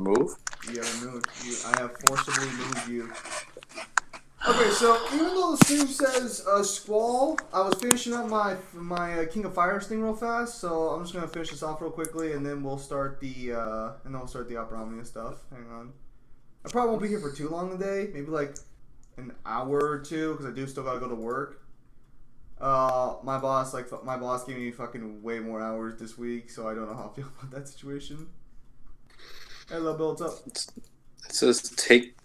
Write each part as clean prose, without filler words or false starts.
Move? You gotta move. I have forcibly moved you. Okay, so even though the stream says squall, I was finishing up my King of Fire thing real fast, so I'm just gonna finish this off real quickly, and then we'll start the Opera Omnia stuff. Hang on. I probably won't be here for too long today. Maybe like an hour or two, because I do still gotta go to work. My boss gave me fucking way more hours this week, so I don't know how I feel about that situation. Hello, Bill, what's up? It says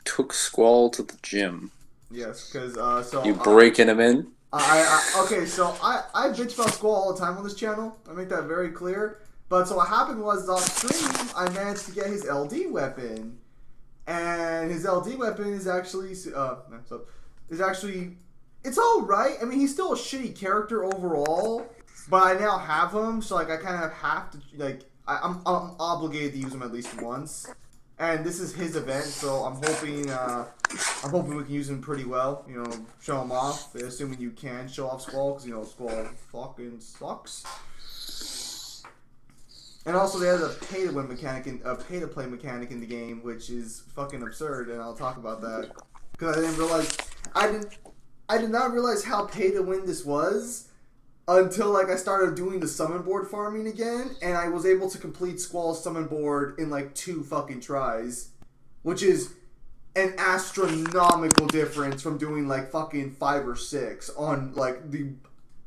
took Squall to the gym. Yes, because You breaking him in? Okay, so I bitch about Squall all the time on this channel. I make that very clear. But so what happened was off stream, I managed to get his LD weapon, and his LD weapon is actually it's all right. I mean, he's still a shitty character overall, but I now have him, so like I kind of have to I'm obligated to use him at least once. And this is his event, so I'm hoping we can use him pretty well. You know, show him off. Assuming you can show off Squall, because you know Squall fucking sucks. And also, they have a pay-to-win mechanic, pay-to-play mechanic in the game, which is fucking absurd. And I'll talk about that because I did not realize how pay-to-win this was until like I started doing the summon board farming again, and I was able to complete Squall's summon board in like 2 fucking tries, which is an astronomical difference from doing like fucking 5 or 6 on like the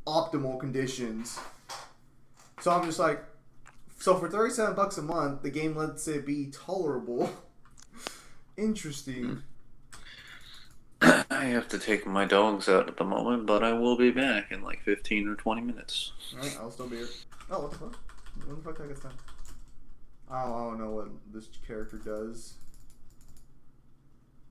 optimal conditions. So I'm just like, so for $37 a month, the game lets it be tolerable. Interesting. I have to take my dogs out at the moment, but I will be back in like 15 or 20 minutes. Alright, I'll still be here. Oh, what the fuck? When the fuck did I get that? I don't know what this character does.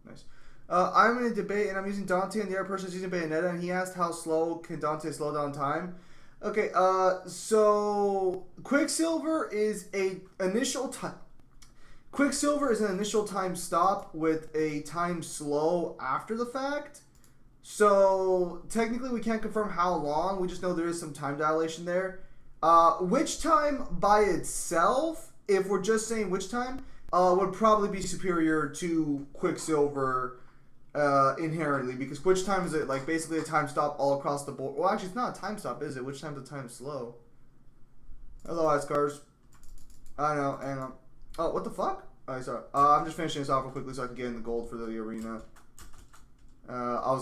Nice. I'm in a debate, and I'm using Dante, and the other person's using Bayonetta, and he asked how slow can Dante slow down time. Okay, so Quicksilver is an initial time stop with a time slow after the fact. So technically we can't confirm how long, we just know there is some time dilation there. Witch time by itself, if we're just saying witch time, would probably be superior to Quicksilver inherently, because witch time is like basically a time stop all across the board. Well, actually it's not a time stop, is it? Witch time's a time slow. Hello, Icecars. I know, and oh, what the fuck? Alright, sorry. I'm just finishing this off real quickly so I can get in the gold for the arena. I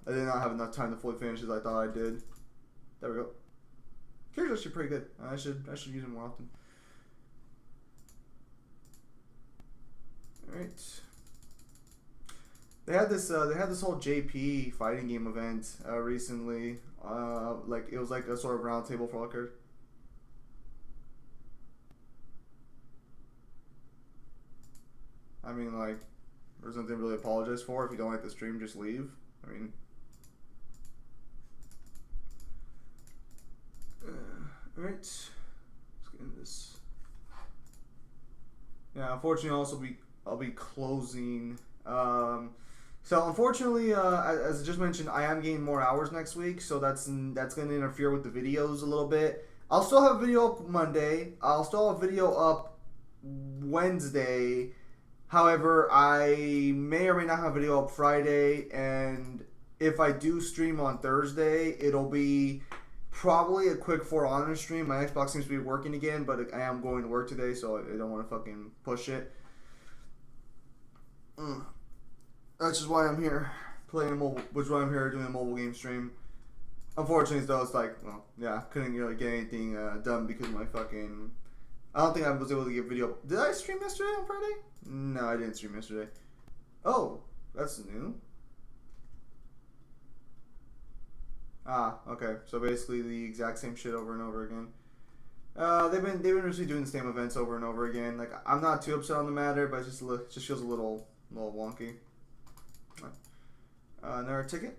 did not have enough time to fully finish as I thought I did. There we go. Character's actually pretty good. I should use him more often. Alright. They had this whole JP fighting game event recently. Like it was like a sort of round table for all characters. I mean, like, there's nothing to really apologize for. If you don't like the stream, just leave. I mean, alright, let's get into this. Yeah, unfortunately, I'll be closing. So unfortunately, as I just mentioned, I am getting more hours next week, so that's going to interfere with the videos a little bit. I'll still have a video up Monday. I'll still have a video up Wednesday. However, I may or may not have a video up Friday, and if I do stream on Thursday, it'll be probably a quick For Honor stream. My Xbox seems to be working again, but I am going to work today, so I don't want to fucking push it. That's just why I'm here playing a mobile, which is why I'm here doing a mobile game stream. Unfortunately, though, it's like, well, yeah, couldn't really get anything done because of my fucking. I don't think I was able to get video. Did I stream yesterday on Friday? No, I didn't stream yesterday. Oh, that's new. Ah, okay. So basically the exact same shit over and over again. They've been really doing the same events over and over again. Like, I'm not too upset on the matter, but it just feels a little wonky. Another ticket.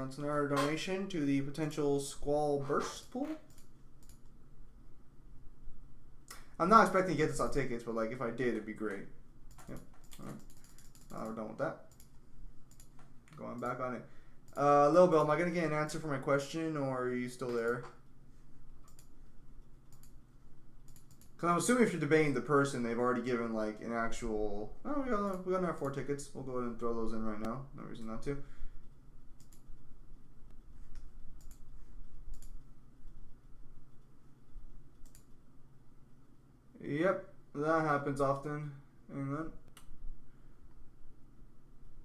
It's another donation to the potential Squall burst pool. I'm not expecting to get this on tickets, but like if I did, it'd be great. Yep. Alright. Now we're done with that. Going back on it. Lil Bill, am I gonna get an answer for my question, or are you still there? Because I'm assuming if you're debating the person, they've already given like an actual. Oh, we got our 4 tickets. We'll go ahead and throw those in right now. No reason not to. Yep, that happens often. Hang on.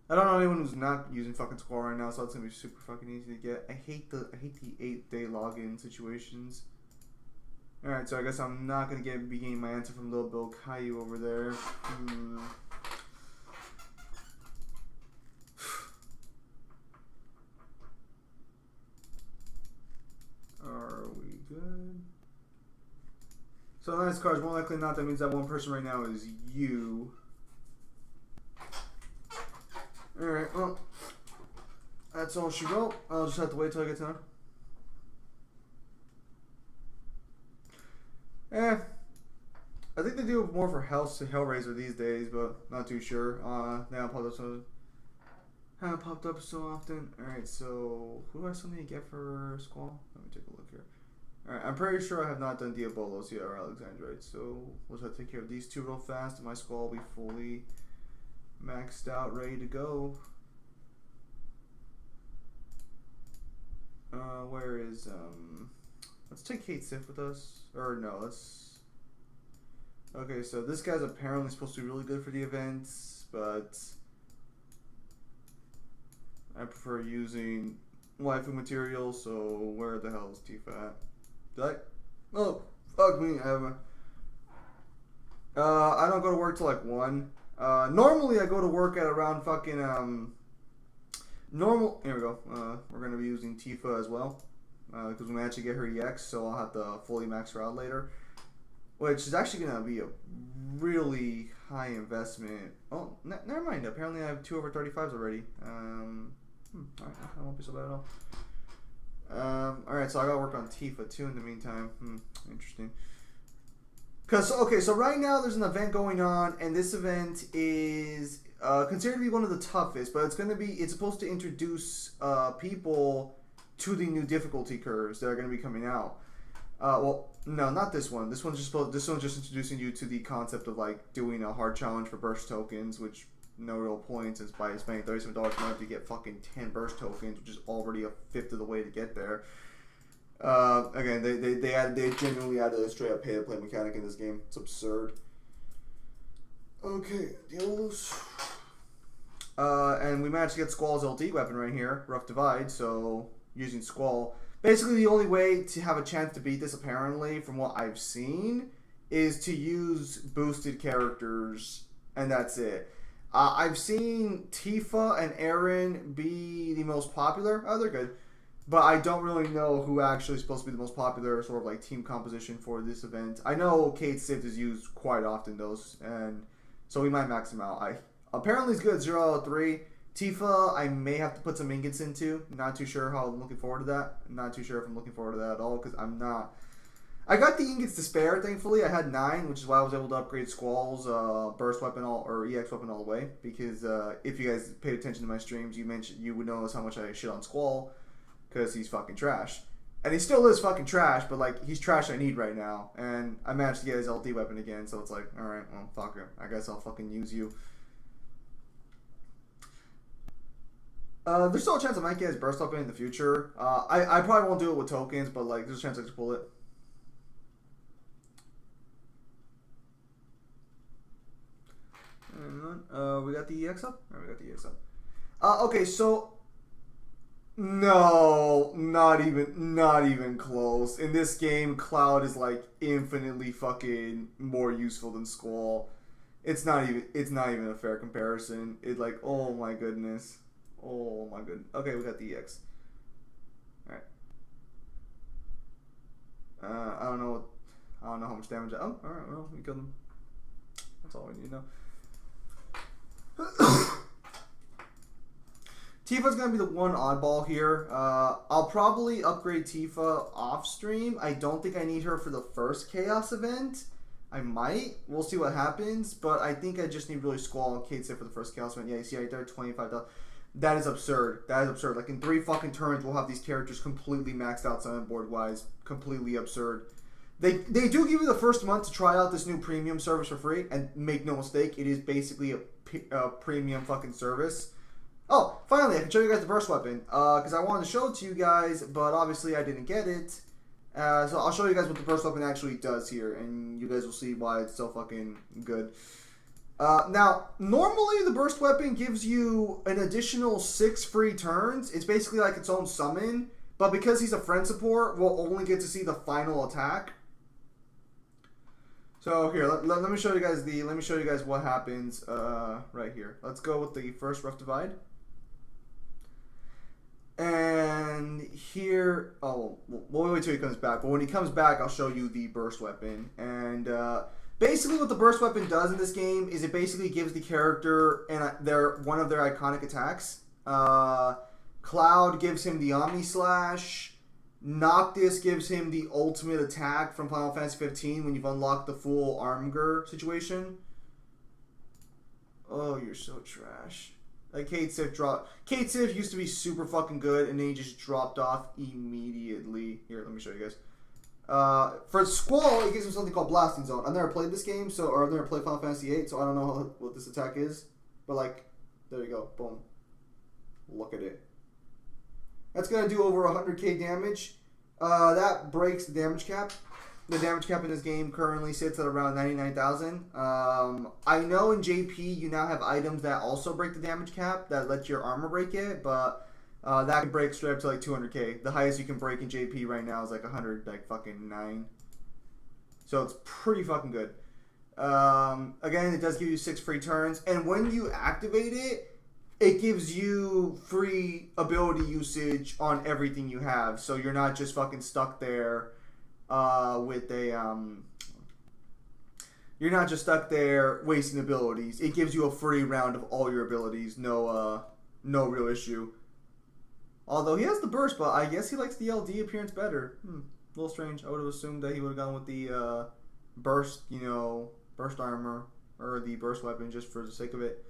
I don't know anyone who's not using fucking Squall right now, so it's gonna be super fucking easy to get. I hate the 8-day login situations. Alright, so I guess I'm not gonna be getting my answer from Little Bill Caillou over there. Are we good? So nice cards, more likely than not, that means that one person right now is you. Alright, well, that's all she wrote. I'll just have to wait till I get to her. I think they do more for Hellraiser these days, but not too sure. They haven't popped up so often. Alright, so who do I still need to get for Squall? Let me take a look here. Alright, I'm pretty sure I have not done Diabolos yet or Alexandrite, so we'll just have to take care of these two real fast, and my Squall will be fully maxed out, ready to go. Where is, let's take Kate Sif with us. Or no, let's... Okay, so this guy's apparently supposed to be really good for the events, but I prefer using waifu material, so where the hell is Tifa at? Did I? Oh, fuck me. I don't go to work till like 1. Normally I go to work at around fucking, here we go. We're going to be using Tifa as well, because we managed to get her EX, so I'll have to fully max her out later. Which is actually going to be a really high investment. Oh, never mind. Apparently I have 2 over 35s already. Alright, that won't be so bad at all. Alright, so I got to work on Tifa too in the meantime. Interesting. Okay, so right now there's an event going on, and this event is considered to be one of the toughest, but it's supposed to introduce people to the new difficulty curves that are going to be coming out. Well, no, not this one. This one's just introducing you to the concept of like doing a hard challenge for burst tokens, which no real point, since by spending $37 a month you get fucking 10 burst tokens, which is already a fifth of the way to get there. Again, they genuinely added a straight up pay to play mechanic in this game. It's absurd. Okay, deals. And we managed to get Squall's LD weapon right here, Rough Divide. So using Squall. Basically, the only way to have a chance to beat this, apparently, from what I've seen, is to use boosted characters, and that's it. I've seen Tifa and Eren be the most popular. Oh, they're good. But I don't really know who actually is supposed to be the most popular sort of like team composition for this event. I know Kate Sif is used quite often, and so we might max him out. Apparently he's good at 0 out of 3. Tifa, I may have to put some ingots into. Not too sure how I'm looking forward to that. Not too sure if I'm looking forward to that at all, because I'm not. I got the ingots to spare, thankfully. I had 9, which is why I was able to upgrade Squall's burst weapon or EX weapon all the way. Because if you guys paid attention to my streams, you would notice how much I shit on Squall, because he's fucking trash. And he still is fucking trash, but like he's trash I need right now. And I managed to get his LD weapon again, so it's like, alright, well, fuck him. I guess I'll fucking use you. There's still a chance I might get his burst weapon in the future. I probably won't do it with tokens, but like there's a chance I just pull it. And we got the EX up? Alright, we got the EX up. Okay, so no, not even close. In this game, Cloud is like infinitely fucking more useful than Squall. It's not even a fair comparison. It's like, oh my goodness. Oh my goodness. Okay, we got the EX. Alright. I don't know how much damage. Oh, alright, well, we killed him. That's all we need to know. Tifa's gonna be the one oddball here. I'll probably upgrade Tifa off stream. I don't think I need her for the first Chaos event. I might. We'll see what happens. But I think I just need really Squall and Kate Sif for the first Chaos event. Yeah, you see right there, $25. That is absurd. That is absurd. Like in 3 fucking turns, we'll have these characters completely maxed out sideboard wise. Completely absurd. They do give you the first month to try out this new premium service for free, and make no mistake, it is basically a premium fucking service. Oh, finally, I can show you guys the burst weapon, because I wanted to show it to you guys, but obviously I didn't get it. So I'll show you guys what the burst weapon actually does here, and you guys will see why it's so fucking good. Now, normally the burst weapon gives you an additional 6 free turns. It's basically like its own summon, but because he's a friend support, we'll only get to see the final attack. So here, let me show you guys what happens right here. Let's go with the first rough divide. And here, oh, we'll wait till he comes back. But when he comes back, I'll show you the burst weapon. And basically, what the burst weapon does in this game is it basically gives the character one of their iconic attacks. Cloud gives him the Omni Slash. Noctis gives him the ultimate attack from Final Fantasy 15 when you've unlocked the full Armger situation. Oh, you're so trash. Like Kate Sif used to be super fucking good, and then he just dropped off immediately. Here, let me show you guys. For Squall, it gives him something called Blasting Zone. I've never played this game, or I've never played Final Fantasy VIII, so I don't know what this attack is. But like, there you go, boom. Look at it. That's gonna do over 100k damage. That breaks the damage cap. The damage cap in this game currently sits at around 99,000. I know in JP you now have items that also break the damage cap that let your armor break it, but that can break straight up to like 200k. The highest you can break in JP right now is like 100, like fucking 9. So it's pretty fucking good. Again, it does give you 6 free turns, and when you activate it, it gives you free ability usage on everything you have, so you're not just fucking stuck there. You're not just stuck there wasting abilities. It gives you a free round of all your abilities. No real issue. Although he has the burst, but I guess he likes the LD appearance better. A little strange. I would have assumed that he would have gone with the burst, burst armor or the burst weapon just for the sake of it.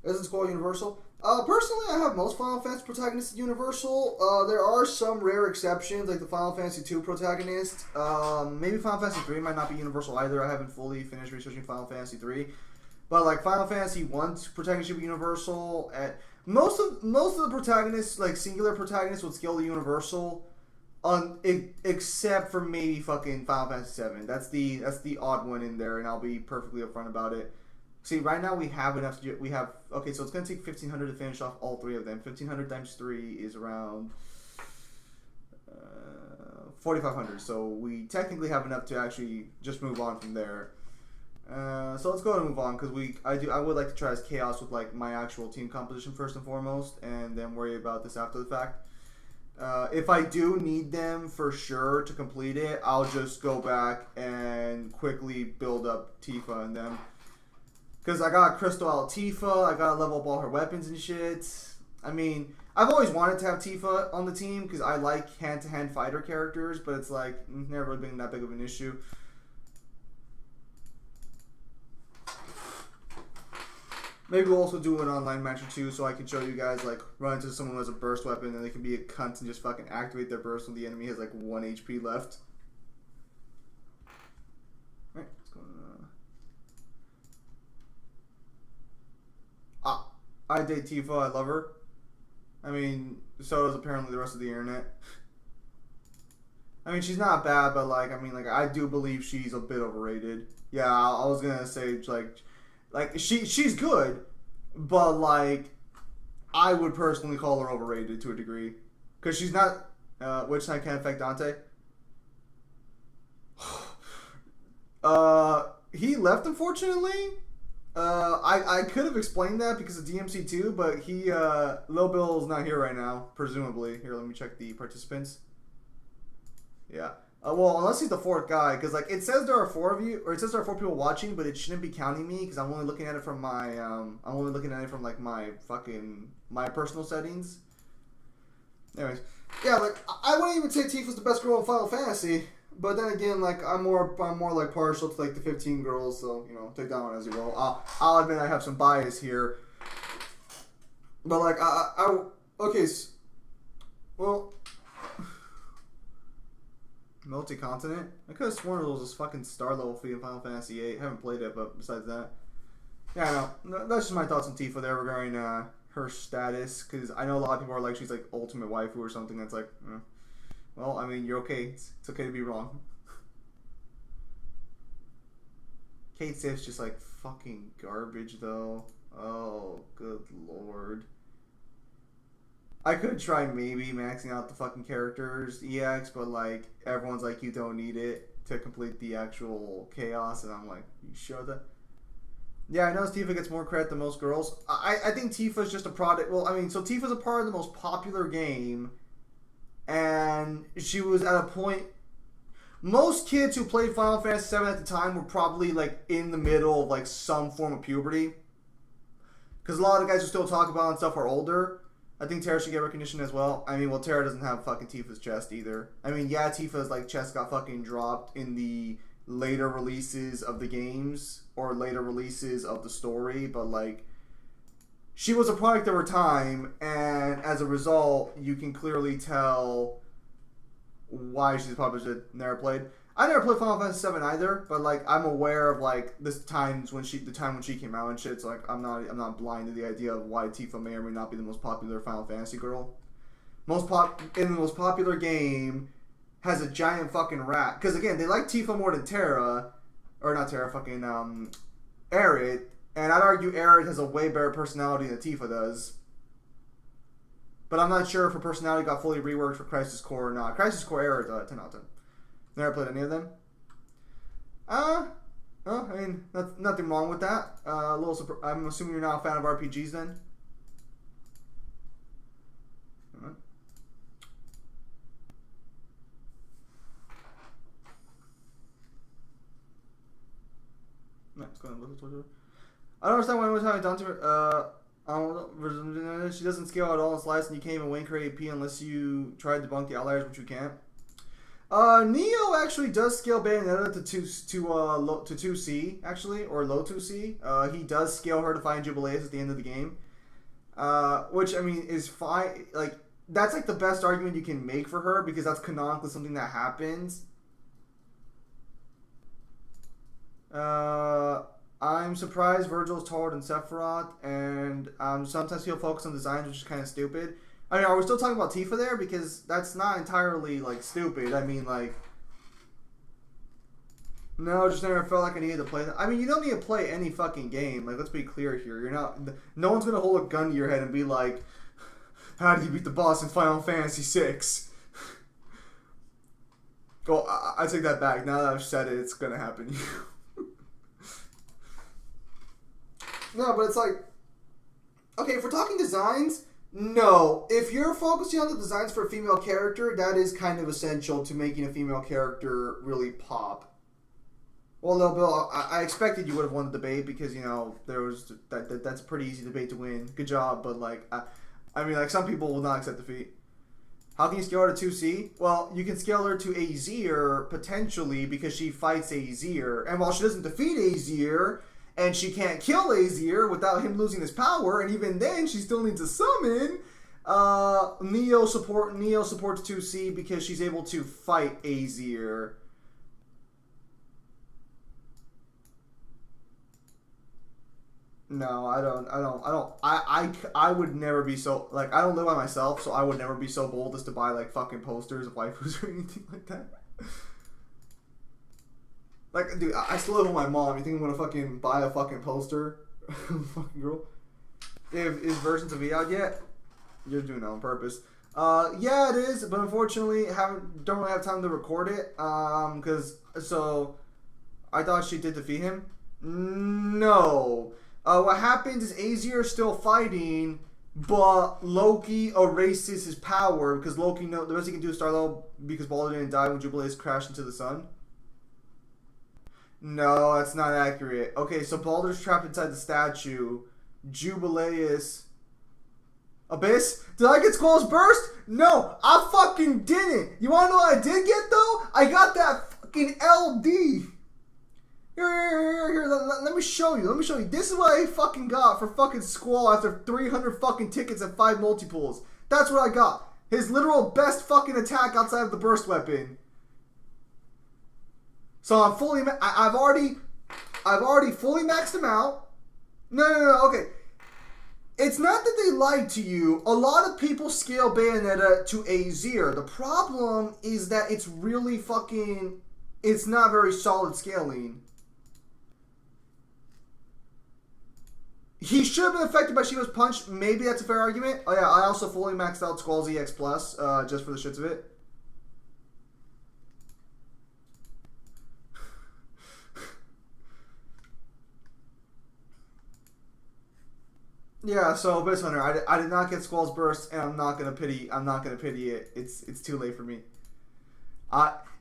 Isn't Squall universal? Personally, I have most Final Fantasy protagonists universal. There are some rare exceptions, like the Final Fantasy 2 protagonist. Maybe Final Fantasy 3 might not be universal either. I haven't fully finished researching Final Fantasy 3. But like Final Fantasy 1's protagonist should be universal. Most of the protagonists, like singular protagonists, would scale to universal, except for maybe fucking Final Fantasy 7. That's the odd one in there, and I'll be perfectly upfront about it. See, right now we have enough to okay, so it's going to take 1,500 to finish off all 3 of them. 1,500 times 3 is around 4,500. So we technically have enough to actually just move on from there. So let's go ahead and move on, because I would like to try as Chaos with like my actual team composition first and foremost, and then worry about this after the fact. If I do need them for sure to complete it, I'll just go back and quickly build up Tifa and them. Because I got Crystal out Tifa, I gotta level up all her weapons and shit. I mean, I've always wanted to have Tifa on the team because I like hand-to-hand fighter characters, but it's like never really been that big of an issue. Maybe we'll also do an online match or two so I can show you guys, like, run into someone who has a burst weapon and they can be a cunt and just fucking activate their burst when the enemy has like 1 HP left. Alright, let's go. I date Tifa, I love her. I mean, so does apparently the rest of the internet. I mean, she's not bad, but like, I do believe she's a bit overrated. Yeah, I was gonna say like she's good, but like, I would personally call her overrated to a degree, because she's not. Which side can affect Dante? He left, unfortunately. I could have explained that because of DMC2, but Lil Bill's not here right now, presumably. Here, let me check the participants. Yeah. Well, unless he's the 4th guy, because like it says there are 4 of you, or it says there are 4 people watching, but it shouldn't be counting me because I'm only looking at it from my like my personal settings. Anyways, yeah, like I wouldn't even say Tifa's the best girl in Final Fantasy. But then again, like I'm more like partial to like the 15 girls, so take that one as you will. I'll admit I have some bias here, but like well, Multi-continent? I could have sworn it was this fucking star level fee in Final Fantasy VIII. Haven't played it, but besides that. Yeah, no. That's just my thoughts on Tifa there regarding her status. Because I know a lot of people are like, she's like ultimate waifu or something. That's like, well, I mean, you're okay. It's okay to be wrong. Kate Sif's just like fucking garbage though. Oh, good lord. I could try maybe maxing out the fucking characters EX, but like everyone's like, you don't need it to complete the actual chaos, and I'm like, you sure that? Yeah, I know Tifa gets more credit than most girls. I think Tifa's just a product. Well, I mean, so Tifa's a part of the most popular game, and she was at a point. Most kids who played Final Fantasy VII at the time were probably like in the middle of like some form of puberty, because a lot of the guys who still talk about it and stuff are older. I think Terra should get recognition as well. I mean, well, Terra doesn't have fucking Tifa's chest either. I mean, yeah, Tifa's like chest got fucking dropped in the later releases of the games or later releases of the story, but like she was a product of her time, and as a result, you can clearly tell why she's probably never played. I never played Final Fantasy VII either, but like I'm aware of like the time when she came out and shit. So like I'm not blind to the idea of why Tifa may or may not be the most popular Final Fantasy girl. In the most popular game has a giant fucking rat. Because again, they like Tifa more than Terra, or not Terra, fucking Aerith. And I'd argue Aerith has a way better personality than Tifa does. But I'm not sure if her personality got fully reworked for Crisis Core or not. Crisis Core Aerith, 10 out of 10. Never played any of them. I mean, nothing wrong with that. I'm assuming you're not a fan of RPGs then. Right. Let's go ahead and look. I don't understand why everyone's having done to her. She doesn't scale at all in Slice, and you can't even win her AP unless you try to debunk the outliers, which you can't. Neo actually does scale Bayonetta to 2C actually, or low 2C. He does scale her to find Jubileus at the end of the game, which I mean is fine. Like that's like the best argument you can make for her because that's canonically something that happens. I'm surprised Virgil's taller than Sephiroth, and sometimes he'll focus on designs, which is kind of stupid. I mean, are we still talking about Tifa there? Because that's not entirely, like, stupid. I mean, like... No, just never felt like I needed to play that. I mean, you don't need to play any fucking game. Like, let's be clear here. You're not... No one's gonna hold a gun to your head and be like, how do you beat the boss in Final Fantasy VI? Well, I take that back. Now that I've said it, it's gonna happen. No, but it's like... Okay, if we're talking designs... No, if you're focusing on the designs for a female character, that is kind of essential to making a female character really pop. Well, no, Bill, I expected you would have won the debate because, you know, there was that's a pretty easy debate to win. Good job, but, like, I mean, like, some people will not accept defeat. How can you scale her to 2C? Well, you can scale her to Azir, potentially, because she fights Azir. And while she doesn't defeat Azir... And she can't kill Azir without him losing his power, and even then, she still needs a summon. Neo supports 2C because she's able to fight Azir. No, I would never be so, like, I don't live by myself, so I would never be so bold as to buy, like, fucking posters of waifus or anything like that. Like, dude, I still live with my mom. You think I'm gonna fucking buy a fucking poster? Fucking girl. Is version to be out yet? You're doing it on purpose. Yeah, it is, but unfortunately, don't really have time to record it. So I thought she did defeat him. No. What happens is Azir is still fighting, but Loki erases his power because Loki the best he can do is start low because Baldur didn't die when Jubileus crashed into the sun. No, that's not accurate. Okay, so Baldur's trapped inside the statue. Jubileus... Abyss? Did I get Squall's Burst? No, I fucking didn't. You wanna know what I did get, though? I got that fucking LD. Here, let me show you. This is what I fucking got for fucking Squall after 300 fucking tickets and 5 multiples. That's what I got. His literal best fucking attack outside of the burst weapon. So I'm fully. I've already fully maxed him out. No. Okay. It's not that they lied to you. A lot of people scale Bayonetta to Azir. The problem is that it's really fucking... It's not very solid scaling. He should have been affected by Shiva's punch. Maybe that's a fair argument. Oh yeah, I also fully maxed out Squall's EX Plus, just for the shits of it. Yeah, so Abyss Hunter, I did not get Squall's Burst, and I'm not gonna pity it. It's too late for me.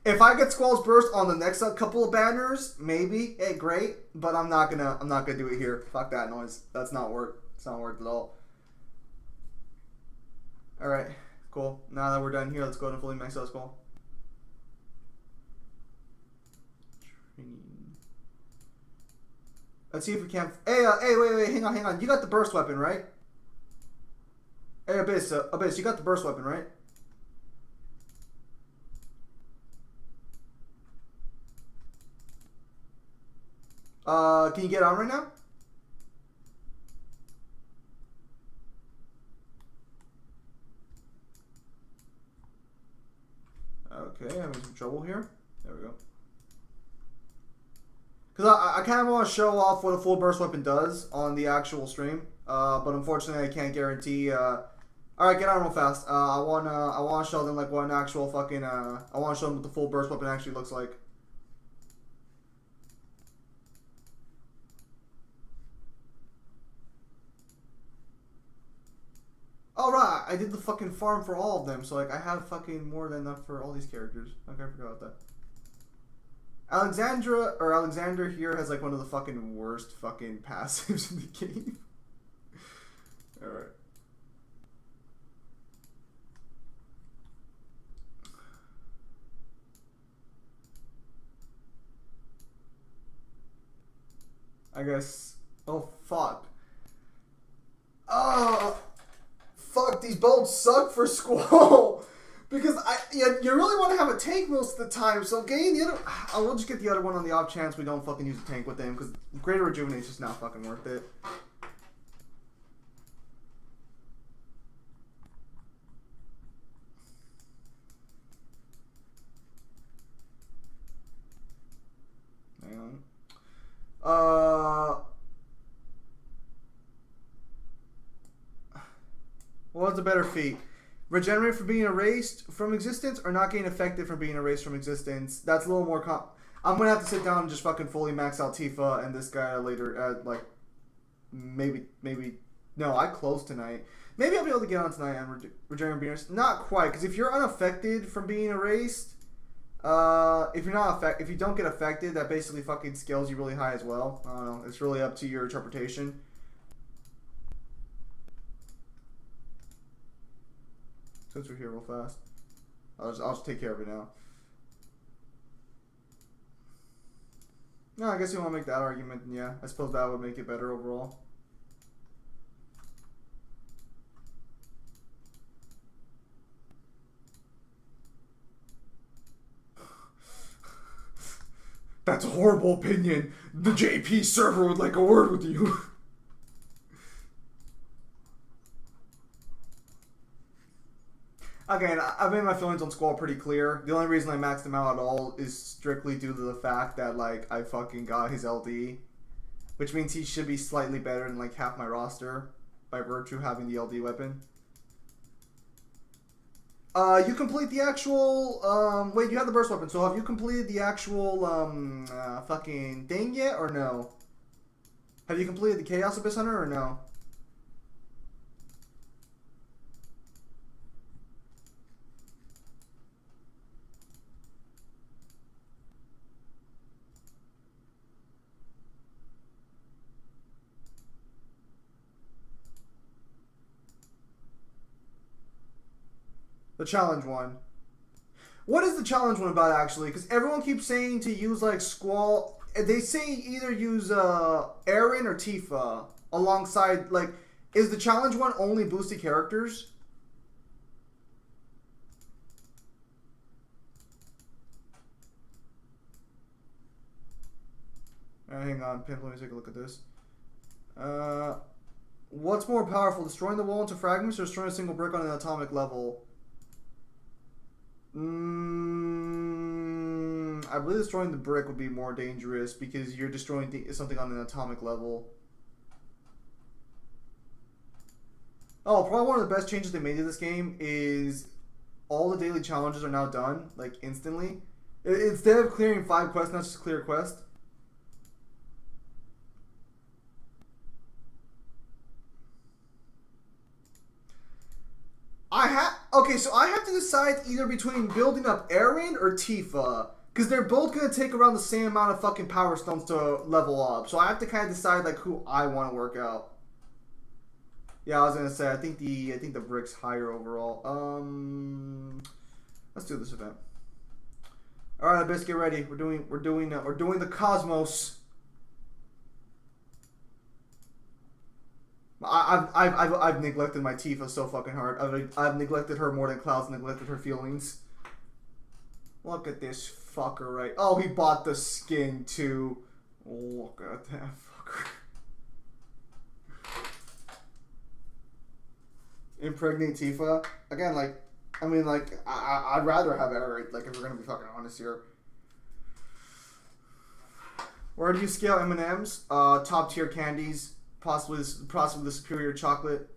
If I get Squall's Burst on the next couple of banners, maybe, hey, great. But I'm not gonna do it here. Fuck that noise. That's not worth. It's not worth it at all. All right, cool. Now that we're done here, let's go ahead and fully max out Squall. Let's see if we can. Hey, wait, hang on. You got the burst weapon, right? Hey, Abyss, you got the burst weapon, right? Can you get on right now? Okay, having some trouble here. There we go. Because I kind of want to show off what a full burst weapon does on the actual stream, but unfortunately I can't guarantee. All right, get on real fast. I want to show them like what an actual fucking. I want to show them what the full burst weapon actually looks like. All right, I did the fucking farm for all of them, so like I have fucking more than enough for all these characters. Okay, I forgot about that. Alexander here has like one of the fucking worst fucking passives in the game. Alright. I guess. Oh, fuck. Oh, fuck. These builds suck for Squall. Because you really want to have a tank most of the time, so getting the other... I will just get the other one on the off chance we don't fucking use a tank with him, because Greater Rejuvenate is just not fucking worth it. Hang on. What's a better feat? Regenerate from being erased from existence, or not getting affected from being erased from existence? That's a little more I'm gonna have to sit down and just fucking fully max out Tifa and this guy later. Like, maybe. No, I close tonight. Maybe I'll be able to get on tonight and regenerate from being erased. Not quite, because if you're unaffected from being erased, if you don't get affected, that basically fucking scales you really high as well. I don't know. It's really up to your interpretation. Since we're here real fast, I'll just take care of it now. No, I guess you want to make that argument, and yeah, I suppose that would make it better overall. That's a horrible opinion. The JP server would like a word with you. Again, I've made my feelings on Squall pretty clear. The only reason I maxed him out at all is strictly due to the fact that, like, I fucking got his LD. Which means he should be slightly better than, like, half my roster by virtue of having the LD weapon. You complete the actual, wait, you have the burst weapon, so have you completed the actual, fucking thing yet, or no? Have you completed the Chaos Abyss Hunter, or no? The challenge one. What is the challenge one about, actually? Because everyone keeps saying to use, like, Squall. They say either use Aaron or Tifa alongside, like, is the challenge one only boosted characters? Hang on, Pimp. Let me take a look at this. What's more powerful, destroying the wall into fragments or destroying a single brick on an atomic level? I believe destroying the brick would be more dangerous because you're destroying something on an atomic level. Oh, probably one of the best changes they made to this game is all the daily challenges are now done, like, instantly. Instead of clearing 5 quests, not just clear a quest. Okay, so I have to decide either between building up Aaron or Tifa. Because they're both going to take around the same amount of fucking power stones to level up. So I have to kind of decide, like, who I want to work out. Yeah, I was going to say, I think the brick's higher overall. Let's do this event. Alright, let's get ready. We're doing the Cosmos. I've neglected my Tifa so fucking hard. I've neglected her more than Cloud's neglected her feelings. Look at this fucker, right? Oh, he bought the skin too. Look at that fucker. Impregnate Tifa again. Like, I mean, like, I'd rather have Eric. Like, if we're gonna be fucking honest here. Where do you scale M&Ms? Top tier candies. Possibly the superior chocolate.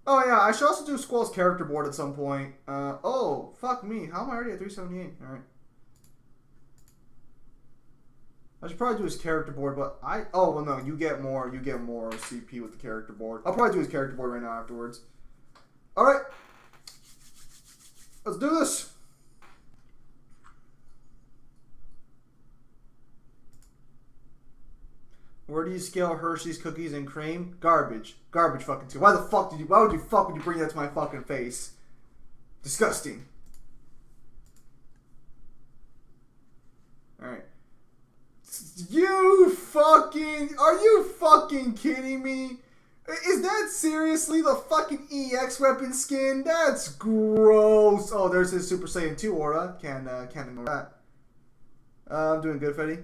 Oh yeah, I should also do Squall's character board at some point. Oh, fuck me. How am I already at 378? Alright. I should probably do his character board, but oh well no, you get more CP with the character board. I'll probably do his character board right now afterwards. Alright. Let's do this. Where do you scale Hershey's cookies and cream? Garbage. Garbage fucking too. Why would you bring that to my fucking face? Disgusting. Alright. Are you fucking kidding me? Is that seriously the fucking EX weapon skin? That's gross. Oh, there's his Super Saiyan 2 aura. Can't ignore that. I'm doing good, Freddy.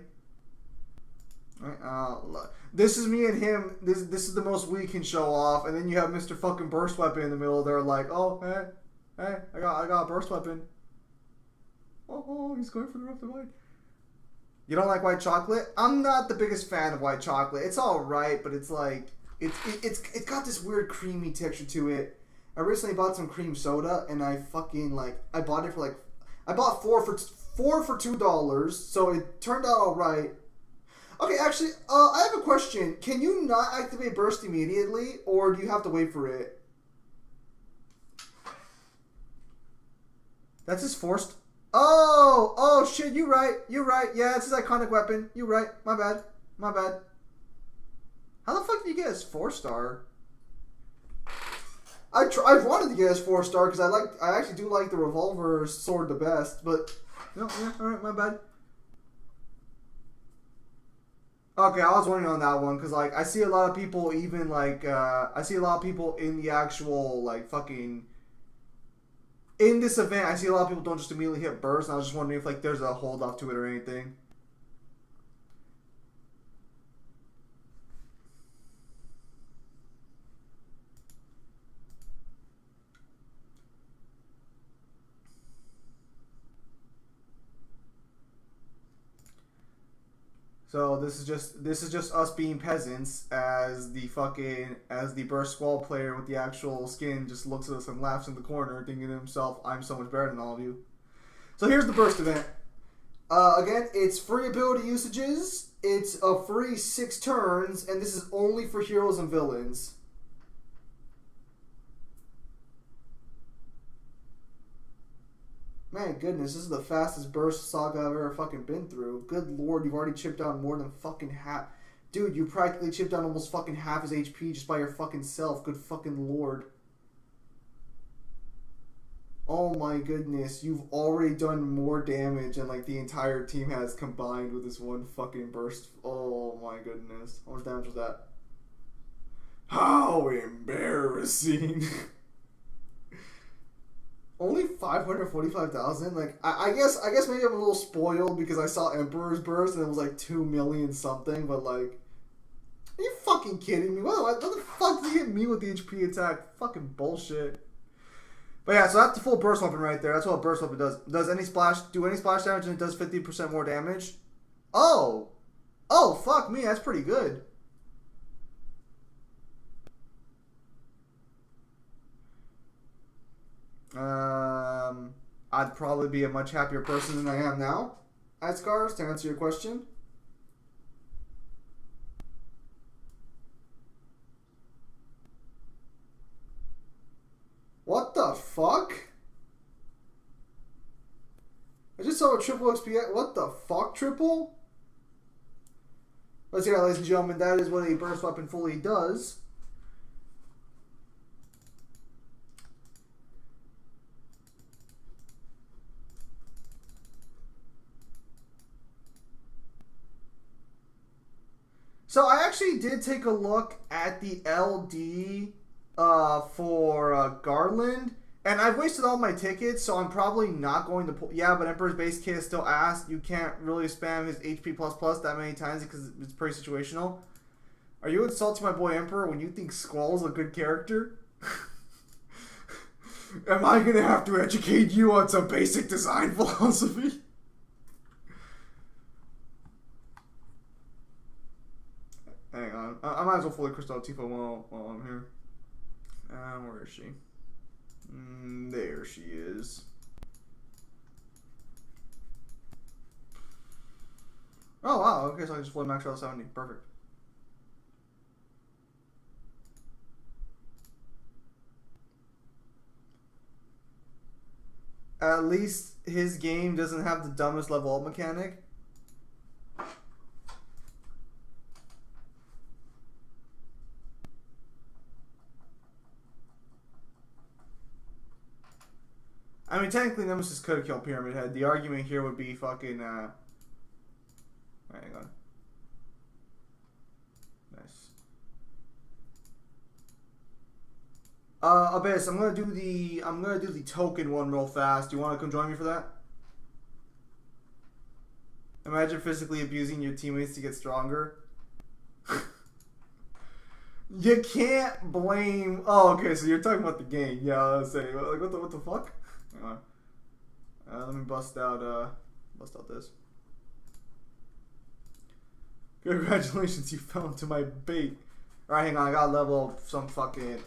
Alright, this is me and him. This is the most we can show off, and then you have Mr. fucking Burst Weapon in the middle there, like, oh, hey, I got a Burst Weapon. Oh, he's going for the rest of the fight. You don't like white chocolate? I'm not the biggest fan of white chocolate. It's all right, but it's like it's got this weird creamy texture to it. I recently bought some cream soda, and I fucking I bought it for like I bought four for $2, so it turned out all right. Okay, actually, I have a question. Can you not activate burst immediately, or do you have to wait for it? That's his forced. Oh shit, you right. Yeah, it's his iconic weapon. You right. My bad. How the fuck did you get his 4-star? I wanted to get his 4-star because I actually do like the revolver sword the best, but no, yeah, alright, my bad. Okay, I was wondering on that one because I see a lot of people even I see a lot of people in the actual fucking. In this event, I see a lot of people don't just immediately hit burst, and I was just wondering if there's a hold off to it or anything. So this is just us being peasants as the burst squall player with the actual skin just looks at us and laughs in the corner, thinking to himself, "I'm so much better than all of you." So here's the burst event. Again, it's free ability usages. It's a free 6 turns, and this is only for heroes and villains. Man, goodness, this is the fastest burst saga I've ever fucking been through. Good lord, you've already chipped down more than fucking half. Dude, you practically chipped down almost fucking half his HP just by your fucking self. Good fucking lord. Oh my goodness, you've already done more damage than the entire team has combined with this one fucking burst. Oh my goodness. How much damage was that? How embarrassing. Only 545,000. Like I guess maybe I'm a little spoiled because I saw Emperor's Burst and it was like 2 million something. But like, are you fucking kidding me? What the fuck did he hit me with the HP attack? Fucking bullshit. But yeah, so that's the full burst weapon right there. That's what a burst weapon does. Do any splash damage, and it does 50% more damage. Oh, fuck me, that's pretty good. I'd probably be a much happier person than I am now at Scars, to answer your question. What the fuck? I just saw a triple XP. What the fuck, triple? Let's hear it, ladies and gentlemen. That is what a burst weapon fully does. So I actually did take a look at the LD for Garland, and I've wasted all my tickets, so I'm probably not going to pull. Yeah, but Emperor's Base Kit is still asked. You can't really spam his HP++ that many times because it's pretty situational. Are you insulting my boy Emperor when you think Squall's a good character? Am I going to have to educate you on some basic design philosophy? Hang on. I might as well fully crystal Dffoo while I'm here. Where is she? There she is. Oh, wow. Okay, so I just fully maxed out 70. Perfect. At least his game doesn't have the dumbest level up mechanic. I mean, technically, Nemesis could have killed Pyramid Head. The argument here would be fucking, hang on. Nice. Abyss, I'm gonna do the token one real fast. Do you want to come join me for that? Imagine physically abusing your teammates to get stronger. You can't blame. Oh, okay. So you're talking about the game. Yeah, I was saying, like, what the fuck? Hang on. Let me bust out this. Congratulations, you fell into my bait. All right, hang on. I gotta level up some fucking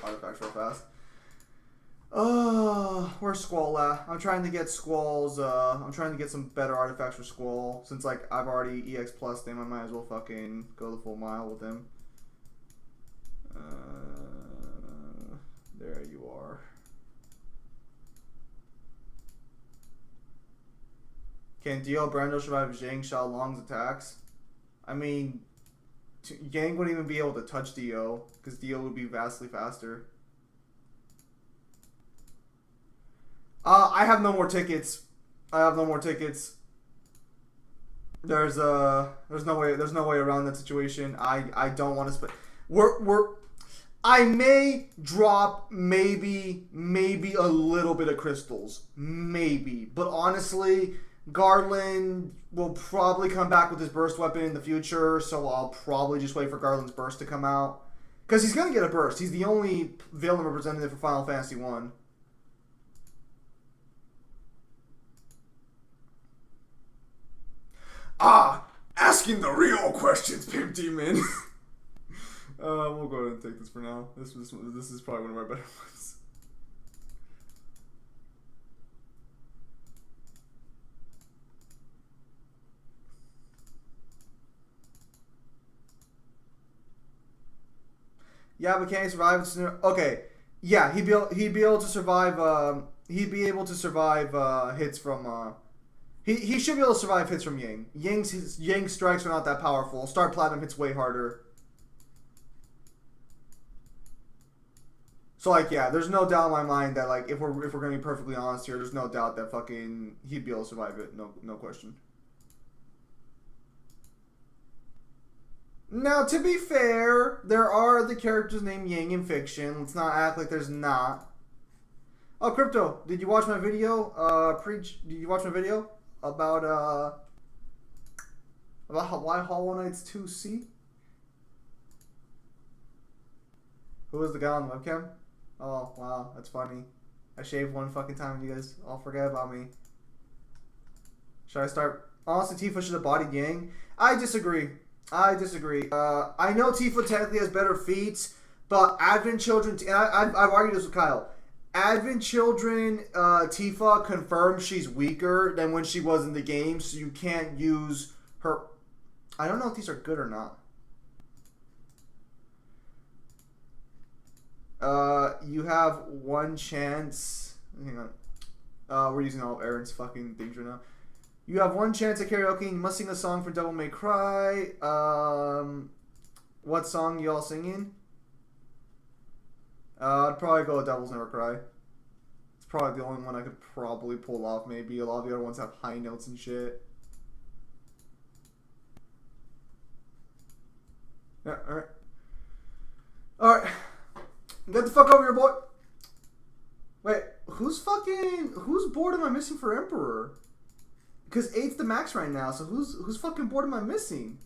artifacts real fast. Where's Squall at? I'm trying to get Squall's. I'm trying to get some better artifacts for Squall. Since like I've already EX plus him, I might as well fucking go the full mile with him. There you are. Can Dio Brando survive Zhang Xiaolong's attacks? I mean, Yang wouldn't even be able to touch Dio because Dio would be vastly faster. I have no more tickets. There's no way around that situation. I don't want to spend. I may drop maybe a little bit of crystals, maybe, but honestly, Garland will probably come back with his burst weapon in the future, so I'll probably just wait for Garland's burst to come out because he's gonna get a burst. He's the only villain representative for Final Fantasy 1. Asking the real questions, Pimp Demon. We'll go ahead and take this for now. This is probably one of my better ones. Yeah, but can he survive? Okay, yeah, he'd be able to survive. He'd be able to survive hits from. He should be able to survive hits from Yang. Yang's strikes are not that powerful. Star Platinum hits way harder. So like, yeah, there's no doubt in my mind that like if we're gonna be perfectly honest here, there's no doubt that fucking he'd be able to survive it. No question. Now, to be fair, there are the characters named Yang in fiction. Let's not act like there's not. Oh, Crypto, did you watch my video? Did you watch my video about why Hollow Knight's 2C? Who was the guy on the webcam? Oh, wow, that's funny. I shaved one fucking time and you guys all forget about me. Should I start? Honestly, Tifa should have bodied Yang. I disagree. I know Tifa technically has better feats, but Advent Children, and I've argued this with Kyle. Advent Children, Tifa confirms she's weaker than when she was in the game, so you can't use her. I don't know if these are good or not. You have one chance. Hang on. We're using all of Aaron's fucking things right now. You have one chance at karaoke and you must sing a song for Devil May Cry. What song you all singing? I'd probably go with Devil's Never Cry. It's probably the only one I could probably pull off, maybe. A lot of the other ones have high notes and shit. Yeah, alright. Alright. Get the fuck over here, boy. Wait, who's board am I missing for Emperor? Because 8's the max right now, so who's fucking board am I missing?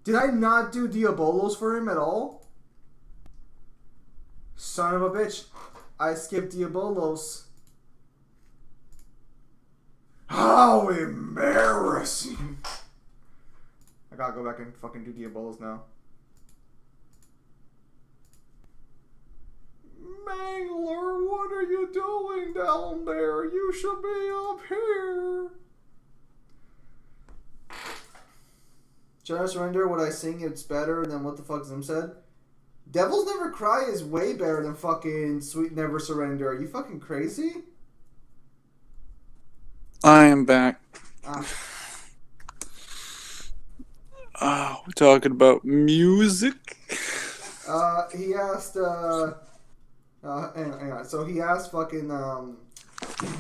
Did I not do Diabolos for him at all? Son of a bitch. I skipped Diabolos. How embarrassing. I gotta go back and fucking do Diabolos now. Mangler, what are you doing down there? You should be up here. Should I surrender? What I sing, it's better than what the fuck Zim said? Devils Never Cry is way better than fucking Sweet Never Surrender. Are you fucking crazy? I am back. We're talking about music. He asked, hang on. So he asked fucking,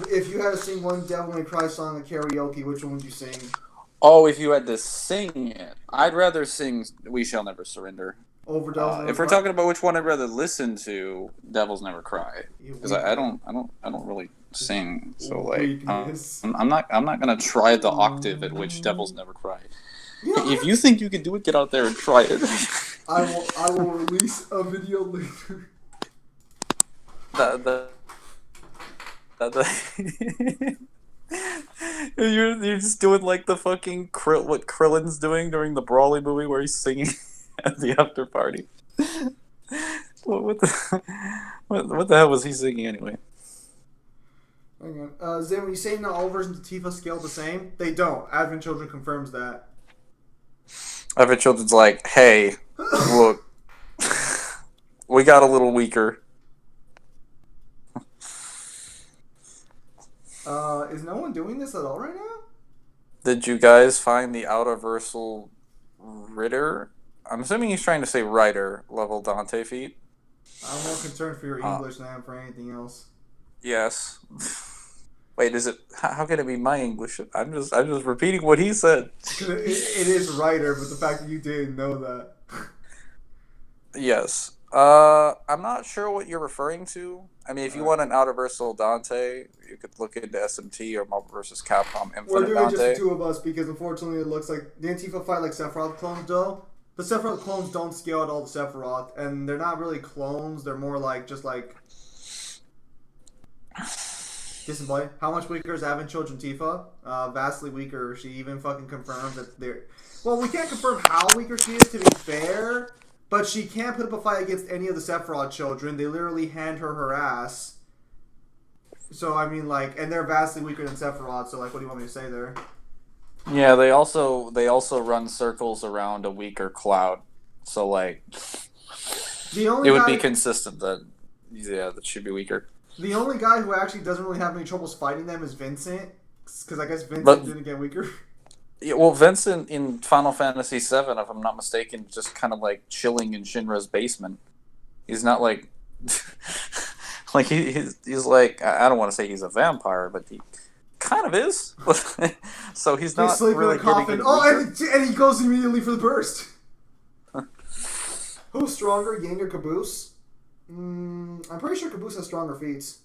if you had to sing one Devil May Cry song at karaoke, which one would you sing? Oh, if you had to sing it, I'd rather sing "We Shall Never Surrender." Over Devil's Never If we're Cry? talking about which one I'd rather listen to, "Devil's Never Cry," because I don't really sing. So like, I'm not gonna try the octave at which "Devil's Never Cry." Yeah, If you think you can do it, get out there and try it. I will release a video later. You're just doing like the fucking what Krillin's doing during the Brawly movie where he's singing at the after party. What the hell was he singing anyway? Hang on. Zay, when you say not all versions of Tifa scale the same, they don't. Advent Children confirms that. Advent Children's like, hey, look, we got a little weaker. Is no one doing this at all right now? Did you guys find the Outerversal Ritter? I'm assuming he's trying to say Rider level Dante feat. I'm more concerned for your English than I am for anything else. Yes. Wait, is it? How can it be my English? I'm just repeating what he said. It is Rider, but the fact that you didn't know that. Yes. I'm not sure what you're referring to. I mean, if you want an Outerversal Dante, you could look into SMT or Marvel vs. Capcom Infinite We're doing Dante. just the two of us because unfortunately it looks like the Antifa fight like Sephiroth clones though. The Sephiroth clones don't scale at all to Sephiroth, and they're not really clones. They're more like just like. Listen, boy, how much weaker is Advent Children Tifa? Vastly weaker. She even fucking confirms that they're. Well, we can't confirm how weaker she is, to be fair, but she can't put up a fight against any of the Sephiroth children. They literally hand her ass. So, I mean, like, and they're vastly weaker than Sephiroth, so, like, what do you want me to say there? Yeah, they also run circles around a weaker Cloud. So, like, it would be consistent that, yeah, that should be weaker. The only guy who actually doesn't really have any troubles fighting them is Vincent, because I guess Vincent didn't get weaker. Yeah, well, Vincent in Final Fantasy VII, if I'm not mistaken, just kind of like chilling in Shinra's basement. He's not like, like he's like, I don't want to say he's a vampire, but he kind of is. So he's They not sleep in a really getting coffin. any Oh, weaker. and he goes immediately for the burst. Who's stronger, Yang or Caboose? I'm pretty sure Caboose has stronger feats.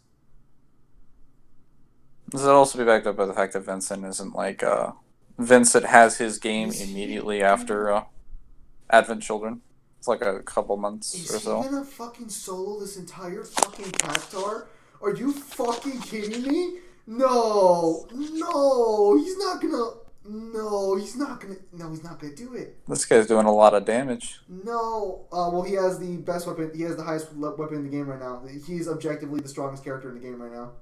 Does it also be backed up by the fact that Vincent isn't like Vincent has his game immediately after Advent Children. It's like a couple months Is or he so. gonna fucking solo this entire fucking Cactar? Are you fucking kidding me? No, he's not gonna. No, he's not gonna. No, he's not gonna do it. This guy's doing a lot of damage. No. Well, he has the best weapon. He has the highest weapon in the game right now. He's objectively the strongest character in the game right now.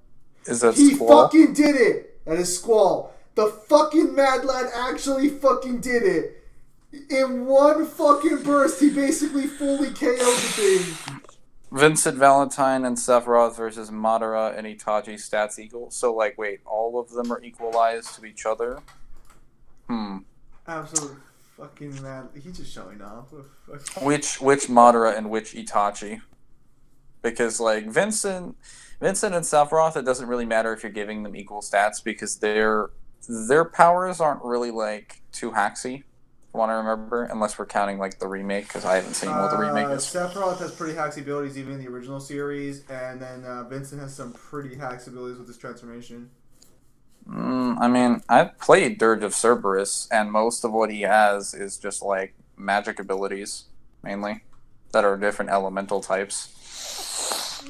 Is that He Squall? fucking did it. That is Squall. The fucking Mad Lad actually fucking did it. In one fucking burst, he basically fully KO'd the thing. Vincent Valentine and Sephiroth versus Madara and Itachi stats equal. So, like, wait, all of them are equalized to each other? Absolute fucking mad. He's just showing off. Which Madara and which Itachi? Because, like, Vincent and Sephiroth, it doesn't really matter if you're giving them equal stats because their powers aren't really, like, too hacksy. Want to remember, unless we're counting like the remake, because I haven't seen what the remake is. Sephiroth has pretty hacks abilities even in the original series, and then Vincent has some pretty hacks abilities with his transformation. I mean, I've played Dirge of Cerberus, and most of what he has is just like magic abilities, mainly, that are different elemental types.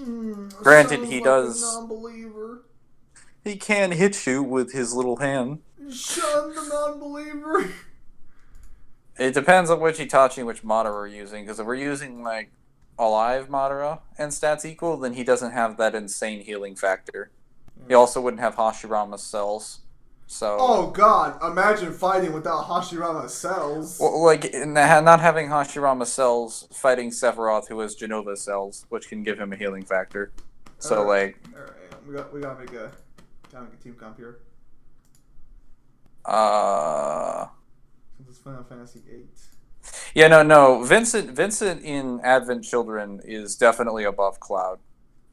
Granted, he does. Non-believer. He can hit you with his little hand. Shun the non-believer. It depends on which Itachi and which Madara we're using, because if we're using, like, alive Madara and stats equal, then he doesn't have that insane healing factor. He also wouldn't have Hashirama's cells, so... Oh god, imagine fighting without Hashirama's cells. Well, like, not having Hashirama's cells, fighting Sephiroth, who has Genova's cells, which can give him a healing factor. So, Alright, we gotta make a team comp here. It's Final Fantasy VIII. Yeah, no. Vincent in Advent Children is definitely above Cloud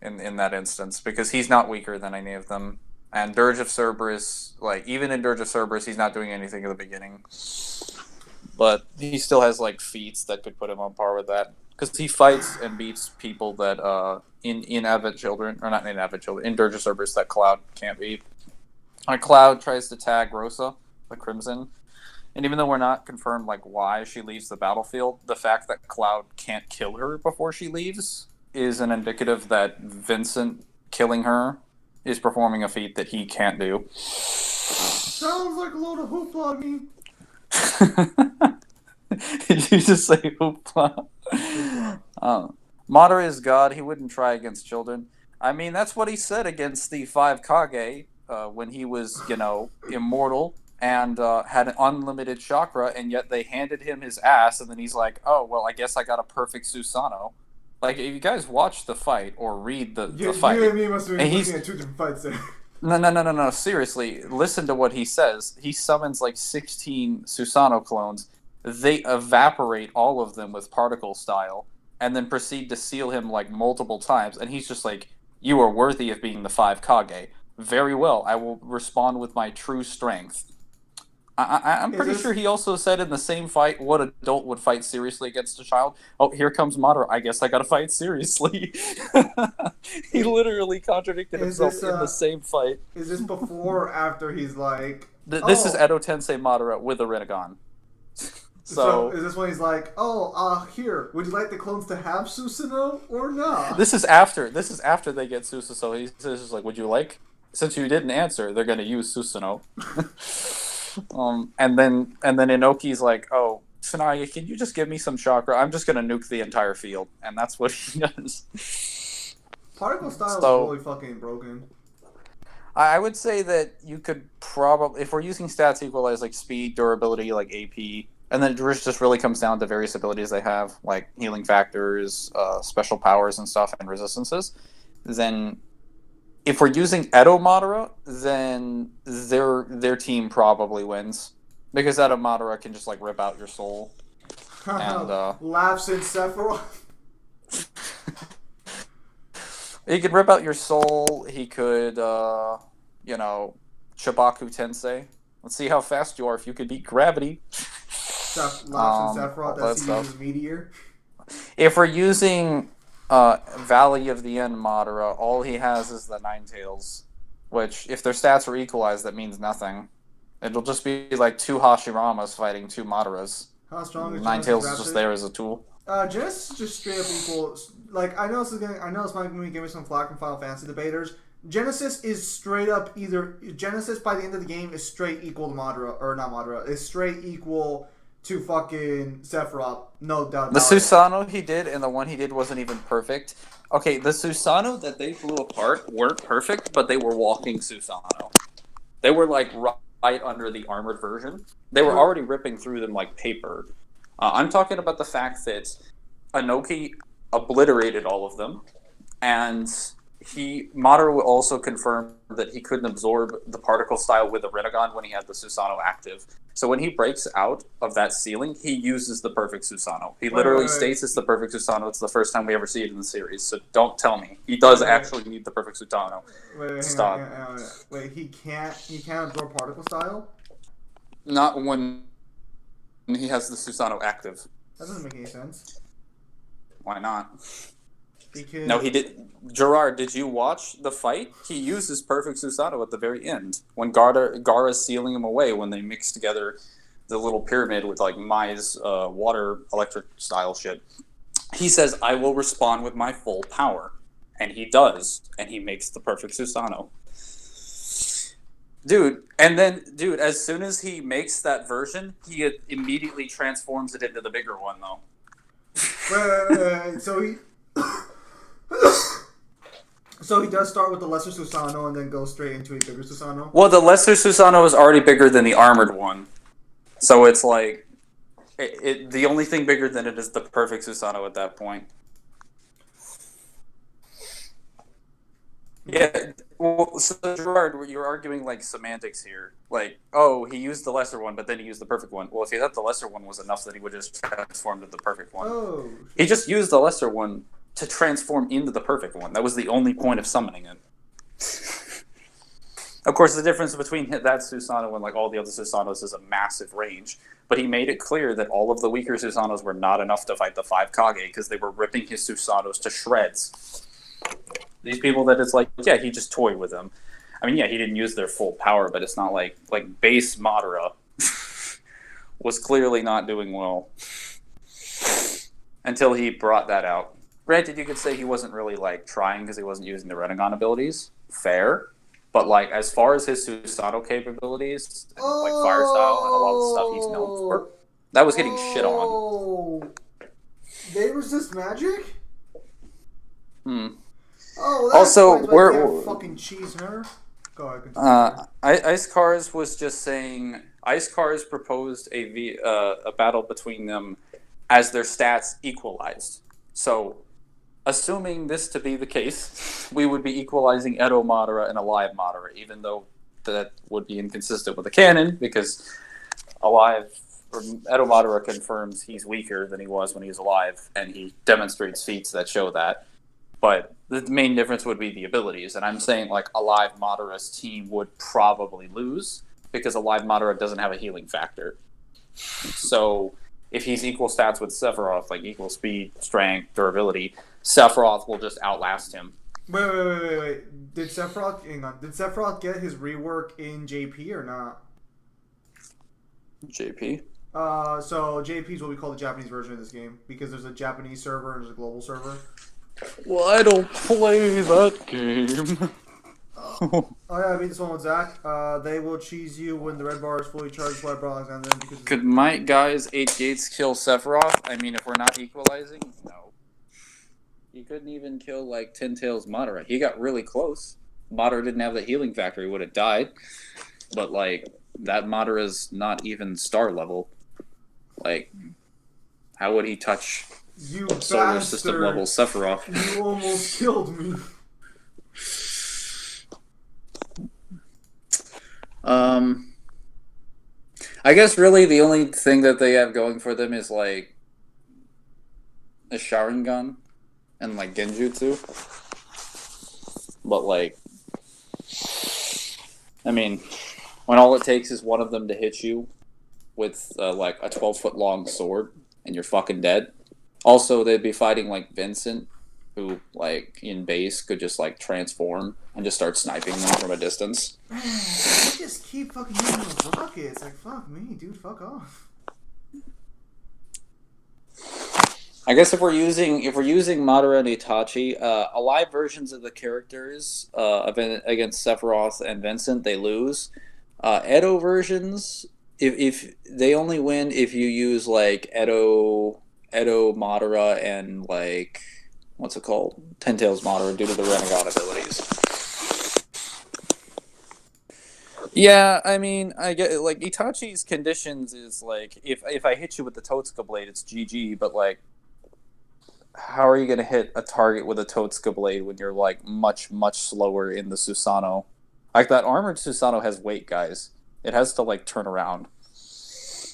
in that instance because he's not weaker than any of them. And Dirge of Cerberus, like even in Dirge of Cerberus, he's not doing anything at the beginning, but he still has like feats that could put him on par with that because he fights and beats people that in Advent Children or not in Advent Children in Dirge of Cerberus that Cloud can't beat. Like Cloud tries to tag Rosa, the Crimson. And even though we're not confirmed like why she leaves the battlefield, the fact that Cloud can't kill her before she leaves is an indicative that Vincent killing her is performing a feat that he can't do. Sounds like a load of hoopla to me. Did you just say hoopla? Madara is God. He wouldn't try against children. I mean, that's what he said against the 5 Kage when he was, immortal. And had an unlimited chakra, and yet they handed him his ass, and then he's like, oh, well, I guess I got a perfect Susanoo. Like, if you guys watch the fight, or read the fight... You and me must have been looking at 2 different fights there. No, seriously, listen to what he says. He summons, like, 16 Susanoo clones. They evaporate all of them with particle style, and then proceed to seal him, like, multiple times, and he's just like, you are worthy of being the 5 Kage. Very well, I will respond with my true strength. I'm pretty sure he also said in the same fight, what adult would fight seriously against a child? Oh, here comes Madara. I guess I gotta fight seriously. He literally contradicted himself in the same fight. Is this before or after he's like... This is Edo Tensei Madara with a Rinnegan. So is this when he's like, here, would you like the clones to have Susanoo or not? This is after they get Susanoo. So he's just like, would you like? Since you didn't answer, they're gonna use Susanoo. And then Inoki's like, oh, Tsunade, can you just give me some chakra? I'm just gonna nuke the entire field, and that's what he does. Particle style is really fucking broken. I would say that you could probably, if we're using stats equalize like speed, durability, like AP, and then it just really comes down to various abilities they have, like healing factors, special powers and stuff, and resistances, then if we're using Edo Madara, then their team probably wins. Because Edo Madara can just, like, rip out your soul. And, laughs in Sephiroth. He could rip out your soul, he could, Shibaku Tensei. Let's see how fast you are if you could beat gravity. Lash and Sephiroth, All that that's he stuff. uses Meteor. If we're using Valley of the End Madara, all he has is the Nine Tails, which, if their stats are equalized, that means nothing. It'll just be like two Hashiramas fighting two Madaras. How strong is Nine Genesis Tails is just Rhapsody? there as a tool. Genesis is just straight up equal. Like I know this might be giving me some flack from Final Fantasy debaters. Genesis is straight up either Genesis by the end of the game is straight equal to Madara or not Madara. Is straight equal to fucking Sephiroth. No doubt The about it. Susanoo he did and the one he did wasn't even perfect. Okay, the Susanoo that they blew apart weren't perfect, but they were walking Susanoo. They were like right under the armored version. They were already ripping through them like paper. I'm talking about the fact that Anoki obliterated all of them, and Madara also confirmed that he couldn't absorb the particle style with the Rinnegan when he had the Susanoo active. So when he breaks out of that ceiling, he uses the perfect Susanoo. He literally states it's the perfect Susanoo. It's the first time we ever see it in the series, so don't tell me. He does actually need the perfect Susanoo. Wait, he can't absorb particle style? Not when he has the Susanoo active. That doesn't make any sense. Why not? Because No, he did. Gerard, did you watch the fight? He uses perfect Susanoo at the very end when Gaara's sealing him away when they mix together the little pyramid with like Mai's water electric style shit. He says, "I will respond with my full power," and he does, and he makes the perfect Susanoo. Dude, as soon as he makes that version, he immediately transforms it into the bigger one, though. Wait. So he does start with the lesser Susanoo and then goes straight into a bigger Susanoo? Well, the lesser Susanoo is already bigger than the armored one. So it's like... the only thing bigger than it is the perfect Susanoo at that point. Yeah, well, so Gerard, you're arguing like semantics here. Like, oh, he used the lesser one, but then he used the perfect one. Well, if he thought the lesser one was enough, then he would just transform to the perfect one. Oh. He just used the lesser one to transform into the perfect one. That was the only point of summoning it. Of course, the difference between that Susanoo and like all the other Susanos is a massive range. But he made it clear that all of the weaker Susanos were not enough to fight the 5 Kage because they were ripping his Susanos to shreds. These people that it's like, yeah, he just toyed with them. I mean, yeah, he didn't use their full power, but it's not like base Madara was clearly not doing well until he brought that out. Granted, you could say he wasn't really like trying because he wasn't using the Rinnegan abilities. Fair. But like as far as his Susanoo capabilities, and, like fire style and a lot of the stuff he's known for, that was getting shit on. They resist magic? Hmm. Oh, that's also, we're fucking cheese her. Go ahead. Ice Cars was just saying. Ice Cars proposed a battle between them as their stats equalized. So, assuming this to be the case, we would be equalizing Edo Madara and Alive Madara, even though that would be inconsistent with the canon because Edo Madara confirms he's weaker than he was when he was alive, and he demonstrates feats that show that. But the main difference would be the abilities, and I'm saying like Alive Madara's team would probably lose because Alive Madara doesn't have a healing factor. So if he's equal stats with Sephiroth, like equal speed, strength, durability, Sephiroth will just outlast him. Wait. Did Sephiroth get his rework in JP or not? JP? So JP is what we call the Japanese version of this game because there's a Japanese server and there's a global server. Well, I don't play that game. Oh yeah, I beat this one with Zach. They will cheese you when the red bar is fully charged. White bar Alexander. Could my guys 8 gates kill Sephiroth? I mean, if we're not equalizing, no. He couldn't even kill like Ten Tails Madara. He got really close. Madara didn't have the healing factor; he would have died. But like that Madara's not even star level. Like, how would he touch you solar bastard. system level Sephiroth? You almost killed me. I guess really the only thing that they have going for them is like a Sharingan and like Genjutsu. But like, I mean, when all it takes is one of them to hit you with like a 12-foot long sword, and you're fucking dead. Also, they'd be fighting like Vincent, who like in base could just like transform and just start sniping them from a distance. Man, they just keep fucking using those rockets. Like, fuck me, dude, fuck off. I guess if we're using Madara and Itachi, alive versions of the characters against Sephiroth and Vincent, they lose. Edo versions, if they only win if you use like Edo Madara and like what's it called, Ten Tails Madara due to the Renegon abilities. Yeah, I mean, I get like Itachi's conditions is like if I hit you with the Totsuka blade, it's GG. But like, how are you going to hit a target with a Totsuka blade when you're like much slower in the Susanoo? Like that armored Susanoo has weight, guys. It has to like turn around.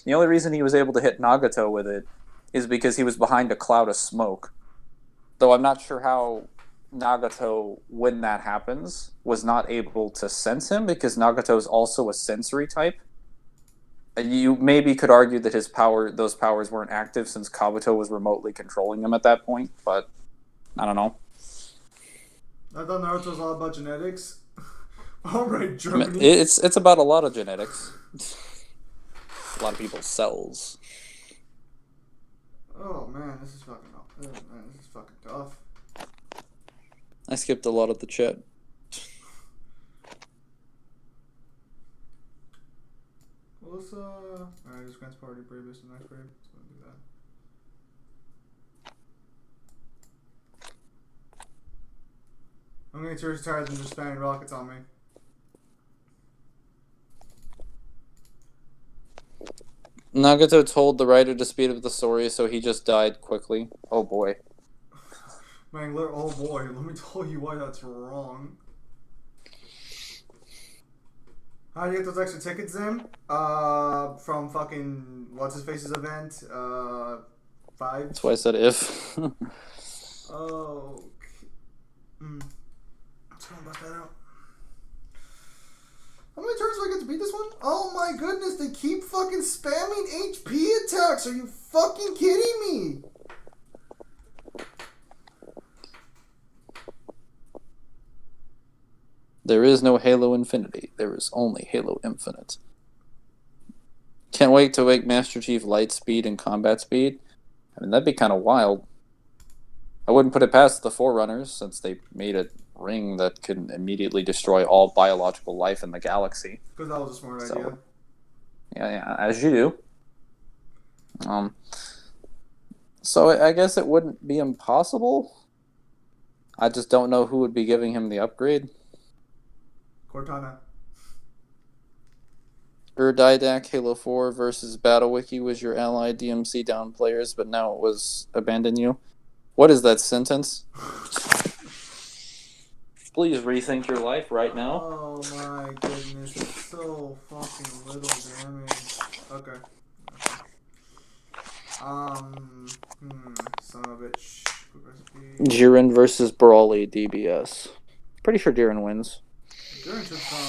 The only reason he was able to hit Nagato with it is because he was behind a cloud of smoke. Though I'm not sure how Nagato, when that happens, was not able to sense him because Nagato is also a sensory type. You maybe could argue that those powers weren't active since Kabuto was remotely controlling him at that point, but I don't know. I thought Naruto was all about genetics. Alright, Germany. It's about a lot of genetics. A lot of people's cells. Oh man, this is fucking tough. I skipped a lot of the chat. Well, let's alright, this grants party bravest and next brave. Let's go do that. I'm getting too tired than just spamming rockets on me. Nagato told the writer to speed up the story, so he just died quickly. Oh boy. Man, oh boy, let me tell you why that's wrong. How do you get those extra tickets in? From fucking what's his face's event? 5. That's why I said if. Oh. Let's go and bust that out. How many turns do I get to beat this one? Oh my goodness, they keep fucking spamming HP attacks. Are you fucking kidding me? There is no Halo Infinity. There is only Halo Infinite. Can't wait to make Master Chief light speed and combat speed. I mean, that'd be kind of wild. I wouldn't put it past the Forerunners, since they made a ring that can immediately destroy all biological life in the galaxy. Because that was a smart idea. Yeah, as you do. So I guess it wouldn't be impossible. I just don't know who would be giving him the upgrade. Cortana. Didac Halo 4 versus BattleWiki was your ally DMC down players, but now it was abandon you. What is that sentence? Please rethink your life right now. Oh my goodness, it's so fucking little damage. Okay. Son of a bitch. Jiren versus Brawly DBS. Pretty sure Jiren wins. Jiren should come.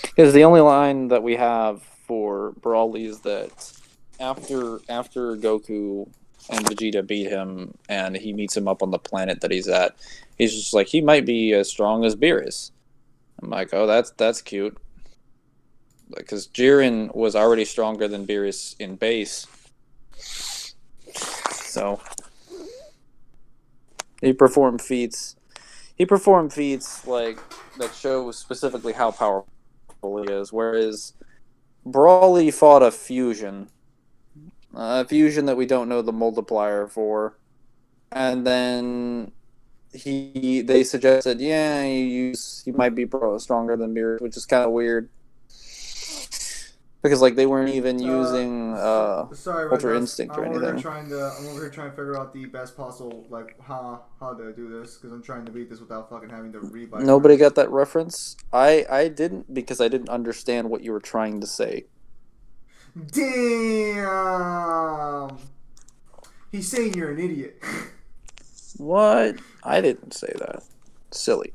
Because the only line that we have for Brawly is that after Goku and Vegeta beat him and he meets him up on the planet that he's at, he's just like, he might be as strong as Beerus. I'm like, oh, that's cute. Because Jiren was already stronger than Beerus in base. So he performed feats like that show specifically how powerful he is, whereas Brawly fought a fusion that we don't know the multiplier for, and then they suggested, he might be stronger than Beerus, which is kind of weird because like they weren't even using Ultra Instinct or anything. I'm over here trying to figure out the best possible, like how to do this, because I'm trying to beat this without fucking having to rebuy. Nobody got that reference. I didn't, because I didn't understand what you were trying to say. Damn. He's saying you're an idiot. What? I didn't say that. Silly.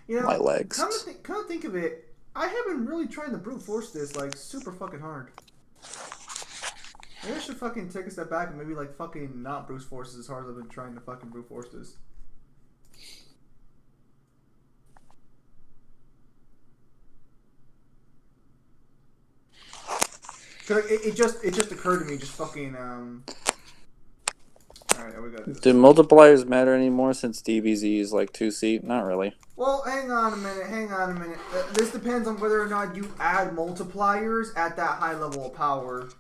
You My know, legs. come to think of it, I haven't really tried to brute force this like super fucking hard. Maybe I should fucking take a step back and maybe like fucking not brute force as hard as I've been trying to fucking brute force this. Cause it just occurred to me just fucking Alright, we got Do this. multipliers matter anymore since DBZ is like 2C? Not really. Well, hang on a minute, hang on a minute. This depends on whether or not you add multipliers at that high level of power.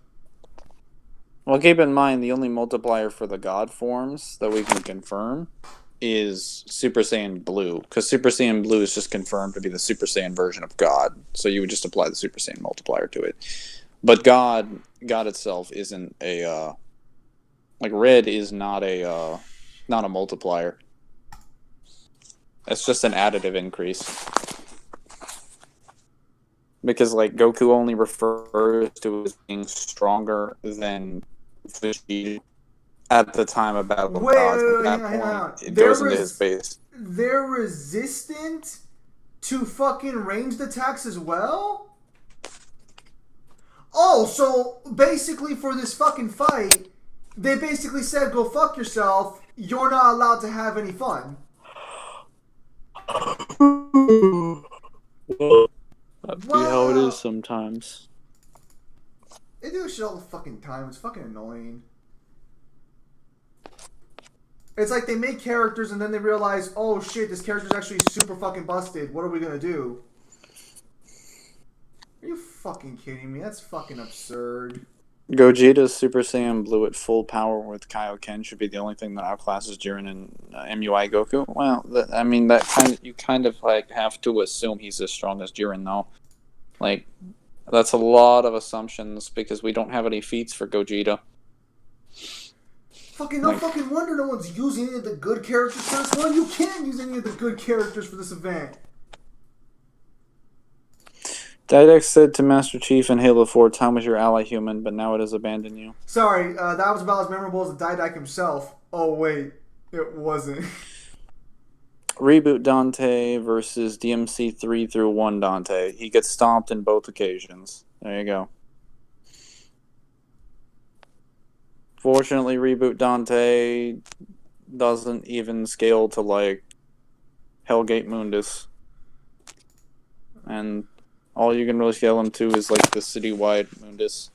Well, keep in mind the only multiplier for the God forms that we can confirm is Super Saiyan Blue, because Super Saiyan Blue is just confirmed to be the Super Saiyan version of God. So you would just apply the Super Saiyan multiplier to it. But God itself isn't a like red is not a multiplier. It's just an additive increase. Because like Goku only refers to as being stronger than Vegeta at the time of Battle of Gods. At Hang that on, hang point, on. it goes into his base. They're resistant to fucking ranged attacks as well? Oh, so basically for this fucking fight, they basically said, go fuck yourself, you're not allowed to have any fun. Well, that'd be how it is Wow. sometimes. They do this shit all the fucking time. It's fucking annoying. It's like they make characters and then they realize, oh shit, this character's actually super fucking busted. What are we gonna do? Are you fucking kidding me? That's fucking absurd. Gogeta's Super Saiyan Blue at full power with Kaioken should be the only thing that outclasses Jiren and MUI Goku. Well, I mean that you kind of like have to assume he's as strong as Jiren, though. Like that's a lot of assumptions because we don't have any feats for Gogeta. Fucking no fucking wonder no one's using any of the good characters for this one. You can't use any of the good characters for this event. Didex said to Master Chief in Halo 4, "Time was your ally human, but now it has abandoned you." Sorry, that was about as memorable as the Didac himself. Oh wait, it wasn't. Reboot Dante versus DMC 3 through 1 Dante. He gets stomped in both occasions. There you go. Fortunately, Reboot Dante doesn't even scale to like Hellgate Mundus. And all you can really scale him to is like the citywide Mundus.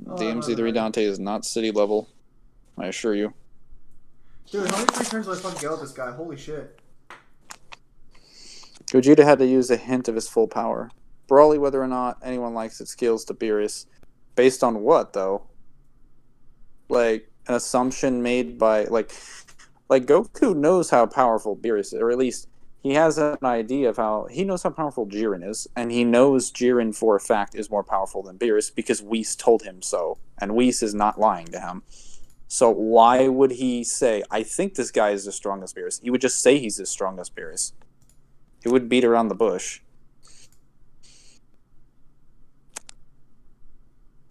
DMC3 Dante is not city level, I assure you. Dude, how many free turns do I fucking get with this guy? Holy shit. Gogeta had to use a hint of his full power. Broly, whether or not anyone likes it, scales to Beerus. Based on what, though? Like, an assumption made by, like Goku knows how powerful Beerus is, or at least he has an idea of how, he knows how powerful Jiren is, and he knows Jiren for a fact is more powerful than Beerus because Whis told him so, and Whis is not lying to him. So why would he say, I think this guy is as strong as Beerus? He would just say he's as strong as Beerus. He would beat around the bush.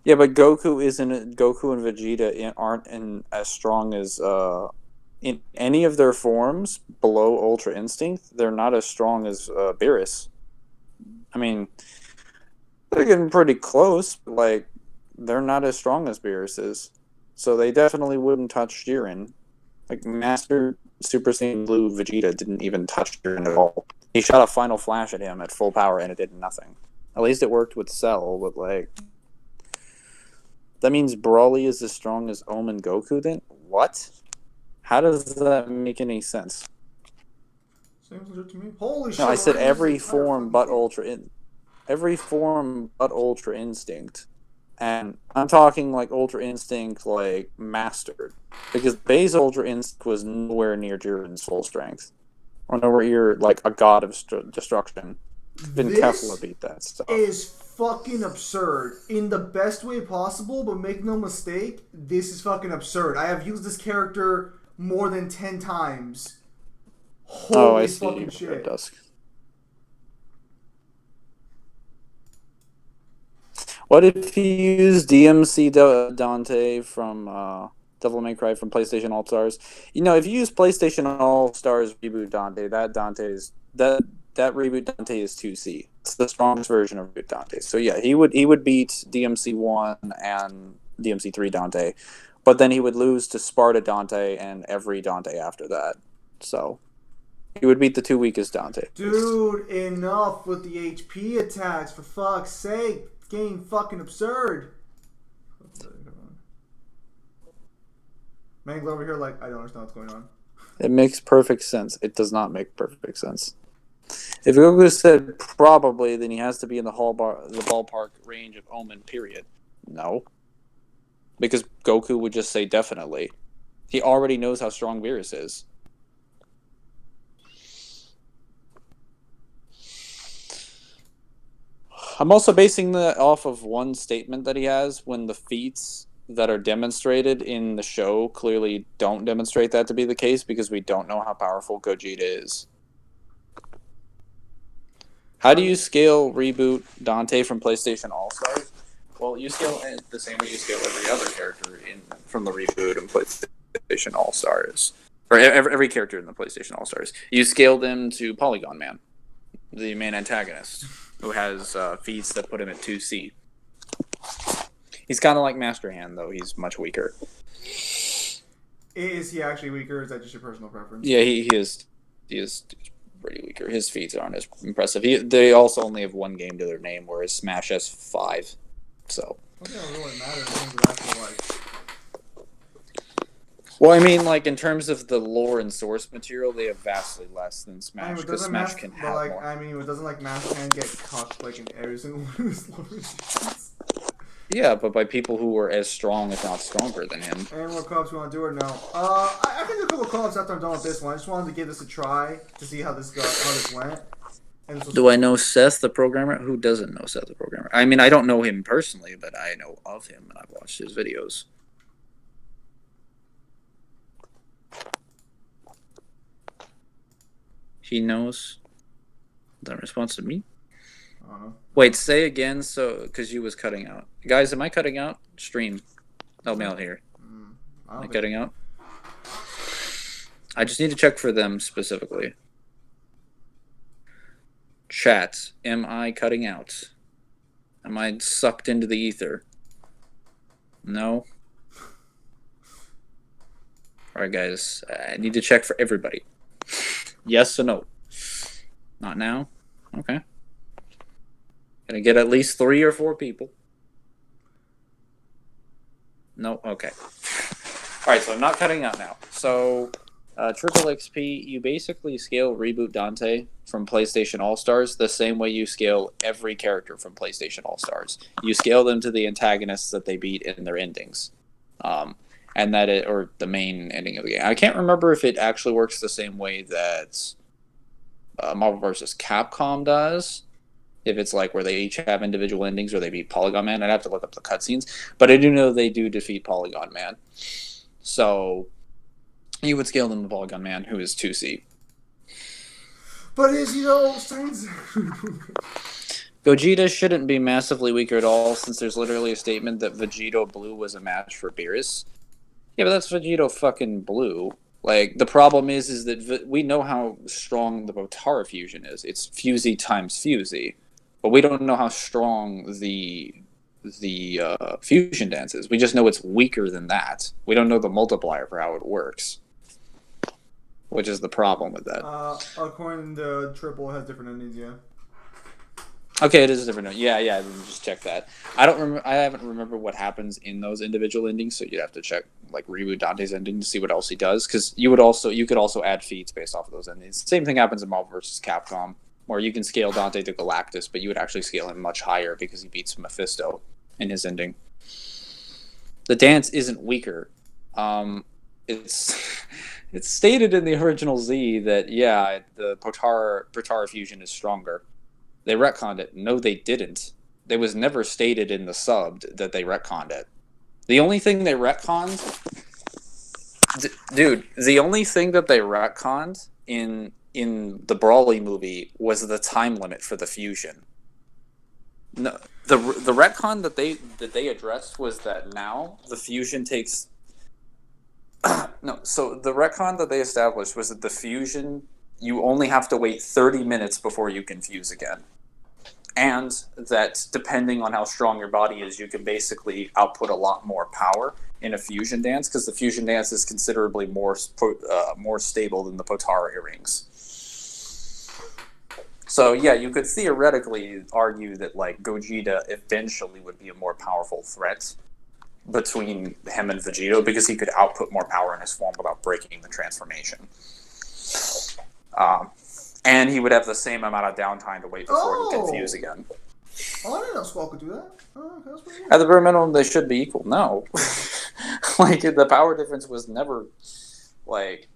Yeah, but Goku and Vegeta aren't as strong as in any of their forms below Ultra Instinct. They're not as strong as Beerus. I mean, they're getting pretty close, but like they're not as strong as Beerus is. So they definitely wouldn't touch Jiren. Like Master Super Saiyan Blue Vegeta didn't even touch Jiren at all. He shot a final flash at him at full power and it did nothing. At least it worked with Cell, but like that means Broly is as strong as Ohm and Goku then? What? How does that make any sense? Seems legit to me. Holy shit. No, I said every form but Ultra Instinct. And I'm talking like Ultra Instinct like mastered. Because base Ultra Instinct was nowhere near Jiren's full strength. Or nowhere near like a god of destruction. Even Kefla beat that stuff. Is fucking absurd in the best way possible, but make no mistake, this is fucking absurd. I have used this character more than 10 times. Holy I see fucking shit. Dusk. What if you use DMC Dante from Devil May Cry from PlayStation All Stars? You know, if you use PlayStation All Stars reboot Dante, that reboot Dante is 2C. It's the strongest version of reboot Dante. So yeah, he would beat DMC 1 and DMC 3 Dante, but then he would lose to Sparta Dante and every Dante after that. So he would beat the two weakest Dante. Dude, enough with the HP attacks, for fuck's sake. It's getting fucking absurd. Mangle over here like, I don't understand what's going on. It makes perfect sense. It does not make perfect sense. If Goku said probably, then he has to be in the ballpark range of Omen, period. No. Because Goku would just say definitely. He already knows how strong Beerus is. I'm also basing that off of one statement that he has when the feats that are demonstrated in the show clearly don't demonstrate that to be the case because we don't know how powerful Gogeta is. How do you scale reboot Dante from PlayStation All-Stars? Well, you scale it the same way you scale every other character from the reboot and PlayStation All-Stars. Or every character in the PlayStation All-Stars. You scale them to Polygon Man, the main antagonist, who has feats that put him at 2C. He's kind of like Master Hand, though. He's much weaker. Is he actually weaker, or is that just your personal preference? Yeah, he is. He is pretty weaker. His feats aren't as impressive. They also only have one game to their name, whereas Smash has 5. So. Well, it doesn't really matter in terms of actual, like... Well, I mean, like, in terms of the lore and source material, they have vastly less than Smash, because Smash can have more. I mean, doesn't, like, Master Hand get cucked, like, in every single one of his lore machines? Yeah, but by people who are as strong, if not stronger than him. Any more co-ops you want to do or no? I can do a couple co-ops after I'm done with this one. I just wanted to give this a try to see how this went. Do I know Seth the programmer? Who doesn't know Seth the programmer? I mean, I don't know him personally, but I know of him and I've watched his videos. He knows. The response to me? Wait, say again, so because you was cutting out. Guys, am I cutting out? Stream. Help me out here. Am I cutting out? I just need to check for them specifically. Chat, am I cutting out? Am I sucked into the ether? No? Alright, guys. I need to check for everybody. Yes or no? Not now? Okay. Gonna get at least 3 or 4 people. No? Okay. Alright, so I'm not cutting out now. So, Triple XP, you basically scale Reboot Dante from PlayStation All-Stars the same way you scale every character from PlayStation All-Stars. You scale them to the antagonists that they beat in their endings. Or the main ending of the game. I can't remember if it actually works the same way that Marvel vs. Capcom does. If it's like where they each have individual endings or they beat Polygon Man. I'd have to look up the cutscenes. But I do know they do defeat Polygon Man. So you would scale them to Polygon Man, who is 2C. But is he though? Gogeta shouldn't be massively weaker at all, since there's literally a statement that Vegito Blue was a match for Beerus. Yeah, but that's Vegito fucking Blue. Like, the problem is that we know how strong the Potara fusion is. It's Fusey times Fusey. But we don't know how strong the fusion dance is. We just know it's weaker than that. We don't know the multiplier for how it works. Which is the problem with that. According to Triple, it has different endings, yeah. Okay, it is a different. Yeah. Just check that. I haven't remembered what happens in those individual endings, so you'd have to check like Reboot Dante's ending to see what else he does, because you could also add feats based off of those endings. Same thing happens in Marvel vs. Capcom, where you can scale Dante to Galactus, but you would actually scale him much higher because he beats Mephisto in his ending. The dance isn't weaker. It's stated in the original Z that the Potara fusion is stronger. They retconned it. No, they didn't. It was never stated in the subbed that they retconned it. The only thing they retconned... the only thing that they retconned in the Brawly movie was the time limit for the fusion. No, the retcon that they addressed was that now the fusion takes no. So the retcon that they established was that the fusion, you only have to wait 30 minutes before you can fuse again, and that depending on how strong your body is, you can basically output a lot more power in a fusion dance because the fusion dance is considerably more stable than the Potara earrings. So yeah, you could theoretically argue that like Gogeta eventually would be a more powerful threat between him and Vegito because he could output more power in his form without breaking the transformation. Um, and he would have the same amount of downtime to wait before he can fuse again. Oh, I didn't know Squall could do that. Oh, that's pretty At good. the bare minimum, they should be equal. No, like the power difference was never like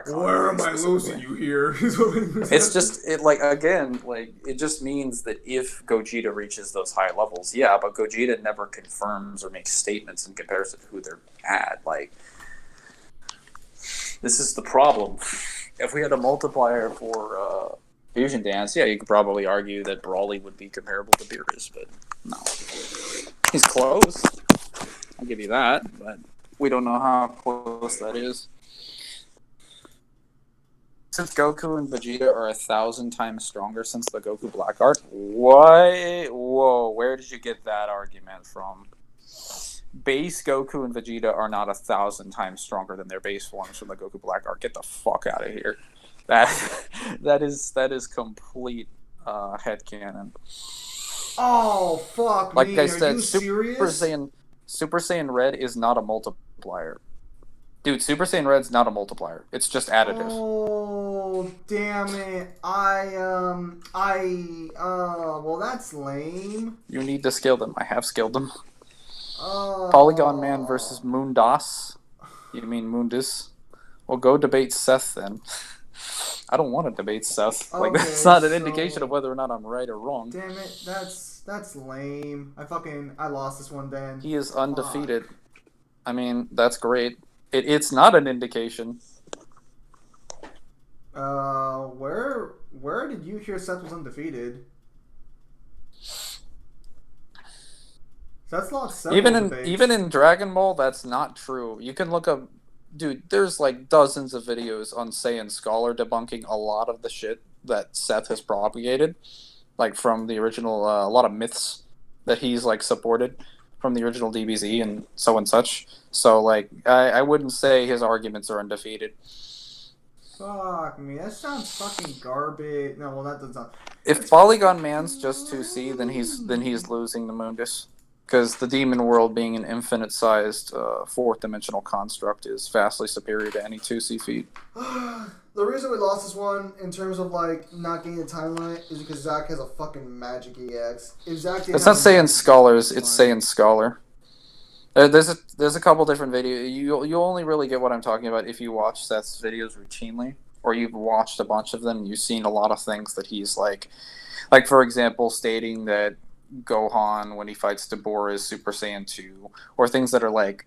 Where retcon am I losing specifically. you here? Is what It's just it like again like it just means that if Gogeta reaches those high levels, yeah, but Gogeta never confirms or makes statements in comparison to who they're at. Like this is the problem. If we had a multiplier for Fusion Dance, yeah, you could probably argue that Brawly would be comparable to Beerus, but no, he's close. I'll give you that, but we don't know how close that is. Since Goku and Vegeta are 1,000 times stronger since the Goku Black Art, what? Whoa, where did you get that argument from? Base Goku and Vegeta are not 1,000 times stronger than their base forms from the Goku Black Art. Get the fuck out of here. That that is complete headcanon. Oh fuck Like I me! Are said, you serious? Super Saiyan Red is not a multiplier. Dude, Super Saiyan Red's not a multiplier. It's just additive. Oh damn it! Well, that's lame. You need to scale them. I have scaled them. Polygon Man versus Oh. Moondas. You mean Moondus? Well, go debate Seth then. I don't want to debate Seth. Like that's Okay, not an indication of so whether or not I'm right or wrong. damn it, that's lame. I lost this one then. He is Fuck. undefeated. I mean, that's great. It's not an indication. Where did you hear Seth was undefeated? Seth's lost several Even debates. in Dragon Ball, that's not true. You can look up, dude. There's like dozens of videos on Saiyan Scholar debunking a lot of the shit that Seth has propagated, like from the original. A lot of myths that he's like supported from the original DBZ and so and such. So like, I wouldn't say his arguments are undefeated. Fuck me, that sounds fucking garbage. No, well that doesn't sound. If That's Polygon Man's fucking just 2C, then lame. he's losing the Mundus. Because the demon world being an infinite-sized fourth dimensional construct is vastly superior to any 2C feat. The reason we lost this one in terms of like not getting the timeline is because Zach has a fucking magic EX. If Zach didn't It's have not the saying magic EX, scholars; it's it's fine. saying scholar. There's a couple different videos. You only really get what I'm talking about if you watch Seth's videos routinely, or you've watched a bunch of them. And you've seen a lot of things that he's like for example, stating that Gohan when he fights Dabura is Super Saiyan 2, or things that are like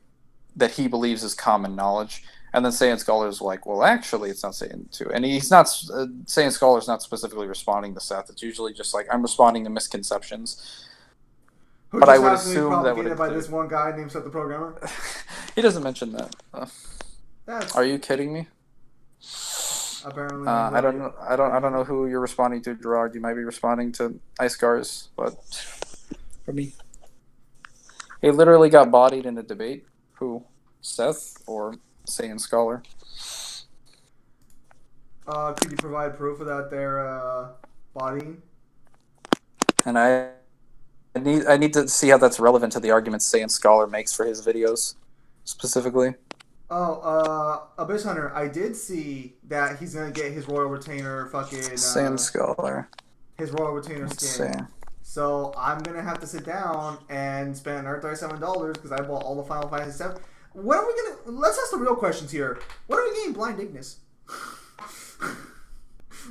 that he believes is common knowledge. And then Saiyan Scholar's like, well, actually, it's not Saiyan 2. And he's not, Saiyan Scholar's not specifically responding to Seth. It's usually just like, I'm responding to misconceptions. Who But I just would happened to be assume that would propagated by include. this one guy named Seth the Programmer? He doesn't mention that. That's Are you kidding me? apparently I anybody. don't know. I don't know who you're responding to, Gerard. You might be responding to Ice Cars, but for me, he literally got bodied in a debate. Who? Seth or Saiyan Scholar? Could you provide proof of that there, bodying? And I need to see how that's relevant to the arguments Saiyan Scholar makes for his videos, specifically. Oh, Abyss Hunter, I did see that he's gonna get his Royal Retainer fucking, Saiyan Scholar. his Royal Retainer Let's see. skin. So I'm gonna have to sit down and spend another $37 because I bought all the Final Fantasy 7. When are we gonna? Let's ask the real questions here. When are we getting Blind Ignis?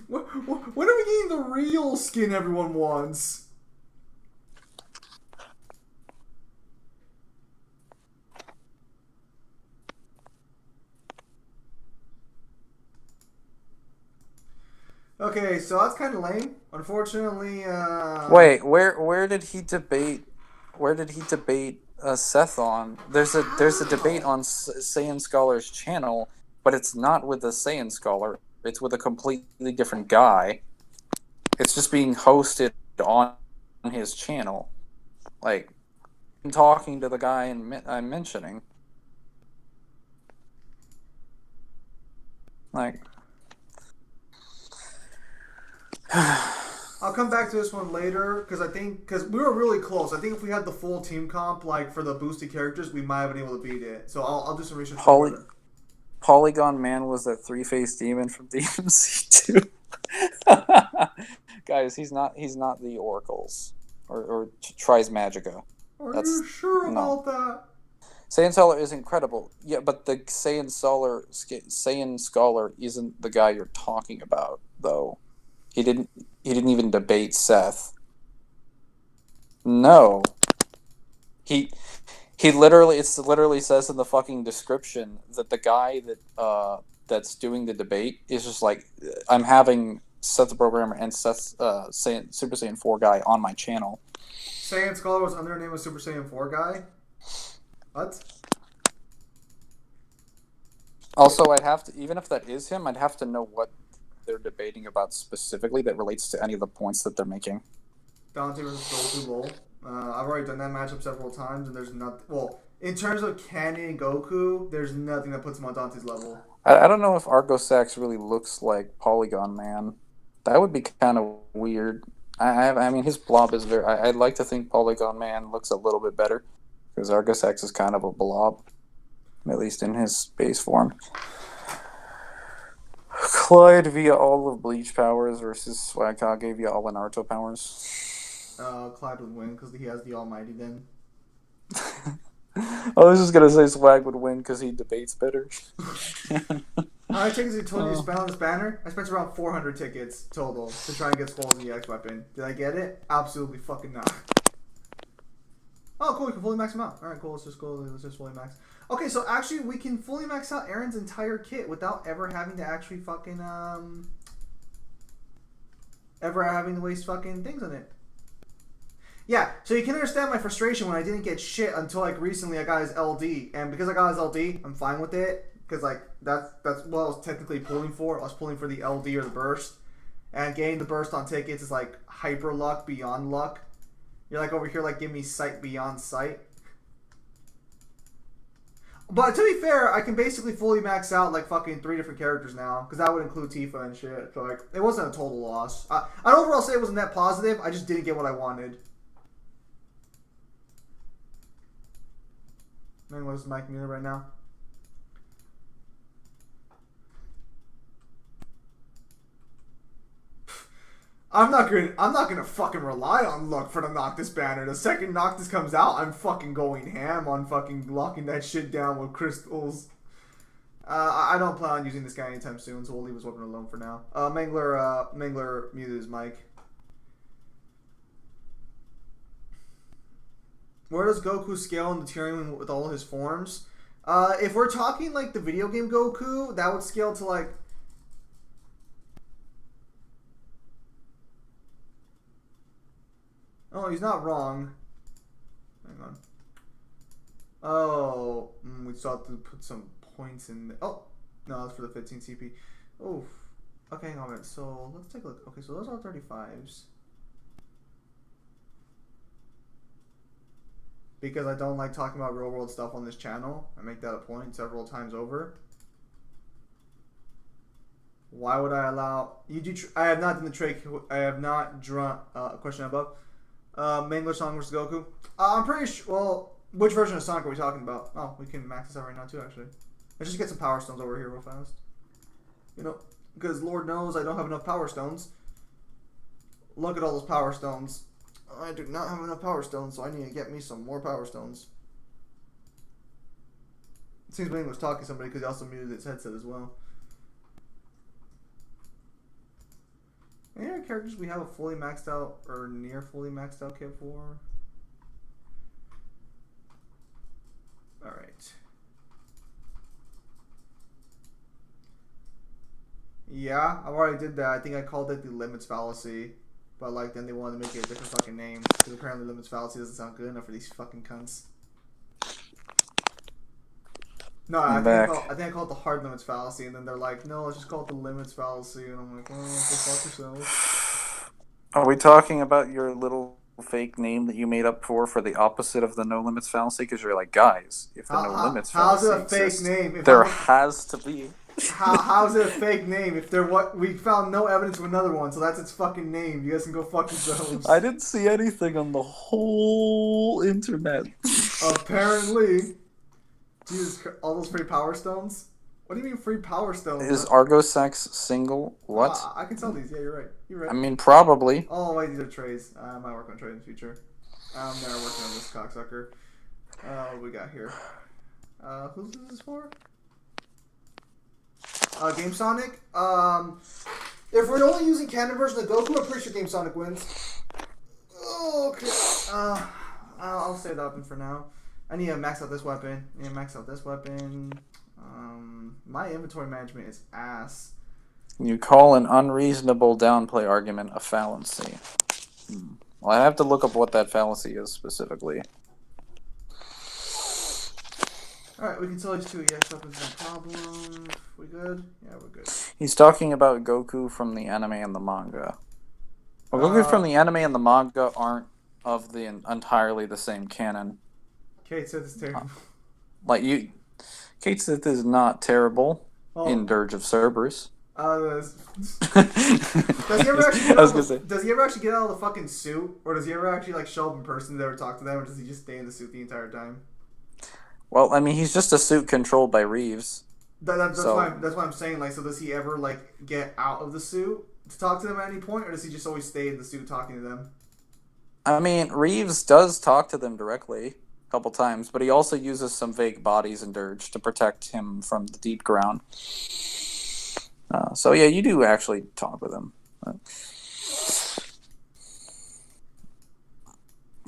When are we getting the real skin everyone wants? Okay, so that's kind of lame. Unfortunately, Wait, where did he debate? Where did he debate Seth on? There's a debate how? on Saiyan Scholar's channel, but it's not with the Saiyan Scholar. It's with a completely different guy. It's just being hosted on his channel. Like talking to the guy I'm mentioning. Like, I'll come back to this one later because I think because we were really close. I think if we had the full team comp like for the boosted characters, we might have been able to beat it. So I'll do some research before Poly then. Polygon Man was that three-faced demon from DMC2. Guys, he's not the oracles or tries magica. Are you That's sure no. about that? Saiyan Scholar is incredible. Yeah, but the Saiyan Scholar isn't the guy you're talking about, though. He didn't he didn't even debate Seth. No. He he literally says in the fucking description that the guy that's doing the debate is just like, I'm having Seth the Programmer and Seth Super Saiyan 4 guy on my channel. Saiyan Scholar was under the name of Super Saiyan 4 guy. What? Also, I'd have to, even if that is him, I'd have to know what they're debating about specifically that relates to any of the points that they're making. Dante versus Goku Lol. I've already done that matchup several times, and there's not. Well, in terms of Candy and Goku, there's nothing that puts him on Dante's level. I don't know if Argosax really looks like Polygon Man. That would be kind of weird. I mean, his blob is very. I'd like to think Polygon Man looks a little bit better because Argosax is kind of a blob, at least in his base form. Clyde via all of Bleach powers versus Swagkage via all of Naruto powers. Clyde would win because he has the Almighty then. I was just gonna say Swag would win because he debates better. How many tickets did you told you to spend on this banner? I spent around 400 tickets total to try and get Squall's EX weapon. Did I get it? Absolutely fucking not. Oh, cool. We can fully max him out. All right, cool. Let's just go. Let's just fully max. Okay, so actually, we can fully max out Aaron's entire kit without ever having to actually fucking ever having to waste fucking things on it. Yeah, so you can understand my frustration when I didn't get shit until like recently I got his LD, and because I got his LD, I'm fine with it because like that's what I was technically pulling for. I was pulling for the LD or the burst, and getting the burst on tickets is like hyper luck beyond luck. You're like over here like give me sight beyond sight. But to be fair, I can basically fully max out like fucking 3 different characters now because that would include Tifa and shit. So like it wasn't a total loss. I'd overall say it was a net positive. I just didn't get what I wanted. Man, what is Mike muted right now? I'm not gonna fucking rely on luck for the Noctis banner. The second Noctis comes out, I'm fucking going ham on fucking locking that shit down with crystals. I don't plan on using this guy anytime soon, so we'll leave his weapon alone for now. Mangler muted his mic. Where does Goku scale in the Tyrion with all his forms? If we're talking like the video game Goku, that would scale to like. Oh, he's not wrong. Hang on. Oh, we still have to put some points in there. Oh, no, that's for the 15 CP. Oof. Okay, hang on a minute. So let's take a look. Okay, so those are 35s. Because I don't like talking about real world stuff on this channel. I make that a point several times over. Why would I allow you do? I have not done the trade. I have not drawn a question above. Mangler Sonic versus Goku. I'm pretty sure. Well, which version of Sonic are we talking about? Oh, we can max this out right now too. Actually, let's just get some Power Stones over here real fast. You know, because Lord knows I don't have enough Power Stones. Look at all those Power Stones. I do not have enough Power Stones, so I need to get me some more Power Stones. It seems Ming was talking to somebody because he also muted his headset as well. Any other characters we have a fully maxed out or near fully maxed out kit for? Alright. Yeah, I already did that. I think I called it the limits fallacy. But like then they wanted to make it a different fucking name. Because apparently limits fallacy doesn't sound good enough for these fucking cunts. No, I'm back. I think I called it the hard limits fallacy, and then they're like, no, let's just call it the limits fallacy, and I'm like, oh, go fuck yourself. Are we talking about your little fake name that you made up for the opposite of the no limits fallacy? Because you're like, guys, if the no limits How's it fallacy a fake exists, name? If there I'm, has to be. how's it a fake name? If there what we found no evidence of another one, so that's its fucking name. You guys can go fuck yourselves. I didn't see anything on the whole internet. Apparently, Jesus, all those free power stones. What do you mean free power stones? Is Argosax single? What? I can sell these. Yeah, you're right. You're right. I mean, probably. Oh wait, these are trades. I might work on trade in the future. I'm never working on this cocksucker. What do we got here? Who's this for? Game Sonic. If we're only using canon version of Goku, I'm pretty sure Game Sonic wins. Okay. I'll save that weapon for now. I need to max out this weapon. My inventory management is ass. You call an unreasonable downplay argument a fallacy. Well, I have to look up what that fallacy is specifically. Alright, we can sell these two EX weapons, no problem. We good? Yeah, we're good. He's talking about Goku from the anime and the manga. Well, Goku from the anime and the manga aren't of the entirely the same canon. Kate said it's terrible. Kate Sith is not terrible in Dirge of Cerberus. Does he ever actually get out of the fucking suit, or does he ever actually like show up in person to ever talk to them, or does he just stay in the suit the entire time? Well, I mean, he's just a suit controlled by Reeves. That's why I'm saying. Like, so does he ever like get out of the suit to talk to them at any point, or does he just always stay in the suit talking to them? I mean, Reeves does talk to them directly a couple times, but he also uses some fake bodies in Dirge to protect him from the deep ground. So yeah, you do actually talk with him.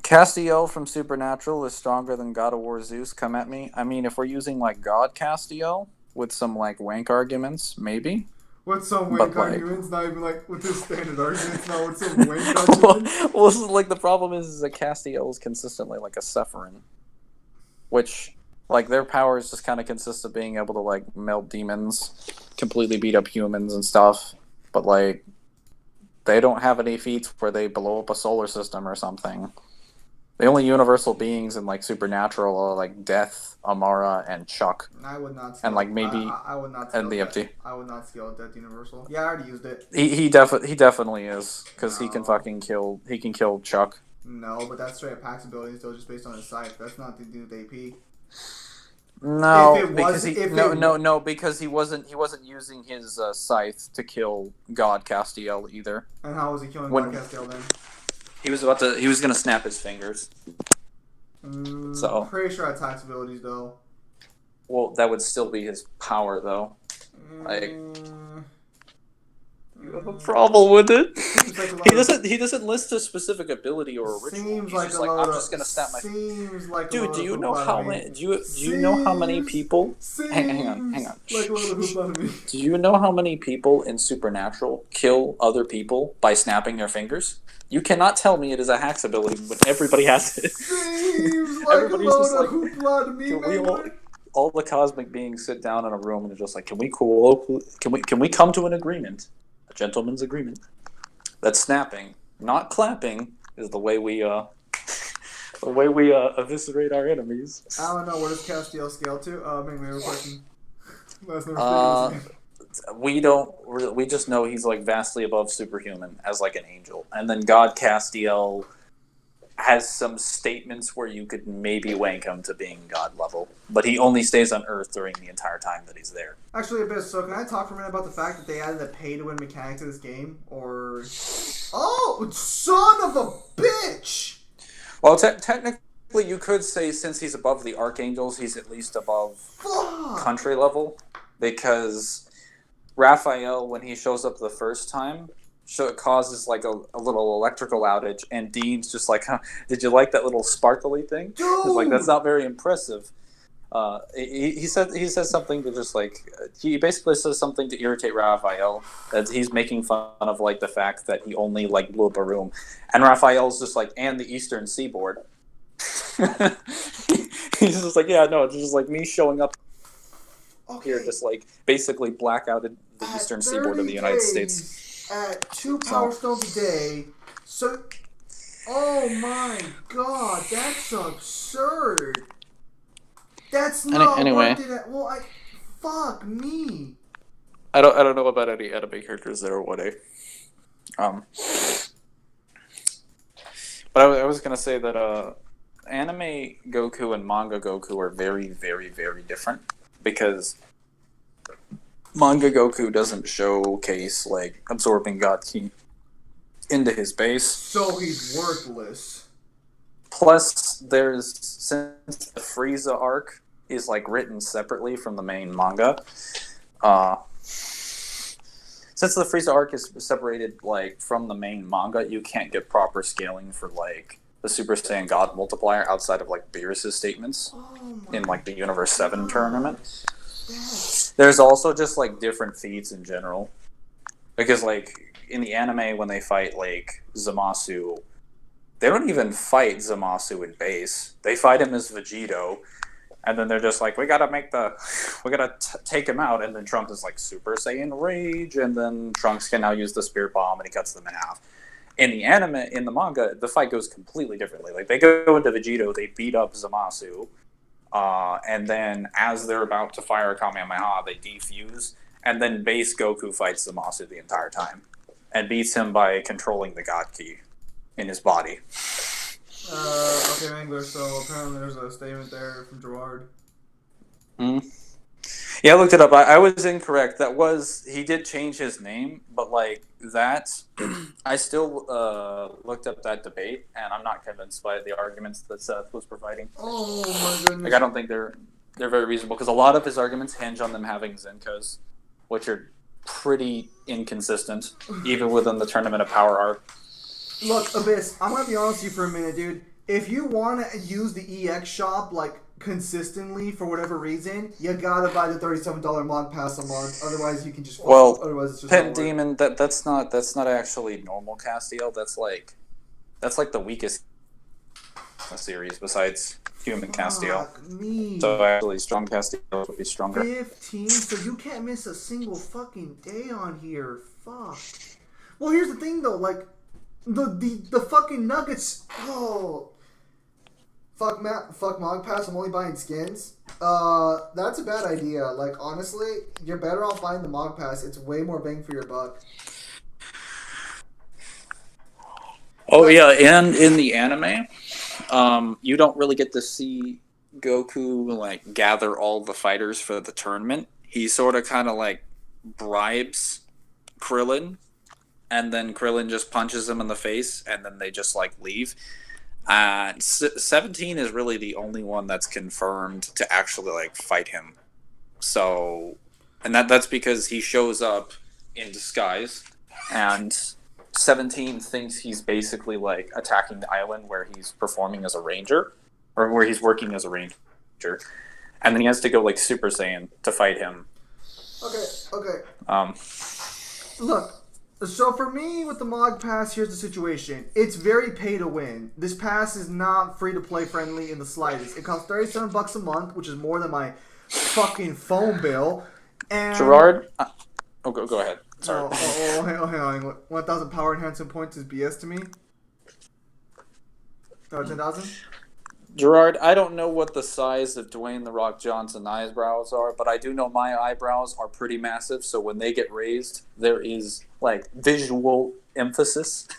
Castiel from Supernatural is stronger than God of War Zeus. Come at me. I mean, if we're using like God Castiel with some like wank arguments, maybe. With some wank arguments, not even like with this standard arguments, not with some wank arguments. well, like the problem is that Castiel is consistently like a Sephirin, which like their powers just kind of consist of being able to like melt demons, completely beat up humans and stuff, but like they don't have any feats where they blow up a solar system or something. The only universal beings in like Supernatural are like Death, Amara, and Chuck. I would not. Scale, and like maybe I would not. And the empty. I would not scale Death Universal. Yeah, I already used it. He definitely is because he can fucking kill. He can kill Chuck. No, but that's straight up Pax ability, so just based on his scythe. That's not to do with AP. No, because he wasn't using his scythe to kill God Castiel either. And how was he killing God Castiel then? He was gonna snap his fingers. So pretty sure I had tax abilities though. Well, that would still be his power though. Like you have a problem with it. He doesn't list a specific ability or a ritual. He's just like, I'm just gonna snap my fingers. Dude, do you know how many know how many people hang on. Like a little hoop out of me. Do you know how many people in Supernatural kill other people by snapping their fingers? You cannot tell me it is a hacks ability, but everybody has it. Seems like a load of hoopla to me, man. All the cosmic beings sit down in a room and are just like, can we come to an agreement, a gentleman's agreement, that snapping, not clapping, is the way we eviscerate our enemies. I don't know. What does Castiel scale to? Maybe we were question. We just know he's like vastly above superhuman as like an angel, and then God Castiel has some statements where you could maybe wank him to being God level, but he only stays on Earth during the entire time that he's there. Actually, Abyss, so can I talk for a minute about the fact that they added a pay-to-win mechanic to this game? Or... Oh, son of a bitch! Well, technically you could say since he's above the Archangels, he's at least above country level, because Raphael, when he shows up the first time, it causes like a little electrical outage, and Dean's just like, huh, did you like that little sparkly thing? Dude! It's like, that's not very impressive. He says something to just like he basically says something to irritate Raphael, that he's making fun of like the fact that he only like blew up a room, and Raphael's just like, and the Eastern Seaboard. He's just like, yeah, no, it's just like me showing up here, Okay, just like basically blackouted the at Eastern Seaboard of 30 the United States. days, at 2 So Power Stones a day, so... Oh my god, that's absurd. That's not anyway, worth it. Well, fuck me. I don't know about any anime characters that are 1A. Um, but I was gonna say that anime Goku and manga Goku are very, very, very different, because manga Goku doesn't showcase like absorbing God Ki into his base. So he's worthless. Plus, since the Frieza arc is like written separately from the main manga, since the Frieza arc is separated like from the main manga, you can't get proper scaling for like the Super Saiyan God multiplier outside of like Beerus's statements in like the Universe 7 tournament. There's also just like different feats in general, because like in the anime when they fight like Zamasu, they don't even fight Zamasu in base. They fight him as Vegito, and then they're just like, we gotta take him out, and then Trunks is like Super Saiyan Rage, and then Trunks can now use the Spirit Bomb, and he cuts them in half. In the manga, the fight goes completely differently. Like, they go into Vegito, they beat up Zamasu, and then as they're about to fire a Kamehameha, they defuse, and then base Goku fights Zamasu the entire time, and beats him by controlling the God Ki in his body. Okay, Mangler, so apparently there's a statement there from Gerard. Yeah, I looked it up. I was incorrect. He did change his name, but like that, I still looked up that debate, and I'm not convinced by the arguments that Seth was providing. Oh my goodness. Like, I don't think they're very reasonable, because a lot of his arguments hinge on them having Zenkas, which are pretty inconsistent, even within the Tournament of Power arc. Look, Abyss, I'm gonna be honest with you for a minute, dude. If you want to use the EX shop, like, consistently for whatever reason, you gotta buy the $37 mod pass a month. Otherwise, you can just... otherwise it's just Pen Demon, that's not actually normal Castiel. That's like the weakest series besides human Castiel. Me. So actually, strong Castiel would be stronger. 15, so you can't miss a single fucking day on here. Fuck. Well, here's the thing, though, like... The fucking Nuggets. Oh, fuck Mog Pass. I'm only buying skins. That's a bad idea. Like, honestly, you're better off buying the Mog Pass. It's way more bang for your buck. Oh yeah, and in the anime, you don't really get to see Goku like gather all the fighters for the tournament. He sort of kind of like bribes Krillin, and then Krillin just punches him in the face, and then they just like leave. 17 is really the only one that's confirmed to actually like fight him. So, and that's because he shows up in disguise, and 17 thinks he's basically like attacking the island where he's performing as a ranger, or where he's working as a ranger, and then he has to go like Super Saiyan to fight him. Okay. Look. So for me, with the Mog Pass, here's the situation. It's very pay to win. This pass is not free to play friendly in the slightest. It costs $37 a month, which is more than my fucking phone bill. And Gerard, go ahead. Sorry. Hang on. 1,000 power enhancement points is BS to me. 10,000. Gerard, I don't know what the size of Dwayne "The Rock" Johnson eyebrows are, but I do know my eyebrows are pretty massive, so when they get raised, there is, like, visual emphasis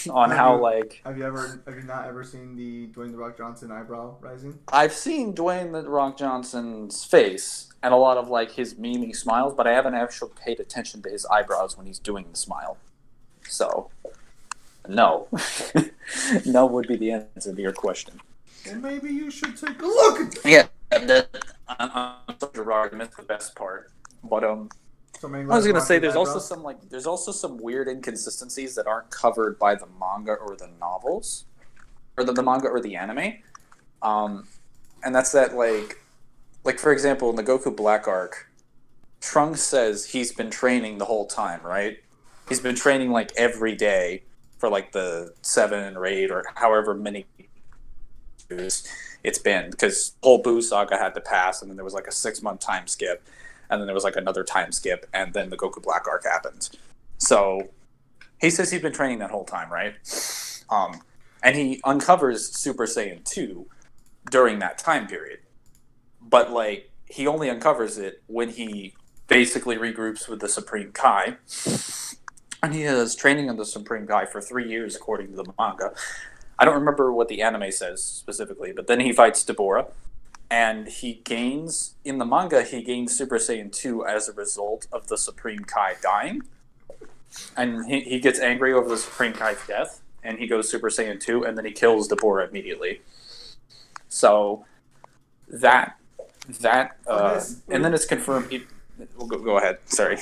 on how, like... Have you not ever seen the Dwayne "The Rock" Johnson eyebrow rising? I've seen Dwayne "The Rock" Johnson's face and a lot of, like, his mimey smiles, but I haven't actually paid attention to his eyebrows when he's doing the smile. So... no. No would be the answer to your question. Well, maybe you should take a look at this. Yeah, I'm Gerard, missed the best part. But I was gonna say there's also some weird inconsistencies that aren't covered by the manga or the novels, or the manga or the anime. and that's that like for example in the Goku Black arc, Trunks says he's been training the whole time, right? He's been training like every day for like the 7 or 8 or however many years it's been, because the whole Buu saga had to pass, and then there was like a 6 month time skip, and then there was like another time skip, and then the Goku Black arc happened. So he says he's been training that whole time, right? Um, and he uncovers Super Saiyan 2 during that time period. But like he only uncovers it when he basically regroups with the Supreme Kai. And he has training in the Supreme Kai for 3 years, according to the manga. I don't remember what the anime says specifically, but then he fights Deborah, and he gains, in the manga, he gains Super Saiyan 2 as a result of the Supreme Kai dying. And he gets angry over the Supreme Kai's death, and he goes Super Saiyan 2, and then he kills Deborah immediately. So, and then it's confirmed. We'll go ahead. Sorry.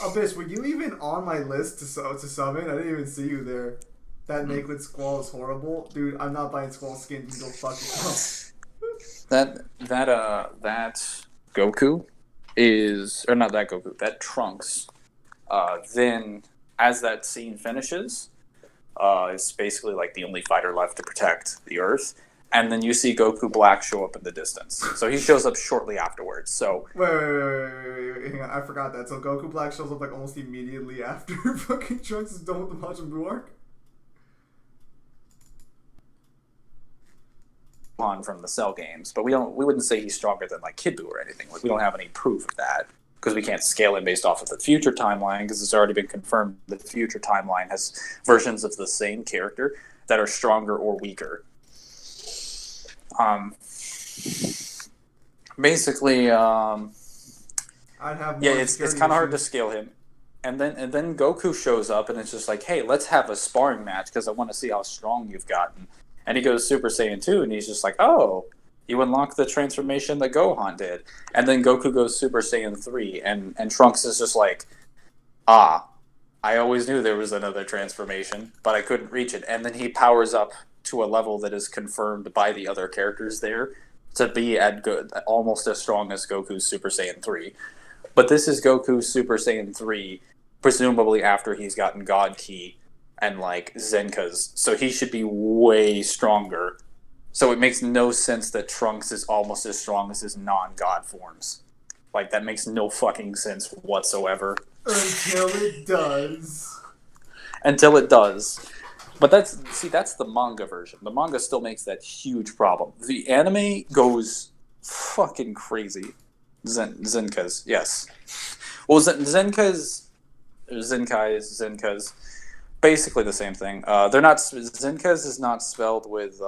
Abyss, were you even on my list to summon? I didn't even see you there. That make with Squall is horrible, dude. I'm not buying Squall skin. You go fuck yourself. That Goku is, or not that Goku, that Trunks. Then as that scene finishes, it's basically like the only fighter left to protect the Earth. And then you see Goku Black show up in the distance. So he shows up shortly afterwards. So wait, hang on. I forgot that. So Goku Black shows up like almost immediately after fucking Trunks is done with the Majin Buu arc? on from the Cell games, but we wouldn't say he's stronger than like Kid Buu or anything. Like we don't have any proof of that because we can't scale him based off of the future timeline, because it's already been confirmed the future timeline has versions of the same character that are stronger or weaker. Basically, I'd have yeah, it's kind of hard to scale him. And then Goku shows up, and it's just like, hey, let's have a sparring match because I want to see how strong you've gotten. And he goes Super Saiyan 2, and he's just like, oh, you unlock the transformation that Gohan did. And then Goku goes Super Saiyan 3, and Trunks is just like, I always knew there was another transformation, but I couldn't reach it. And then he powers up to a level that is confirmed by the other characters there to be almost as strong as Goku's Super Saiyan 3. But this is Goku's Super Saiyan 3, presumably after he's gotten God Ki and like Zenka's, so he should be way stronger. So it makes no sense that Trunks is almost as strong as his non-God forms. Like, that makes no fucking sense whatsoever. Until it does. Until it does. But that's the manga version. The manga still makes that huge problem. The anime goes fucking crazy. Zenka's, yes. Well, Zenka's, basically the same thing. They're not. Zenka's is not spelled with.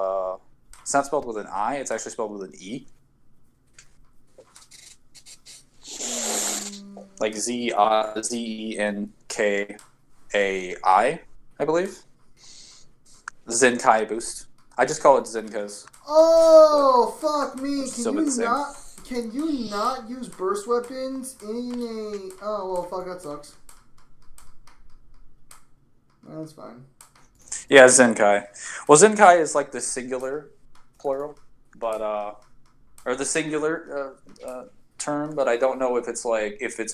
It's not spelled with an I. It's actually spelled with an E. Like Zenkai, I believe. Zenkai boost. I just call it Zenka's. Oh, fuck me! Can you not use burst weapons in a? Oh well, fuck, that sucks. That's fine. Yeah, Zenkai. Well, Zenkai is like the singular plural, but or the singular term, but I don't know if it's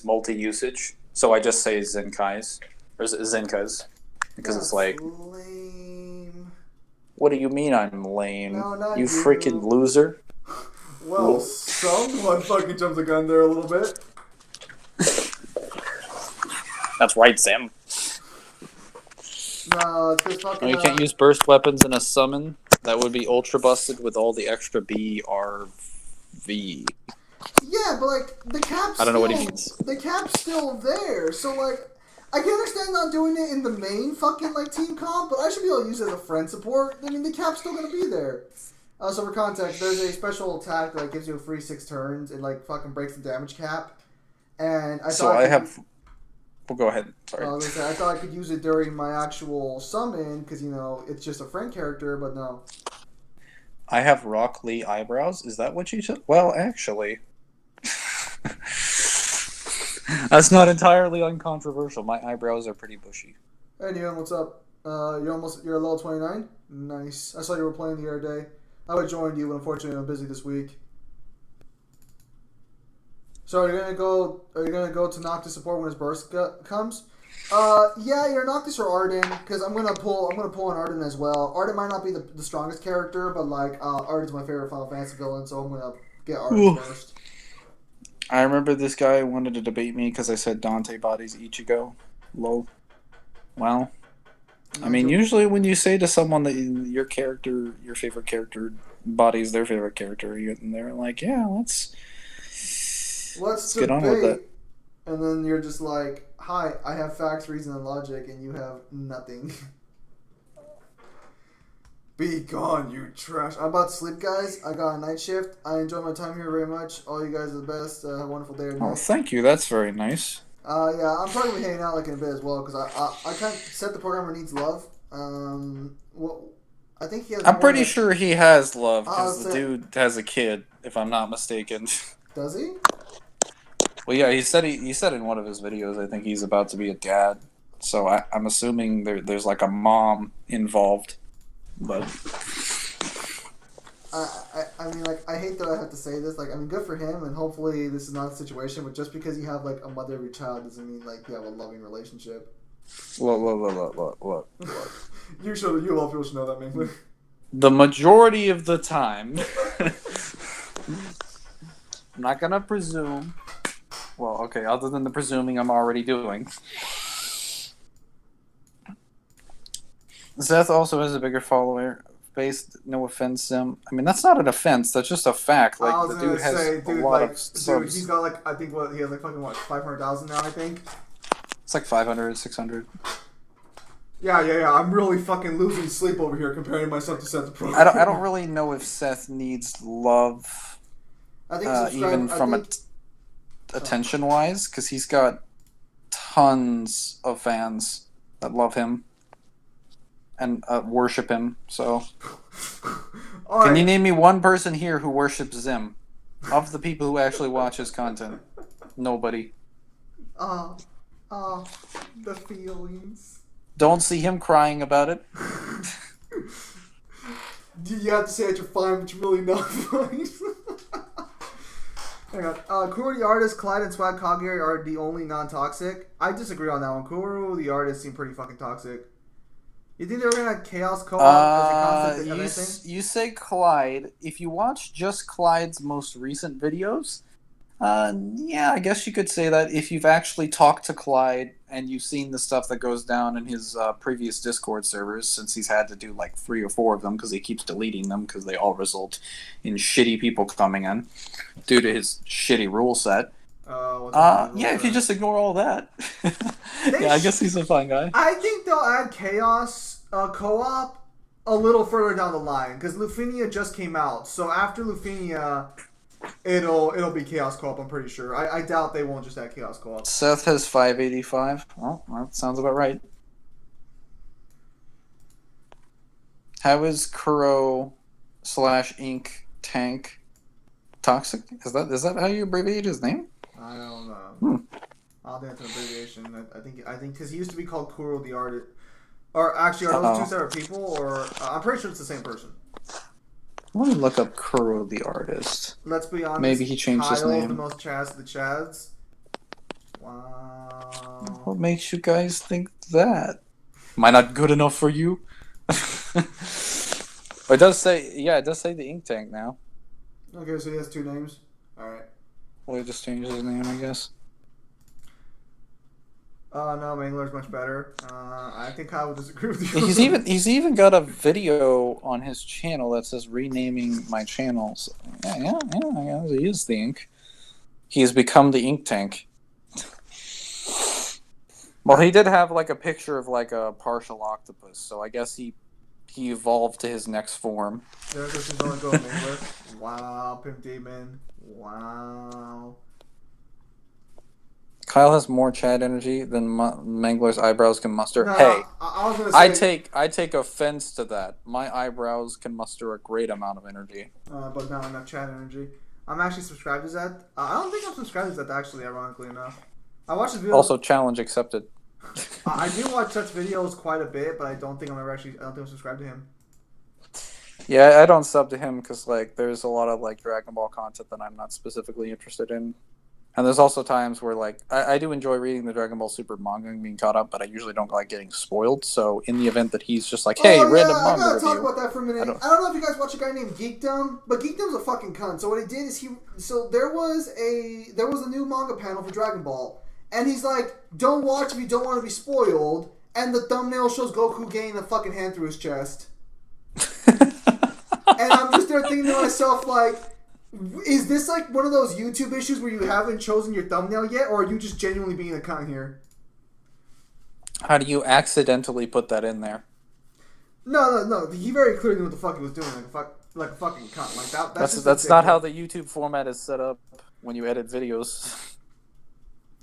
multi-usage. So I just say Zenkais or Zenkas because it's like. Lame. What do you mean I'm lame? No, not you freaking loser. Well, someone fucking jumped the gun there a little bit. That's right, Sam. No, it's just fucking. No, you can't use burst weapons in a summon. That would be ultra busted with all the extra BRV. Yeah, but like the cap's. I don't know what he means. The cap's still there, so like I can understand not doing it in the main fucking like team comp, but I should be able to use it as a friend support. I mean, the cap's still gonna be there. So for context, there's a special attack that gives you a free 6 turns and like fucking breaks the damage cap. And Well, go ahead. Sorry. I thought I could use it during my actual summon because it's just a friend character, but no. I have Rock Lee eyebrows. Is that what you said? Well, actually, that's not entirely uncontroversial. My eyebrows are pretty bushy. Hey, Neon, what's up? You're a level 29? Nice. I saw you were playing the other day. I would have joined you, but unfortunately I'm busy this week. So are you gonna go? Are you gonna go to Noctis support when his burst comes? Yeah, either Noctis or Arden, because I'm gonna pull an Arden as well. Arden might not be the strongest character, but like Arden's my favorite Final Fantasy villain, so I'm gonna get Arden first. I remember this guy wanted to debate me because I said Dante bodies Ichigo. Lol. Well, I mean, usually when you say to someone that your favorite character, bodies their favorite character, and they're like, "Yeah, let's get on with that." And then you're just like, "Hi, I have facts, reason, and logic, and you have nothing." Be gone, you trash. I'm about to sleep, guys. I got a night shift. I enjoy my time here very much. All you guys are the best. Have a wonderful day or night. Oh, thank you. That's very nice. Yeah, I'm probably gonna be hanging out like in a bit as well because I can't set the programmer needs love. Well, I think he has. I'm pretty sure he has love because the dude has a kid, if I'm not mistaken. Does he? Well, yeah, he said in one of his videos. I think he's about to be a dad. So I'm assuming there's like a mom involved, but. I mean, like, I hate that I have to say this. Like, I mean, good for him, and hopefully this is not a situation, but just because you have, like, a mother of your child doesn't mean, like, you have a loving relationship. Look. You all people should know that, mainly. The majority of the time, I'm not gonna presume. Well, okay, other than the presuming I'm already doing. Seth also has a bigger follower base. No offense, Sim. I mean, that's not an offense. That's just a fact. Like, the dude has a lot of subs. He's got, like, I think, he has, like, fucking, 500,000 now, I think? It's like 500, 600. Yeah. I'm really fucking losing sleep over here comparing myself to Seth the Pro. I don't really know if Seth needs love, I think even from attention-wise, because he's got tons of fans that love him and worship him. So, can you name me one person here who worships Zim? Of the people who actually watch his content, nobody. The feelings. Don't see him crying about it. You have to say that you're fine, but you're really not fine. Hang on. Kuro the artist, Clyde, and Swag Kagiri are the only non-toxic. I disagree on that one. Kuro the artist seemed pretty fucking toxic. You think they were gonna Chaos Co-op as a concept of anything? You say Clyde. If you watch just Clyde's most recent videos, yeah, I guess you could say that. If you've actually talked to Clyde and you've seen the stuff that goes down in his previous Discord servers, since he's had to do like 3 or 4 of them because he keeps deleting them because they all result in shitty people coming in due to his shitty rule set. Yeah, if you just ignore all that. Yeah, I guess he's a fine guy. I think they'll add Chaos Co-op a little further down the line because Lufinia just came out. So after Lufinia, it'll be Chaos Co-op, I'm pretty sure. I doubt they won't just add Chaos Co-op. Seth has 585. Well, that sounds about right. How is Kuro / Ink Tank toxic? Is that how you abbreviate his name? I don't know. I'll think it's an abbreviation. I think because he used to be called Kuro the artist. Or actually, are those 2 separate people? Or I'm pretty sure it's the same person. Let me look up Kuro the artist. Let's be honest. Maybe he changed his name. The most Chads of the Chads. Wow. What makes you guys think that? Am I not good enough for you? It does say the Ink Tank now. Okay, so he has 2 names. All right. Well, he just changed his name, I guess. No, Mangler's much better. I think Kyle would disagree with you. He's even got a video on his channel that says renaming my channel. So, yeah, he is the Ink. He has become the Ink Tank. Well, he did have like a picture of like a partial octopus, so I guess he evolved to his next form. There's this is only going Mangler. Wow, Pimp Demon. Wow. Kyle has more Chad energy than Mangler's eyebrows can muster. No, hey, I was gonna say, I take offense to that. My eyebrows can muster a great amount of energy. But not enough Chad energy. I'm actually subscribed to Zed. I don't think I'm subscribed to Zed, actually, ironically enough. I watched his videos. Also, challenge accepted. I do watch Zed's videos quite a bit, but I don't think I'm subscribed to him. Yeah, I don't sub to him because like there's a lot of like Dragon Ball content that I'm not specifically interested in, and there's also times where like I do enjoy reading the Dragon Ball Super manga and being caught up, but I usually don't like getting spoiled. So in the event that he's just like, "Hey, Oh random yeah, I manga gotta talk review," about that for a I minute. don't. I don't know if you guys watch a guy named Geekdom, but Geekdom's a fucking cunt. So what he did is there was a new manga panel for Dragon Ball, and he's like, "Don't watch if you don't want to be spoiled." And the thumbnail shows Goku getting a fucking hand through his chest, and I'm just there thinking to myself like, is this like one of those YouTube issues where you haven't chosen your thumbnail yet, or are you just genuinely being a cunt here? How do you accidentally put that in there? No. He very clearly knew what the fuck he was doing, like a fucking cunt. Like that. That's just That's not ridiculous. how the YouTube format is set up when you edit videos.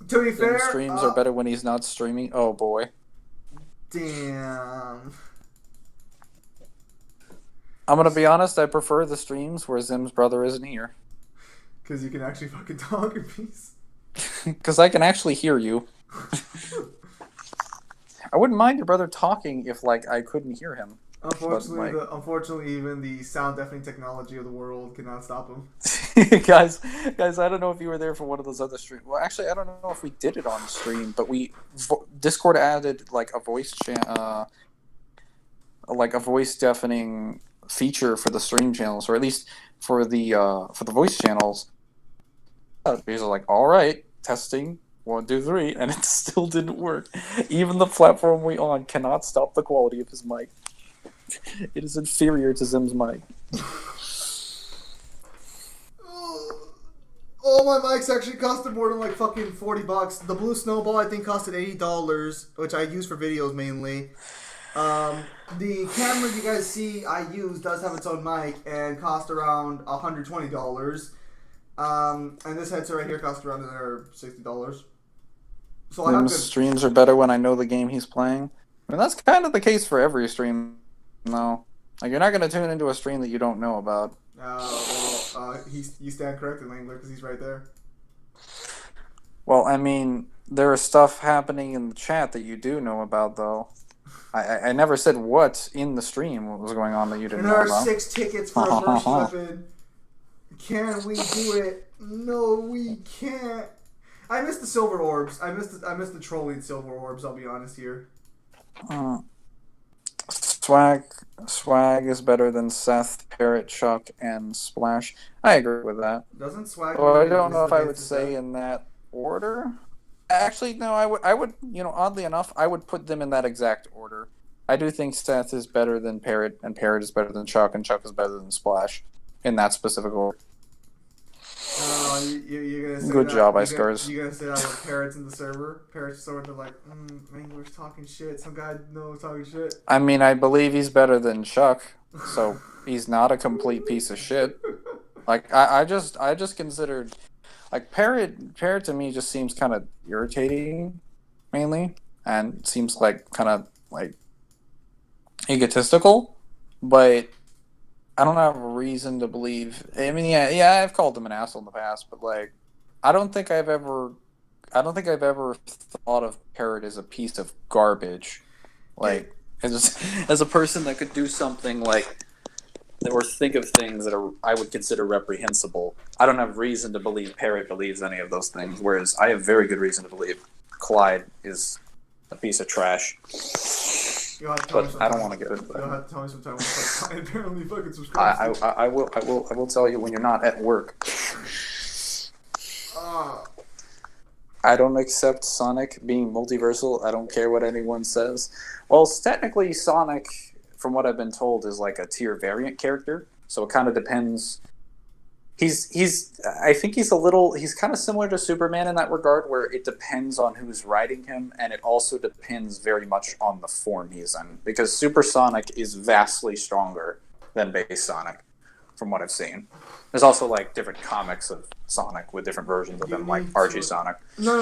To be Then fair, streams are better when he's not streaming. Oh boy. damn. I'm gonna be honest. I prefer the streams where Zim's brother isn't here, Because you can actually fucking talk in peace. because I can actually hear you. I wouldn't mind your brother talking if like I couldn't hear him. Unfortunately, But, unfortunately, even the sound deafening technology of the world cannot stop him. like, guys, I don't know if you were there for one of those other streams. Well, actually, I don't know if we did it on stream, but Discord added like a like a voice deafening feature for the stream channels, or at least for the voice channels. Because like, all right, testing 1, 2, 3, and it still didn't work. Even the platform we on cannot stop the quality of his mic. It is inferior to Zim's mic. All my mics actually costed more than like fucking $40. The blue snowball I think costed $80, which I use for videos mainly. The camera you guys see I use does have its own mic and cost around $120. And this headset right here cost around another $60. So I have Zim's good. streams are better when I know the game he's playing. I mean, that's kind of the case for every stream, though. Like, you're not going to tune into a stream that you don't know about. You stand corrected, Langler, because he's right there. Well, I mean, there is stuff happening in the chat that you do know about, though. I never said what in the stream what was going on that you didn't And know there are about. 6 tickets for a mercy weapon. Can we do it? No, we can't. I missed the silver orbs. I missed the trolling silver orbs. I'll be honest here. Swag is better than Seth, Parrot, Chuck, and Splash. I agree with that. Doesn't swag? Well, I don't know if I would say in that order. Actually, no, I would, oddly enough, I would put them in that exact order. I do think Seth is better than Parrot, and Parrot is better than Chuck, and Chuck is better than Splash, in that specific order. You're gonna say Good that, job, Ice Scars. You're gonna say that with Parrots in the server? Parrots sort of like, Mangler's talking shit. Some guy knows talking shit. I mean, I believe he's better than Chuck, so he's not a complete piece of shit. Like, I just considered, like, Parrot to me just seems kind of irritating, mainly, and seems like kind of, like, egotistical, but I don't have a reason to believe. I mean, yeah, I've called him an asshole in the past, but like, I don't think I've ever thought of Parrot as a piece of garbage, like as a person that could do something like, or think of things that I would consider reprehensible. I don't have reason to believe Parrot believes any of those things, whereas I have very good reason to believe Clyde is a piece of trash. But I don't want to get into that. You'll have to tell me sometime when apparently fucking subscribe. I will tell you when you're not at work. I don't accept Sonic being multiversal. I don't care what anyone says. Well, technically, Sonic, from what I've been told, is like a tier variant character. So it kind of depends. I think he's kind of similar to Superman in that regard, where it depends on who's riding him, and it also depends very much on the form he's in. Because Super Sonic is vastly stronger than base Sonic, from what I've seen. There's also like different comics of Sonic with different versions of him, like Archie Sonic. No.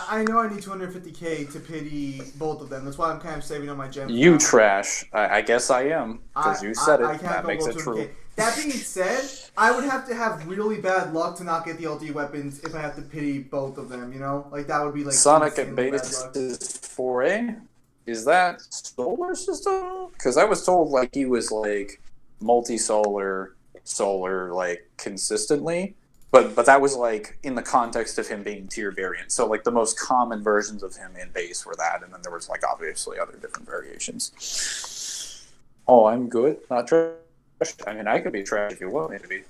I know I need 250k to pity both of them. That's why I'm kind of saving on my gems. You trash. I guess I am, because you said it. That makes it true. That being said, I would have to have really bad luck to not get the LT weapons if I have to pity both of them, you know? Like, that would be like... Sonic at base is 4A? Is that solar system? Because I was told, like, he was, like, multisolar, solar, like, consistently. But that was, like, in the context of him being tier variant. So, like, the most common versions of him in base were that, and then there was, like, obviously other different variations. Oh, I'm good? Not trash? I mean, I could be trash if you want me to be.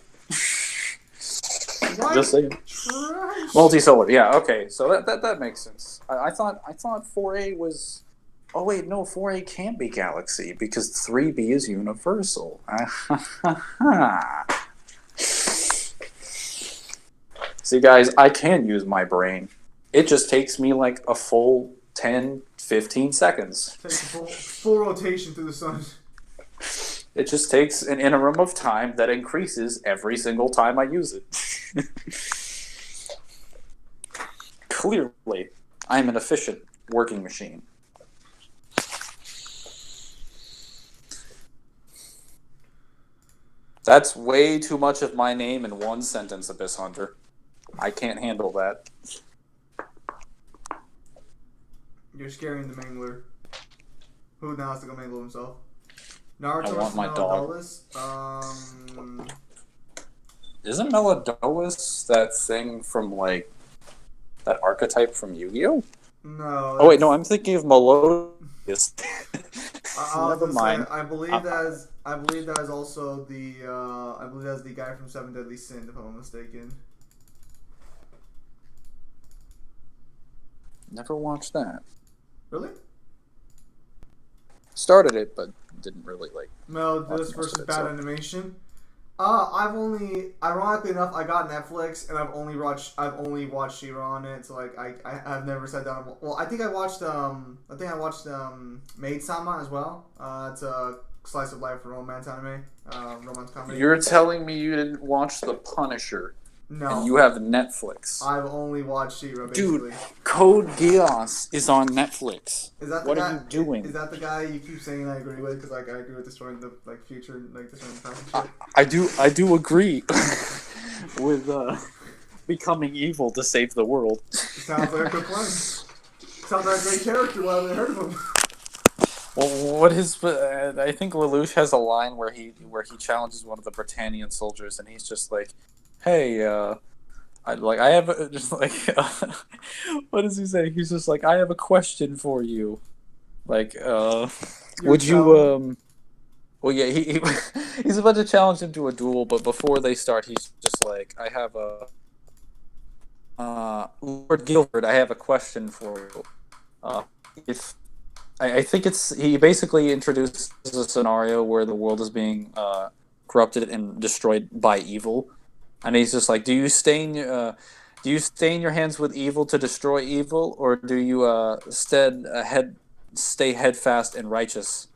Why Just saying. trash? Multisolar, yeah, okay. So that makes sense. I thought 4A was... Oh, wait, no, 4A can't be Galaxy, because 3B is universal. See, guys, I can use my brain. It just takes me like a full 10, 15 seconds. Takes a full rotation through the sun. It just takes an interim of time that increases every single time I use it. Clearly, I'm an efficient working machine. That's way too much of my name in one sentence, Abyss Hunter. I can't handle that. You're scaring the mangler. Who now has to go mangle himself? Naruto I want my dog. Isn't Melodolus that thing from, like, that archetype from Yu-Gi-Oh? No. Oh, wait, no, I'm thinking of Melodius. Never mind. I believe that is also the I believe that's the guy from Seven Deadly Sin, if I'm not mistaken. Never watched that. Really? Started it, but didn't really, like... This versus bad animation. Ironically enough, I got Netflix and I've only watched She-Ra on it. So like, I've never sat down. Well, I think I watched Maid-sama as well. It's a slice of life romance anime, romance comedy. You're telling me you didn't watch The Punisher? No. And you have Netflix. I've only watched She-Ra, basically. Dude, Code Geass is on Netflix. Is that what are you doing? Is that the guy you keep saying I agree with? Because like I agree with destroying the future, like destroying the past and shit. I do agree with becoming evil to save the world. Sounds like a good plan. Sounds like a great character. Why haven't I heard of him? Well, what is? I think Lelouch has a line where he challenges one of the Britannian soldiers, and he's just like, "Hey, I have just like, what does he say? He's just like, I have a question for you. Like, would you Well, yeah, he's about to challenge him to a duel, but before they start, he's just like, I have Lord Guilford, I have a question for you. If I think he basically introduces a scenario where the world is being corrupted and destroyed by evil, and he's just like, do you stain your hands with evil to destroy evil, or do you stay headfast and righteous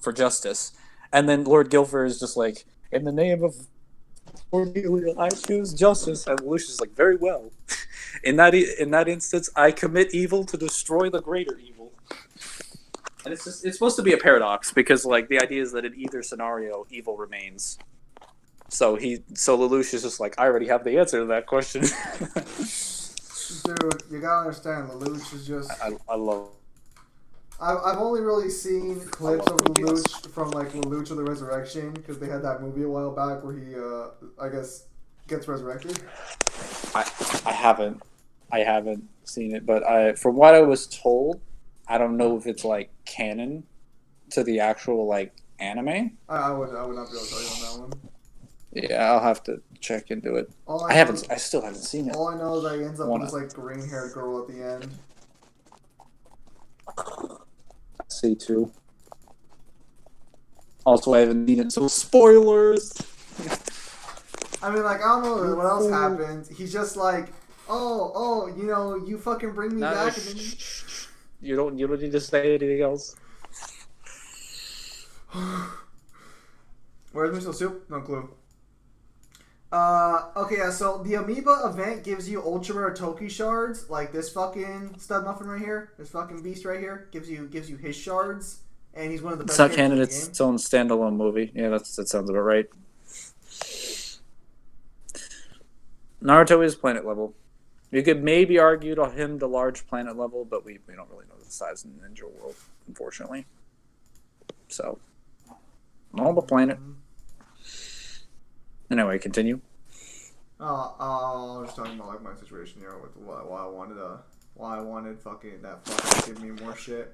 for justice? And then Lord Guilford is just like, in the name of Cordelia, I choose justice. And Lucius is like, very well. In that instance, I commit evil to destroy the greater evil. And it's supposed to be a paradox, because like the idea is that in either scenario, evil remains. So Lelouch is just like, I already have the answer to that question. Dude, you gotta understand, Lelouch is just... I love... I've only really seen clips of Lelouch from like Lelouch of the Resurrection, because they had that movie a while back where he, I guess, gets resurrected. I haven't seen it, but from what I was told, I don't know if it's like canon to the actual like anime. I would not be able to tell you on that one. Yeah, I'll have to check into it. I still haven't seen it. All I know is that he ends up with this like green-haired girl at the end. C2. Also, I haven't seen it, so spoilers. I mean, like, I don't know what else happened. He's just like, you fucking bring me back. And then... You don't need to say anything else. Where's Miso Soup? No clue. Okay, yeah, so the Amoeba event gives you Ultra Rare Toki shards, like this fucking stud muffin right here, this fucking beast right here, gives you his shards, and he's one of the best. It's not canon, it's its own standalone movie. Yeah, that sounds about right. Naruto is planet level. You could maybe argue to him the large planet level, but we don't really know the size in the Ninja world, unfortunately. So, normal planet. Anyway, continue. I was just talking about like my situation here with why I wanted fucking that Fox to give me more shit.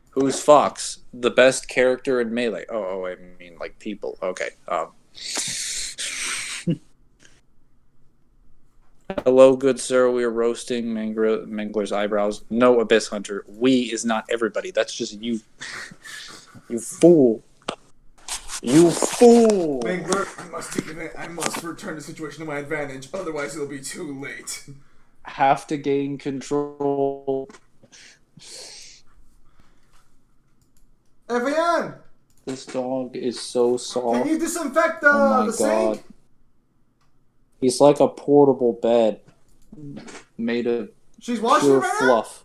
Who's Fox? The best character in Melee. Oh, I mean like people. Okay. Hello, good sir. We are roasting Mangler's eyebrows. No, Abyss Hunter. We is not everybody. That's just you. You fool. You fool. Mangler, I must return the situation to my advantage, otherwise it'll be too late. Have to gain control. Evan! This dog is so soft. Can you disinfect Oh my the god. sink? He's like a portable bed made of She's washing pure it right fluff.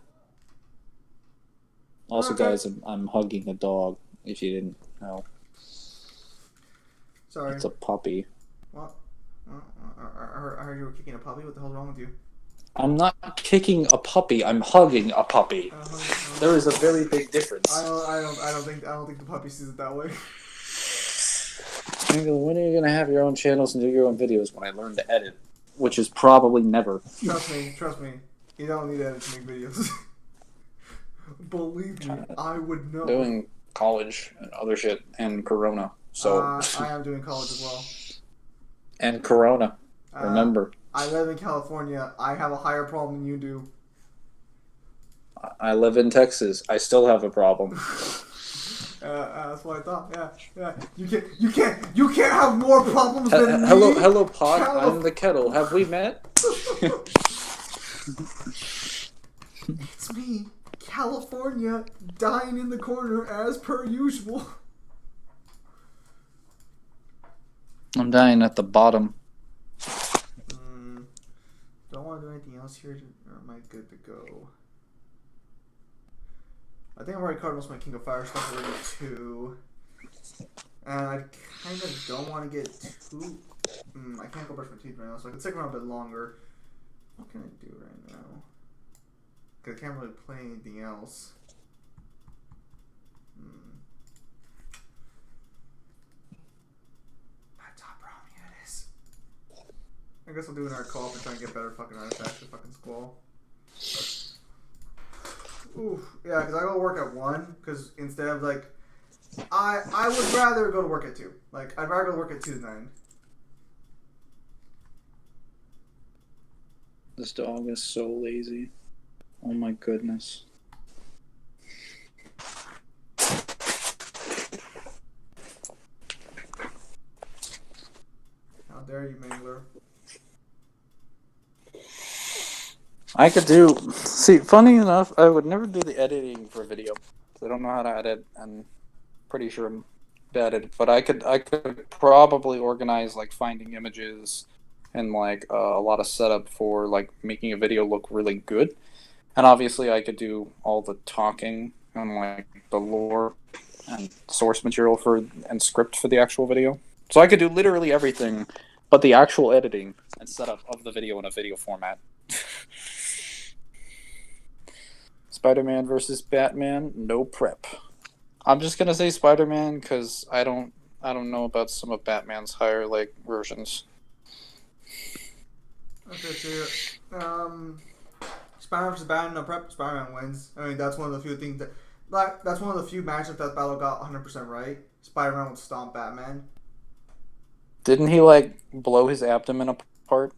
Also, Okay. guys, I'm hugging a dog. If you didn't know, Sorry. it's a puppy. What? I heard you were kicking a puppy. What the hell's wrong with you? I'm not kicking a puppy. I'm hugging a puppy. There is a very big difference. I don't think the puppy sees it that way. When are you gonna have your own channels and do your own videos? When I learn to edit, which is probably never. Trust me. You don't need to edit to make videos. Believe me, I would know. Doing college and other shit and Corona. So I am doing college as well. and Corona. Remember, I live in California. I have a higher problem than you do. I live in Texas. I still have a problem. That's what I thought. Yeah. You can't have more problems than me. Hello, pot. I'm the kettle. Have we met? It's me, California, dying in the corner as per usual. I'm dying at the bottom. Don't want to do anything else here, or am I good to go? I think I've already covered most of my King of Fire stuff already too. And I kind of don't want to get too... I can't go brush my teeth right now, so I can stick around a bit longer. What can I do right now? Because I can't really play anything else. Laptop problem, yeah it is. I guess I'll do an art co-op and try and get better fucking artifacts for fucking Squall. Oof. Yeah, because I go to work at 1, because instead of like... I would rather go to work at 2. Like, I'd rather go to work at 2 than 9. This dog is so lazy. Oh my goodness. How dare you, Mangler? I could do... See, funny enough, I would never do the editing for video. I don't know how to edit, and pretty sure I'm bad at it. But I could probably organize, like, finding images and, like, a lot of setup for, like, making a video look really good. And obviously I could do all the talking and, like, the lore and source material and script for the actual video. So I could do literally everything but the actual editing and setup of the video in a video format. Spider-Man versus Batman, no prep. I'm just gonna say Spider-Man because I don't know about some of Batman's higher like versions. Okay, so Spider-Man versus Batman, no prep. Spider-Man wins. I mean, that's one of the few things that's one of the few matchups that Battle got 100% right. Spider-Man would stomp Batman. Didn't he like blow his abdomen apart?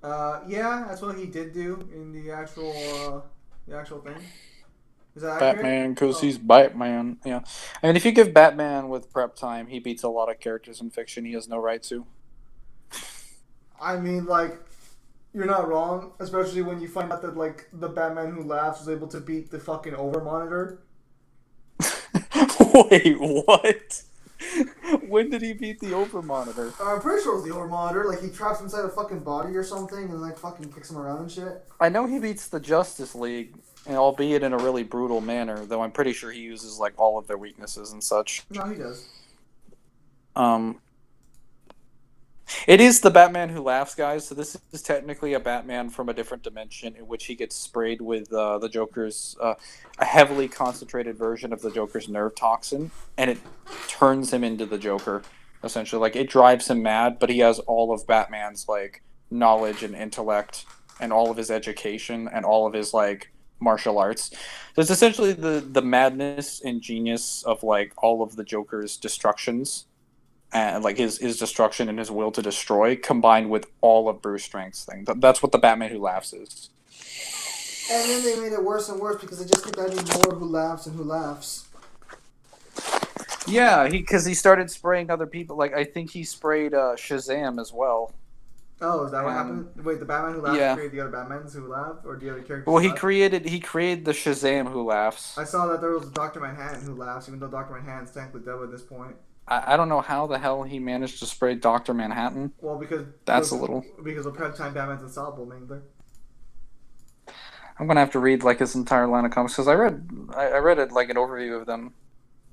Yeah, that's what he did do in the actual thing. Is that Batman, because he's Batman. Yeah, I mean, if you give Batman with prep time, he beats a lot of characters in fiction he has no right to. I mean, like, you're not wrong, especially when you find out that like the Batman Who Laughs was able to beat the fucking Overmonitor. Wait, what? When did he beat the Overmonitor? I'm pretty sure it was the Overmonitor. Like, he traps inside a fucking body or something and like fucking kicks him around and shit. I know he beats the Justice League, and albeit in a really brutal manner, though I'm pretty sure he uses like all of their weaknesses and such. No, he does. It is the Batman Who Laughs, guys, so this is technically a Batman from a different dimension in which he gets sprayed with the Joker's, a heavily concentrated version of the Joker's nerve toxin, and it turns him into the Joker. essentially. Like, it drives him mad, but he has all of Batman's, like, knowledge and intellect and all of his education and all of his, like, martial arts. So it's essentially the madness and genius of, like, all of the Joker's destructions and, like, his destruction and his will to destroy combined with all of Bruce Strength's thing. That's what the Batman Who Laughs is. And then they made it worse and worse because they just kept adding more Who Laughs and Who Laughs. Yeah, because he started spraying other people. Like, I think he sprayed Shazam as well. Oh, is that what happened? Wait, the Batman Who Laughs Yeah. created the other Batmans Who Laugh? Or the other characters Well, who he laugh? created the Shazam Who Laughs. I saw that there was Dr. Manhattan Who Laughs, even though Dr. Manhattan's technically dead at this point. I don't know how the hell he managed to spray Dr. Manhattan. Well, because That's a little... Because of prep time Batman's unstoppable, mainly. I'm gonna have to read, like, his entire line of comics, because I read it, like, an overview of them,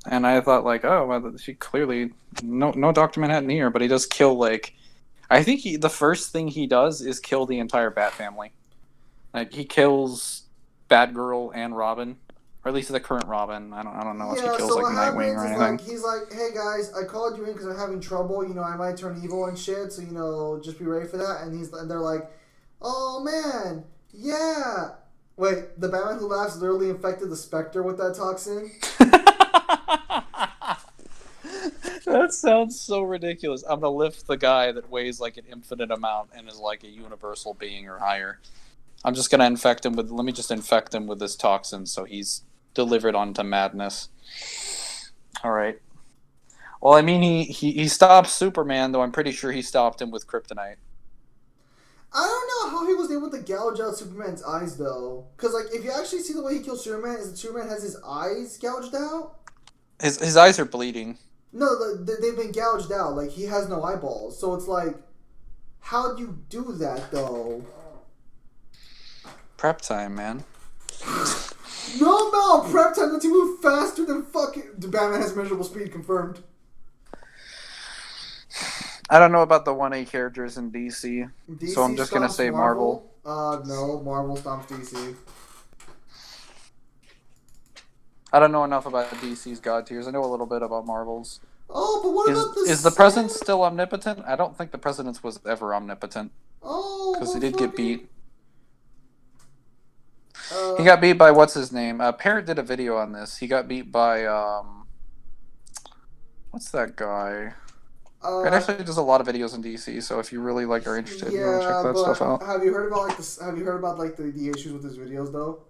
and I thought, like, oh, well, she clearly... No Dr. Manhattan here, but he does kill, like... I think the first thing he does is kill the entire Bat family. Like, he kills Batgirl and Robin, or at least the current Robin. I don't know if he kills, like, Nightwing or anything. Like, he's like, hey guys, I called you in because I'm having trouble. You know, I might turn evil and shit. So, you know, just be ready for that. And they're like, oh man, yeah. Wait, the Batman Who Laughs literally infected the Spectre with that toxin? That sounds so ridiculous. I'm gonna lift the guy that weighs like an infinite amount and is like a universal being or higher. I'm just gonna infect him with. Let me just infect him with this toxin so he's delivered onto madness. All right. Well, I mean, he stopped Superman, though I'm pretty sure he stopped him with kryptonite. I don't know how he was able to gouge out Superman's eyes, though. Because, like, if you actually see the way he kills Superman, is that Superman has his eyes gouged out? His eyes are bleeding. No, they've been gouged out. Like, he has no eyeballs. So it's like, how'd you do that, though? Prep time, man. No amount of prep time lets you move faster than fucking... Batman has measurable speed, confirmed. I don't know about the 1A characters in DC, so I'm just going to say Marvel. No, Marvel stomps DC. I don't know enough about DC's God Tiers. I know a little bit about Marvel's. Oh, but what about this? Is the President still omnipotent? I don't think the President was ever omnipotent. Oh, because he did get beat. He Uh, got beat by what's his name? Parrot did a video on this. He got beat by what's that guy? Parrot actually does a lot of videos in DC. So if you really like are interested, you want to check that stuff out. Have you heard about like this? Have you heard about like the issues with his videos though?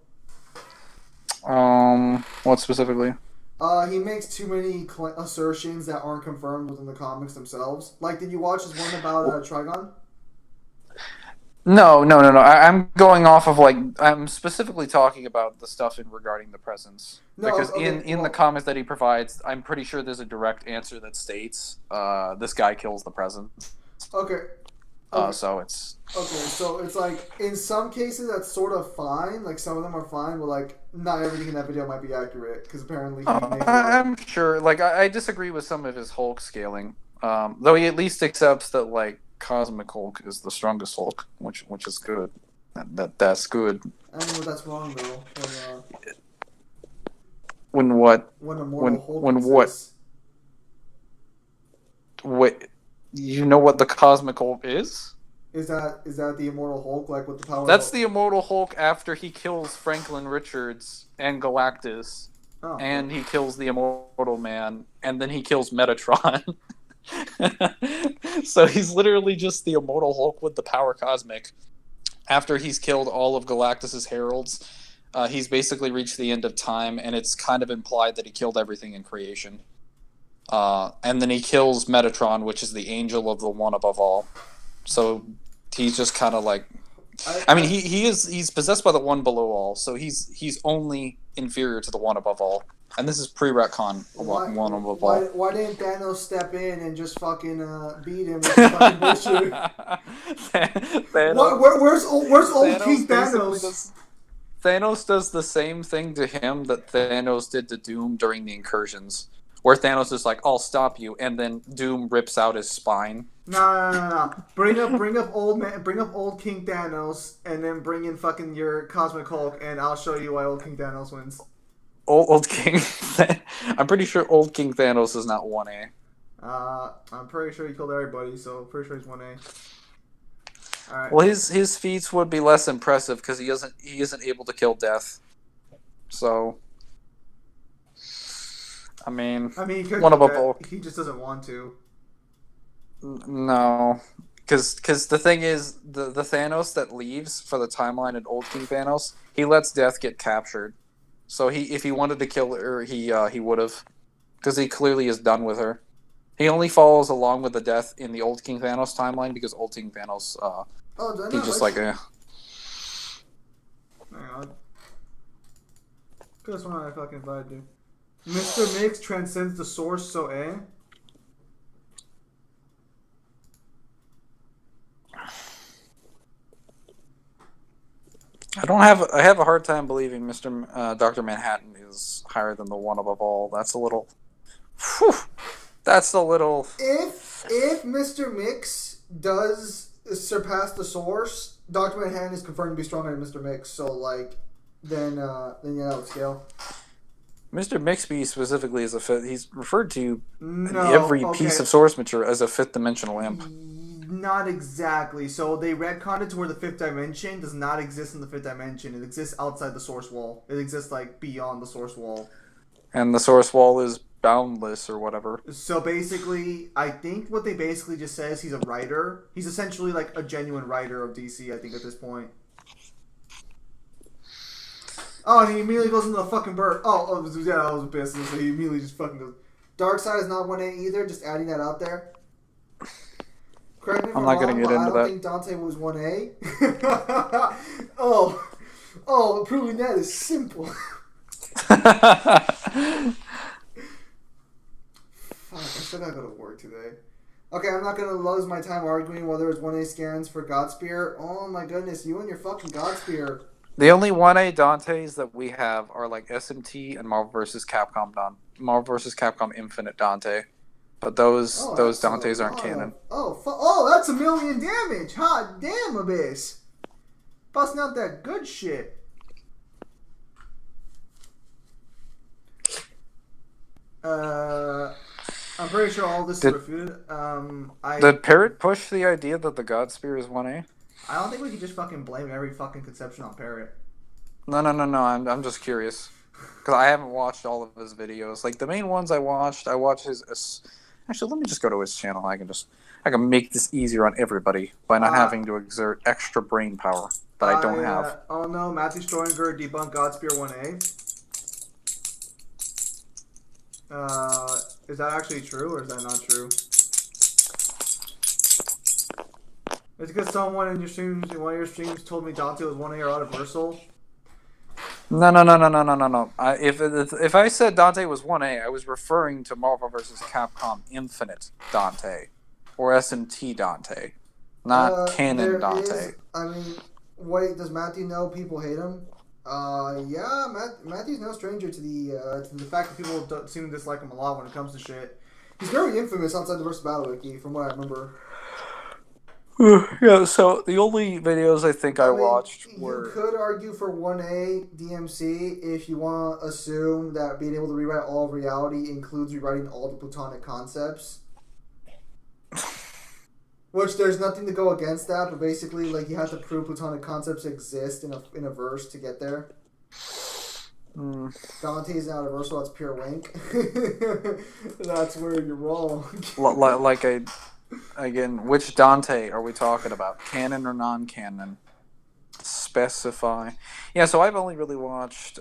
What specifically? He makes too many assertions that aren't confirmed within the comics themselves. Like, did you watch his one about Trigon? No. I'm going off of like I'm specifically talking about the stuff regarding the presence because in the comments that he provides, I'm pretty sure there's a direct answer that states this guy kills the presence. Okay. So it's okay. So it's like in some cases that's sort of fine. Like some of them are fine, but like not everything in that video might be accurate because apparently I'm sure. Like I disagree with some of his Hulk scaling, though he at least accepts that like Cosmic Hulk is the strongest Hulk, which is good. That's good. I don't know what that's wrong though. When what? When Immortal Hulk when exists. What? You know what the Cosmic Hulk is? Is that the Immortal Hulk, like with the power? That's the Immortal Hulk after he kills Franklin Richards and Galactus, and he kills the Immortal Man, and then he kills Metatron. So he's literally just the Immortal Hulk with the power cosmic. After he's killed all of Galactus's heralds, he's basically reached the end of time, and it's kind of implied that he killed everything in creation. And then he kills Metatron, which is the angel of the one above all. So he's just kind of like, I mean, he's possessed by the one below all. So he's only inferior to the one above all. And this is pre-retcon one above all. Why didn't Thanos step in and just fucking beat him with fucking bullshit? Where's old King Thanos? Thanos does the same thing to him that Thanos did to Doom during the incursions. Where Thanos is like, I'll stop you, and then Doom rips out his spine. No. Bring up old King Thanos, and then bring in fucking your Cosmic Hulk, and I'll show you why old King Thanos wins. Old King, I'm pretty sure old King Thanos is not 1A. I'm pretty sure he killed everybody, so pretty sure he's 1A. Alright. Well, his feats would be less impressive because he isn't able to kill death. So, I mean, I mean, he could one kill of a Death. bulk. He just doesn't want to. No, because the thing is, the Thanos that leaves for the timeline in Old King Thanos, he lets Death get captured. So if he wanted to kill her, he would have, because he clearly is done with her. He only follows along with the Death in the Old King Thanos timeline because Old King Thanos, Oh, did I he's not just like like, eh. Hang on. This one I fucking invited to. Mr. Mix transcends the source, so eh? I have a hard time believing Dr. Manhattan is higher than the one above all. That's a little, whew, that's a little. If Mr. Mix does surpass the source, Dr. Manhattan is confirmed to be stronger than Mr. Mix. So like, then yeah, that would scale. Mr. Mixby specifically is a fifth. He's referred to in No, every okay. piece of source material as a fifth dimensional imp. Not exactly. So they retconned it to where the fifth dimension does not exist in the fifth dimension. It exists outside the source wall. It exists like beyond the source wall. And the source wall is boundless or whatever. So basically, I think what they basically just say is he's a writer. He's essentially like a genuine writer of DC, I think, at this point. Oh, and he immediately goes into the fucking bird. Oh, yeah, I was pissed. So he immediately just fucking goes. Darkseid is not 1A either, just adding that out there. Correct me if I'm I'm not wrong, going to get but I into don't that. think Dante was 1A. Proving that is simple. Fuck, I still gotta go to work today. Okay, I'm not gonna lose my time arguing whether it's 1A scans for Godspear. Oh my goodness, you and your fucking Godspear. The only 1A Dantes that we have are like SMT and Marvel vs. Capcom Marvel vs. Capcom Infinite Dante. But those That's a Dantes aren't lot canon. that's 1,000,000 damage. Hot damn, Abyss. Busting out that good shit. I'm pretty sure all this is refuted. Did Parrot push the idea that the Godspear is 1A? I don't think we can just fucking blame every fucking conception on Parrot. No. I'm just curious. Because I haven't watched all of his videos. Like, the main ones I watched his... Actually, let me just go to his channel. I can make this easier on everybody by not having to exert extra brain power that I don't have. Oh no, Matthew Stroinger debunked Godspear 1A. Is that actually true or is that not true? It's because someone in one of your streams told me Dante was 1A or Universal. No. If I said Dante was 1A, I was referring to Marvel vs. Capcom Infinite Dante or SMT Dante, not canon Dante. Wait, does Matthew know people hate him? Yeah, Matthew's no stranger to the fact that people don't seem to dislike him a lot when it comes to shit. He's very infamous outside the Versus Battle Wiki, from what I remember. Yeah, so the only videos I think I watched were... You could argue for 1A DMC if you want to assume that being able to rewrite all of reality includes rewriting all the Platonic concepts. Which there's nothing to go against that, but basically, like, you have to prove Platonic concepts exist in a verse to get there. Dante's not a verse, so that's pure wank. That's where you're wrong. Again, which Dante are we talking about? Canon or non-canon? Specify. Yeah, so I've only really watched...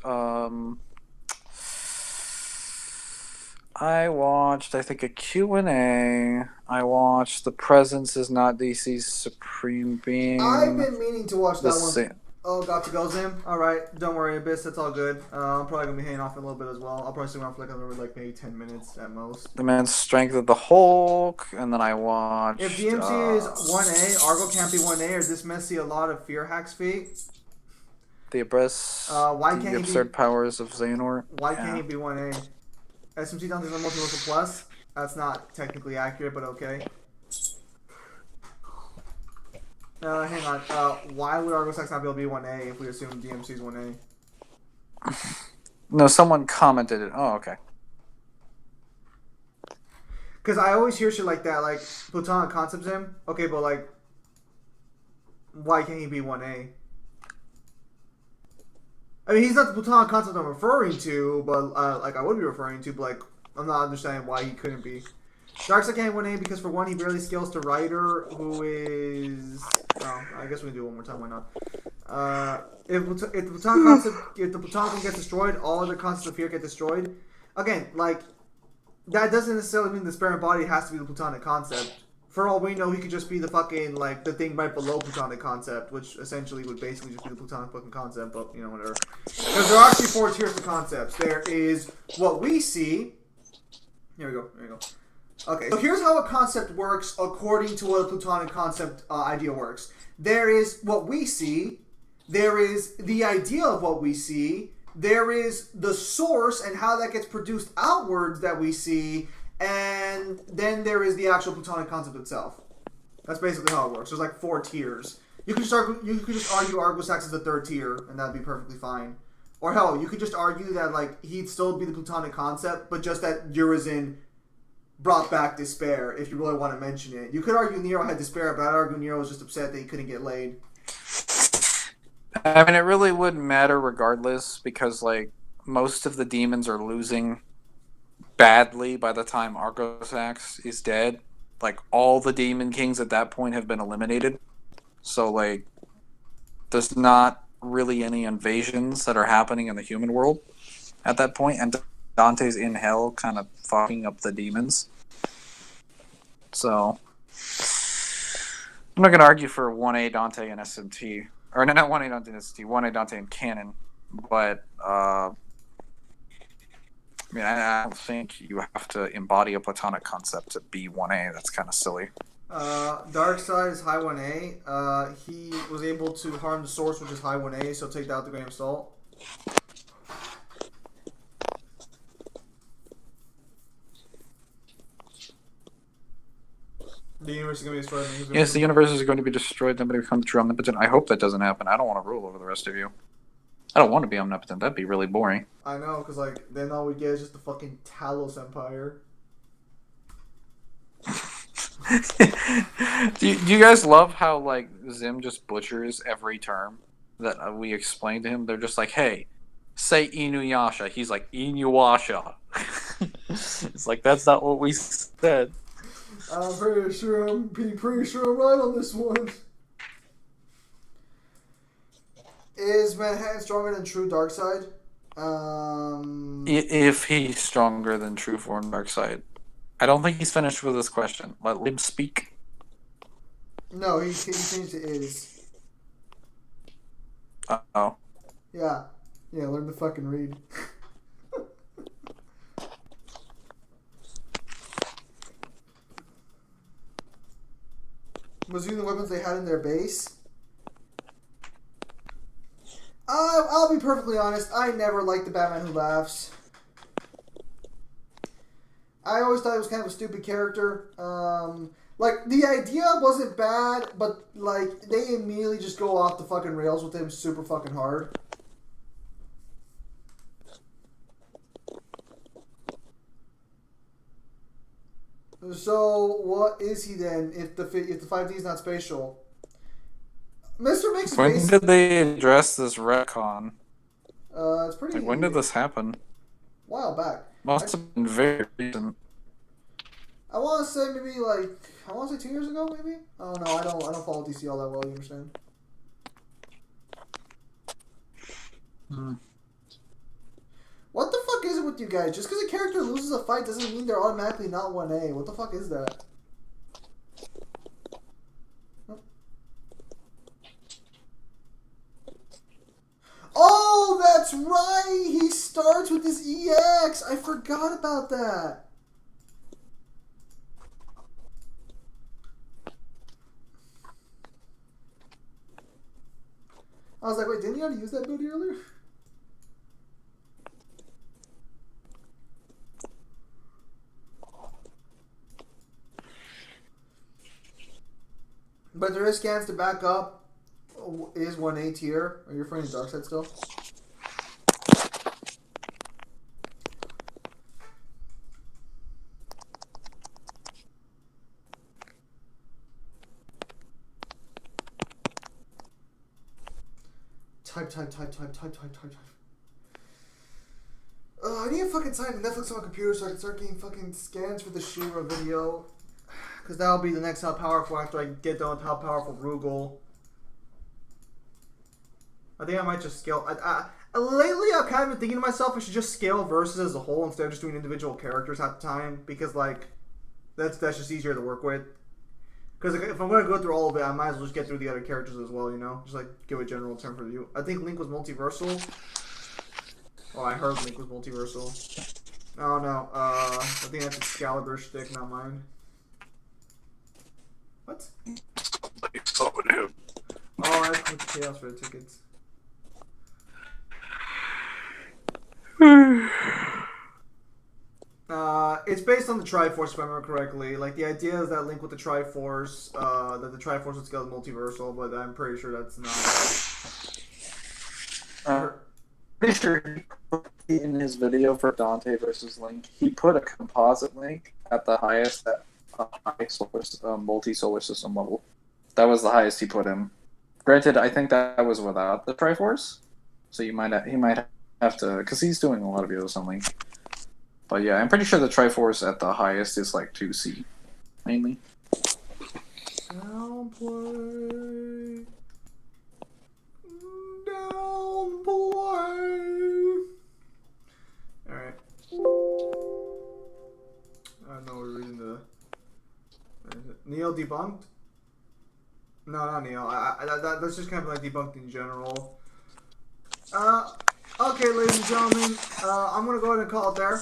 I watched, I think, a Q&A. I watched The Presence is Not DC's Supreme Being. I've been meaning to watch that one. Same. Oh, got to go, Zim? Alright, don't worry, Abyss, that's all good. I'm probably going to be hanging off in a little bit as well. I'll probably stick around for like maybe 10 minutes at most. The Man's Strength of the Hulk, and then I watched... If DMC is 1A, Argo can't be 1A, or this messy a lot of Fear Hack's feet. The Abyss, the Absurd Powers of Xehanort. Why can't he be 1A? SMT Dante's a Multiversal Plus? That's not technically accurate, but okay. Hang on. Why would Argo Sax not be able to be 1A if we assume DMC's 1A? No, someone commented it. Oh, okay. Because I always hear shit like that, like platonic concepts him. Okay, but like, why can't he be 1A? I mean, he's not the platonic concept I'm referring to, but like I would be referring to, but like I'm not understanding why he couldn't be. Darkseid can't 1A because for one, he barely scales to Ryder, who is. Oh, I guess we can do it one more time. Why not? If the platonic concept, if the platonic one gets destroyed, all other concepts of fear get destroyed. Again, like that doesn't necessarily mean the spirit body has to be the platonic concept. For all we know, he could just be the fucking like the thing right below platonic concept, which essentially would basically just be the platonic fucking concept. But you know, whatever. Because there are actually 4 tiers to concepts. There is what we see. Here we go. There you go. Okay, so here's how a concept works according to what a platonic concept idea works. There is what we see. There is the idea of what we see. There is the source and how that gets produced outwards that we see. And then there is the actual platonic concept itself. That's basically how it works. There's like 4 tiers. You could just argue Argosax is the 3rd tier, and that'd be perfectly fine. Or hell, you could just argue that like he'd still be the platonic concept, but just that Urizen brought back despair. If you really want to mention it, you could argue Nero had despair, but I'd argue Nero was just upset that he couldn't get laid. I mean, it really wouldn't matter regardless because like most of the demons are losing badly by the time Argosax is dead. Like all the demon kings at that point have been eliminated. So like there's not really any invasions that are happening in the human world at that point, and Dante's in hell kind of fucking up the demons. So I'm not going to argue for 1A Dante and SMT. Or no, not 1A Dante and SMT, 1A Dante and Canon. But, I mean, I don't think you have to embody a platonic concept to be 1A. That's kind of silly. Darkseid is high 1A. He was able to harm the source, which is high 1A, so take that with a grain of salt. The universe is going to be destroyed. Yes, the universe is going to be destroyed. Nobody becomes true omnipotent. I hope that doesn't happen. I don't want to rule over the rest of you. I don't want to be omnipotent. That'd be really boring. I know, because like then all we get is just the fucking Talos Empire. do you guys love how like Zim just butchers every term that we explain to him? They're just like, "Hey, say Inuyasha." He's like Inuyasha. It's like that's not what we said. I'm pretty sure I'm right on this one. Is Manhattan stronger than True Darkseid? If he's stronger than True Form Darkseid. I don't think he's finished with this question. Let Lib speak. No, he changed it is. Uh-oh. Yeah, learn to fucking read. Was using the weapons they had in their base? I'll be perfectly honest. I never liked the Batman Who Laughs. I always thought he was kind of a stupid character. Like, the idea wasn't bad, but, like, they immediately just go off the fucking rails with him super fucking hard. So, what is he then if the 5D is not spatial? Mr. Mix is When did they address this retcon? It's pretty... Like, when did this happen? A while back. Must have been very recent. I want to say maybe like... I want to say 2 years ago, maybe? I don't know. I don't follow DC all that well, you understand? What the fuck is it with you guys? Just because a character loses a fight doesn't mean they're automatically not 1A. What the fuck is that? Oh, that's right! He starts with his EX! I forgot about that! I was like, wait, didn't you already use that ability earlier? But there is scans to back up. Is 1A tier. Are you referring to Darkseid still? Type. I need to fucking sign Netflix on my computer so I can start getting fucking scans for the She-Ra video. Because that'll be the next How Powerful after I get done with How Powerful Rugal. I think I might just scale. Lately, I've kind of been thinking to myself I should just scale verses as a whole instead of just doing individual characters at the time. Because, like, that's just easier to work with. Because if I'm going to go through all of it, I might as well just get through the other characters as well, you know? Just, like, give a general term for view. I think Link was multiversal. Oh, I heard Link was multiversal. Oh, no. I think that's Excalibur's shtick, not mine. What? Oh, I have to put Chaos for the tickets. It's based on the Triforce, if I remember correctly. Like, the idea is that Link with the Triforce, that the Triforce would scale multiversal, but I'm pretty sure that's not. Pretty sure in his video for Dante versus Link, he put a composite Link at the highest at a high multi-solar system level. That was the highest he put him. Granted, I think that was without the Triforce, so he might have to, because he's doing a lot of videos on Link. But yeah, I'm pretty sure the Triforce at the highest is like 2C, mainly. Downplay. Alright. I don't know what we're reading the... Neo debunked? No, not Neo. That's just kind of like debunked in general. Okay, ladies and gentlemen, I'm gonna go ahead and call it there.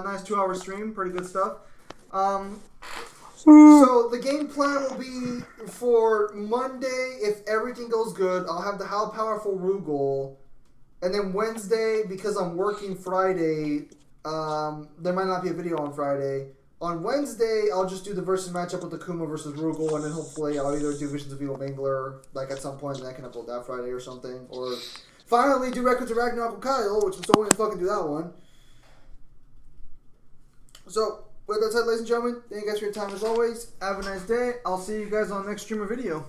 Nice 2-hour stream, pretty good stuff. So the game plan will be for Monday, if everything goes good, I'll have the How Powerful Rugal. And then Wednesday, because I'm working Friday, there might not be a video on Friday. On Wednesday, I'll just do the versus matchup with the Kuma versus Rugal, and then hopefully I'll either do Visions of Evil Mangler, like at some point, and I can upload that Friday or something. Or finally do Records of Ragnarok with Kyle, which I'm still waiting to fucking do that one. So, with that said, ladies and gentlemen, thank you guys for your time as always. Have a nice day. I'll see you guys on the next stream or video.